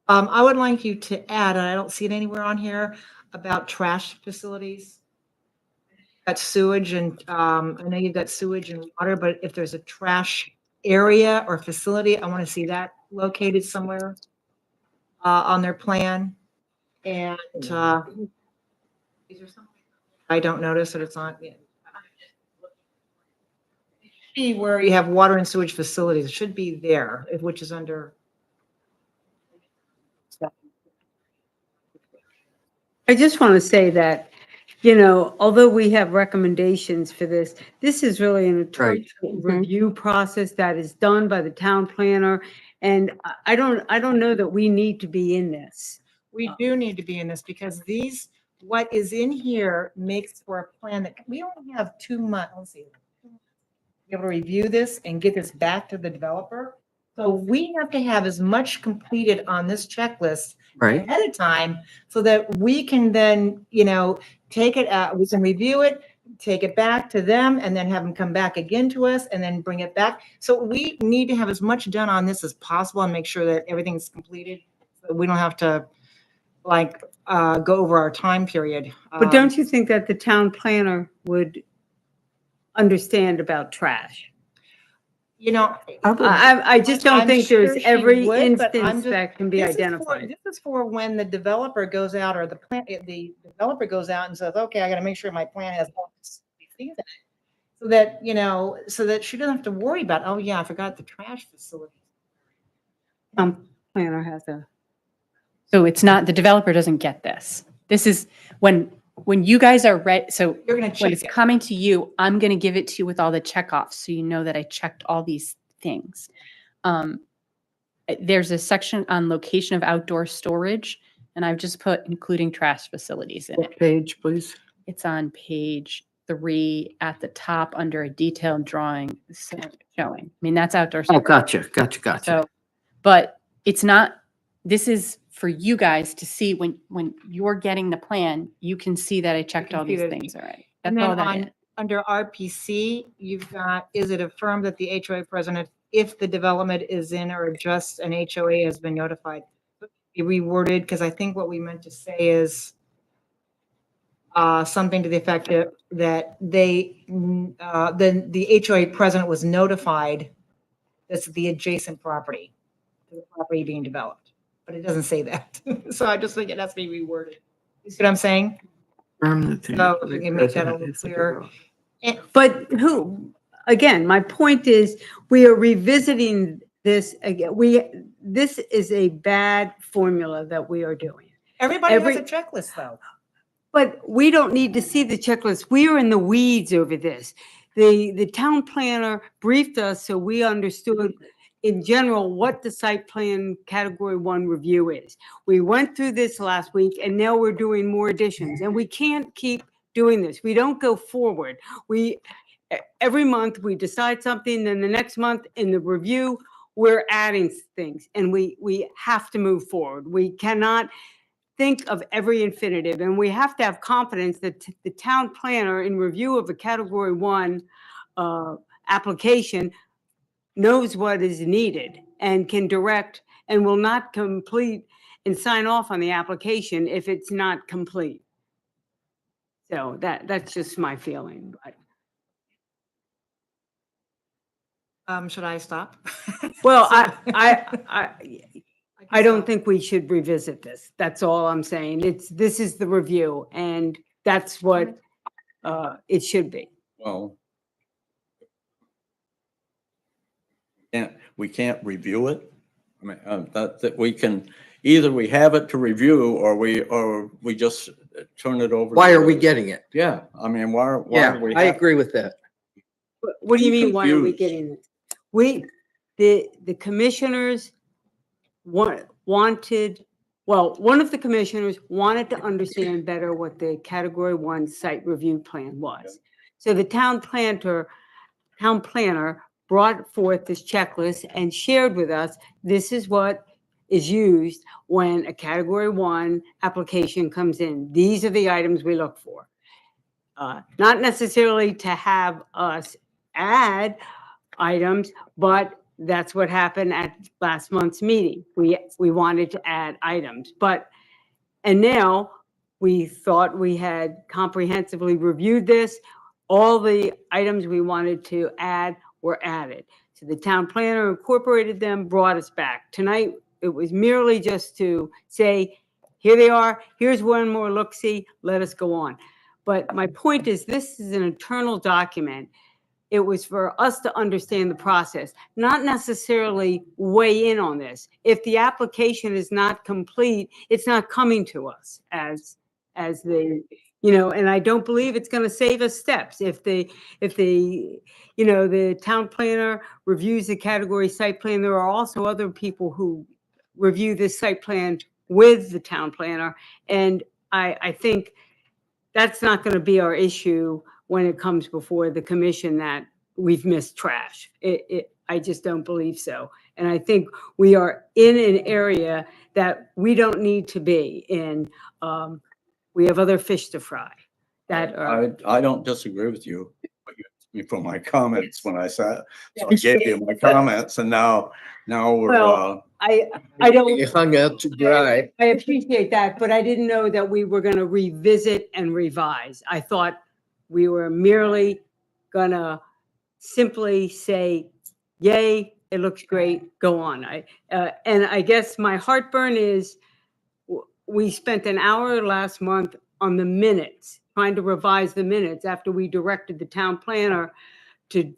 I would like you to add, and I don't see it anywhere on here, about trash facilities. Got sewage and, I know you've got sewage and water, but if there's a trash area or facility, I want to see that located somewhere on their plan. And is there something I don't notice that it's on? Be where you have water and sewage facilities, it should be there, which is under. I just want to say that, although we have recommendations for this, this is really an attorney review process that is done by the town planner. And I don't know that we need to be in this. We do need to be in this because what is in here makes for a plan that we only have 2 months. Let's see. Be able to review this and get this back to the developer. So we have to have as much completed on this checklist Right. ahead of time so that we can then, take it out, we can review it, take it back to them and then have them come back again to us and then bring it back. So we need to have as much done on this as possible and make sure that everything's completed. So we don't have to go over our time period. But don't you think that the town planner would understand about trash? I just don't I'm think sure there's she every would, but I'm instance just- that can be identified. This is for when the developer goes out or the developer goes out and says, okay, I got to make sure my plan has all these things in it. So that, so that she doesn't have to worry about, oh yeah, I forgot the trash facility. Planner has a. So it's not, the developer doesn't get this. This is when you guys are ready. So You're going to when check it's it. coming to you, I'm going to give it to you with all the checkoffs. So you know that I checked all these things. there's a section on location of outdoor storage, and I've just put including trash facilities in it. What page, please? It's on page 3 at the top under a detailed drawing showing. I mean, that's outdoor. Oh, storage. gotcha. So, but it's not, this is for you guys to see when you're getting the plan, you can see that I checked can all see these that- things already. And That's then all that on, is. under RPC, you've got, is it affirmed that the HOA president, if the development is in or just an HOA has been notified? Be reworded, because I think what we meant to say is something to the effect that then the HOA president was notified that's the adjacent property, to the property being developed. But it doesn't say that. So I just think it has to be reworded. You see what I'm saying? So we can make that a little clearer. But again, my point is, we are revisiting this again. This is a bad formula that we are doing. Everybody has Every- a checklist, though. But we don't need to see the checklist. We are in the weeds over this. The town planner briefed us so we understood in general what the site plan category 1 review is. We went through this last week and now we're doing more additions, and we can't keep doing this. We don't go forward. Every month we decide something, then the next month in the review, we're adding things, and we have to move forward. We cannot think of every infinitive, and we have to have confidence that the town planner in review of a category 1 application knows what is needed and can direct and will not complete and sign off on the application if it's not complete. So that's just my feeling. Should I stop? Well, So- I don't think we should revisit this. That's all I'm saying. This is the review, and that's what it should be. Well, we can't review it. I mean, that we can, either we have it to review or we just turn it over. Why to are we the- getting it? Yeah, I mean, why Yeah, do we I have? agree with that. What do you I'm mean, why are we confused. getting this? The commissioners wanted, well, one of the commissioners wanted to understand better what the category 1 site review plan was. So the town planner brought forth this checklist and shared with us, this is what is used when a category 1 application comes in. These are the items we look for. Not necessarily to have us add items, but that's what happened at last month's meeting. We wanted to add items, and now we thought we had comprehensively reviewed this. All the items we wanted to add were added. So the town planner incorporated them, brought us back. Tonight, it was merely just to say, here they are, here's one more look-see, let us go on. But my point is, this is an internal document. It was for us to understand the process, not necessarily weigh in on this. If the application is not complete, it's not coming to us as the, and I don't believe it's going to save us steps. If the town planner reviews the category site plan, there are also other people who review this site plan with the town planner. And I think that's not going to be our issue when it comes before the commission that we've missed trash. I just don't believe so. And I think we are in an area that we don't need to be in. We have other fish to fry that are. I don't disagree with you. But you asked me for my comments when I sat, so I gave you my comments, and now we're, Well, I don't. You hung out to dry. I appreciate that, but I didn't know that we were going to revisit and revise. I thought we were merely going to simply say, yay, it looks great, go on. And I guess my heartburn is we spent an hour last month on the minutes, trying to revise the minutes after we directed the town planner to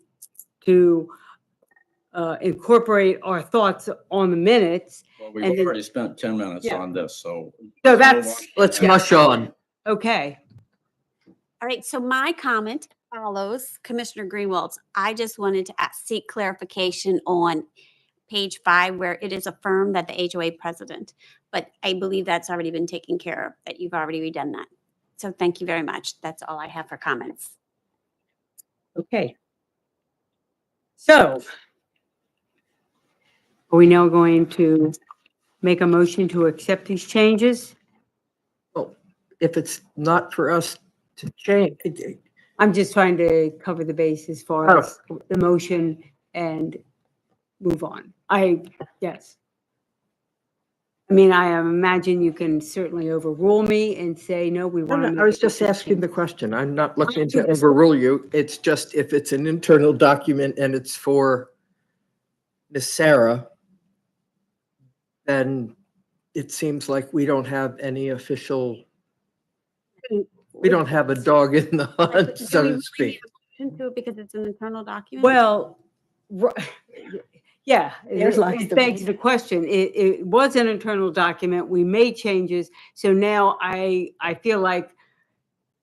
incorporate our thoughts on the minutes. well, and we've then- already spent 10 minutes Yeah. on this, so. So that's, Let's mush on. okay. All right, so my comment follows Commissioner Greenwald's. I just wanted to seek clarification on page 5 where it is affirmed that the HOA president. But I believe that's already been taken care of, that you've already redone that. So thank you very much. That's all I have for comments. Okay. So are we now going to make a motion to accept these changes? Well, if it's not for us to change, I'm just trying to cover the base as far Oh. as the motion and move on. Yes. I mean, I imagine you can certainly overrule me and say, no, we no, want to. no, I was just asking the question. I'm not looking to overrule you. It's just if it's an internal document and it's for Miss Sarah, then it seems like we don't have any official, we don't have a dog in the hunt, so to speak. Do it because it's an internal document? Well, yeah, There's lots it of begs ways. the question. It was an internal document. We made changes. So now I feel like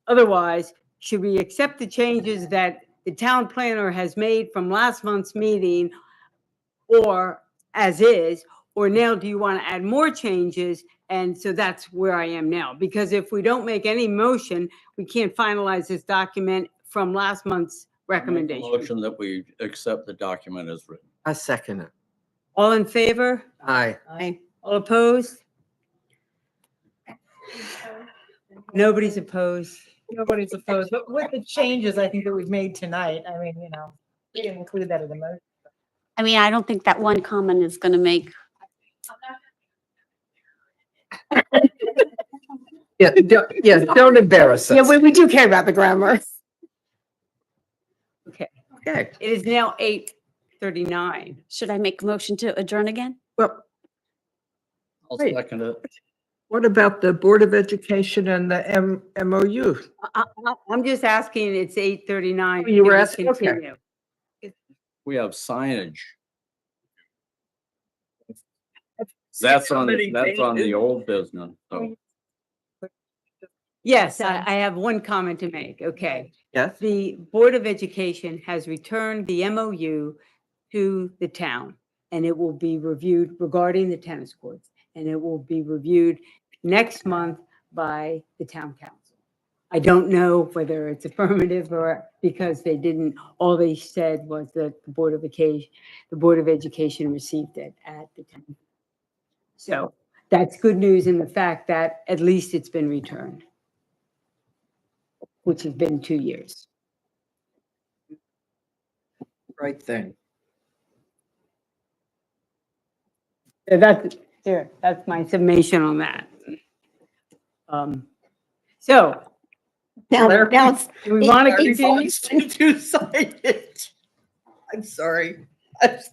otherwise, should we accept the changes that the town planner has made from last month's meeting or as is, or now do you want to add more changes? And so that's where I am now, because if we don't make any motion, we can't finalize this document from last month's Make a recommendation. Motion that we accept the document as written. I second it. All in favor? Aye. All opposed? Nobody's opposed. Nobody's opposed, but with the changes I think that we've made tonight, I mean, we didn't include that in the motion. I mean, I don't think that one comment is going to make, Yeah, don't embarrass us. Yeah, we do care about the grammar. Okay, Okay, it is now 8:39. should I make a motion to adjourn again? well, I'll Great. second it. what about the Board of Education and the MOU? I'm just asking, it's 8:39. Oh, you were Can we asking? Okay. continue? We have signage. That's on the old business. So Yes, I have one comment to make. Okay. Yes? The Board of Education has returned the MOU to the town, and it will be reviewed regarding the tennis courts, and it will be reviewed next month by the town council. I don't know whether it's affirmative or because they didn't, all they said was that the Board of Education received it at the time. So that's good news in the fact that at least it's been returned, which has been 2 years. Right thing. So that's my summation on that. So Now Claire? it's do we want to Larry continue? wants to do signage. I'm sorry. It's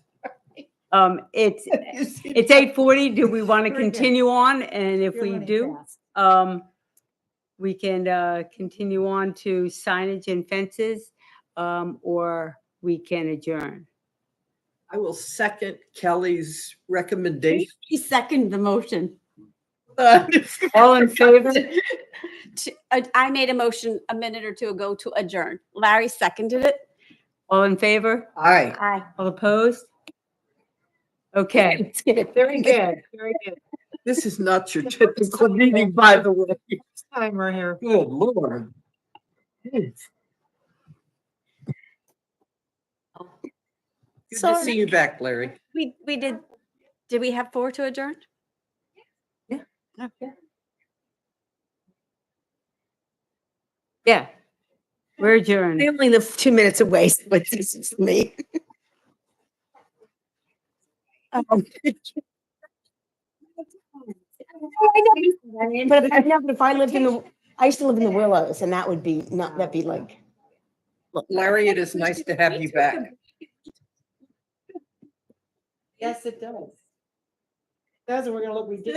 8:40. Do we want to continue on? And if we do, we can continue on to signage and fences, or we can adjourn. I will second Kelly's recommendation. You second the motion. All in favor? I made a motion a minute or two ago to adjourn. Larry seconded it. All in favor? Aye. Aye. All opposed? Okay, very good, very good. This is not your typical meeting, by the way. Timer here. Good Lord. Good to see you back, Larry. We did we have 4 to adjourn? Yeah, we're adjourned. I only live 2 minutes away, so it's easy for me. But if I lived I used to live in the Willows, and that would be that'd be like. Larry, it is nice to have you back. Yes, it does. We're gonna look, we did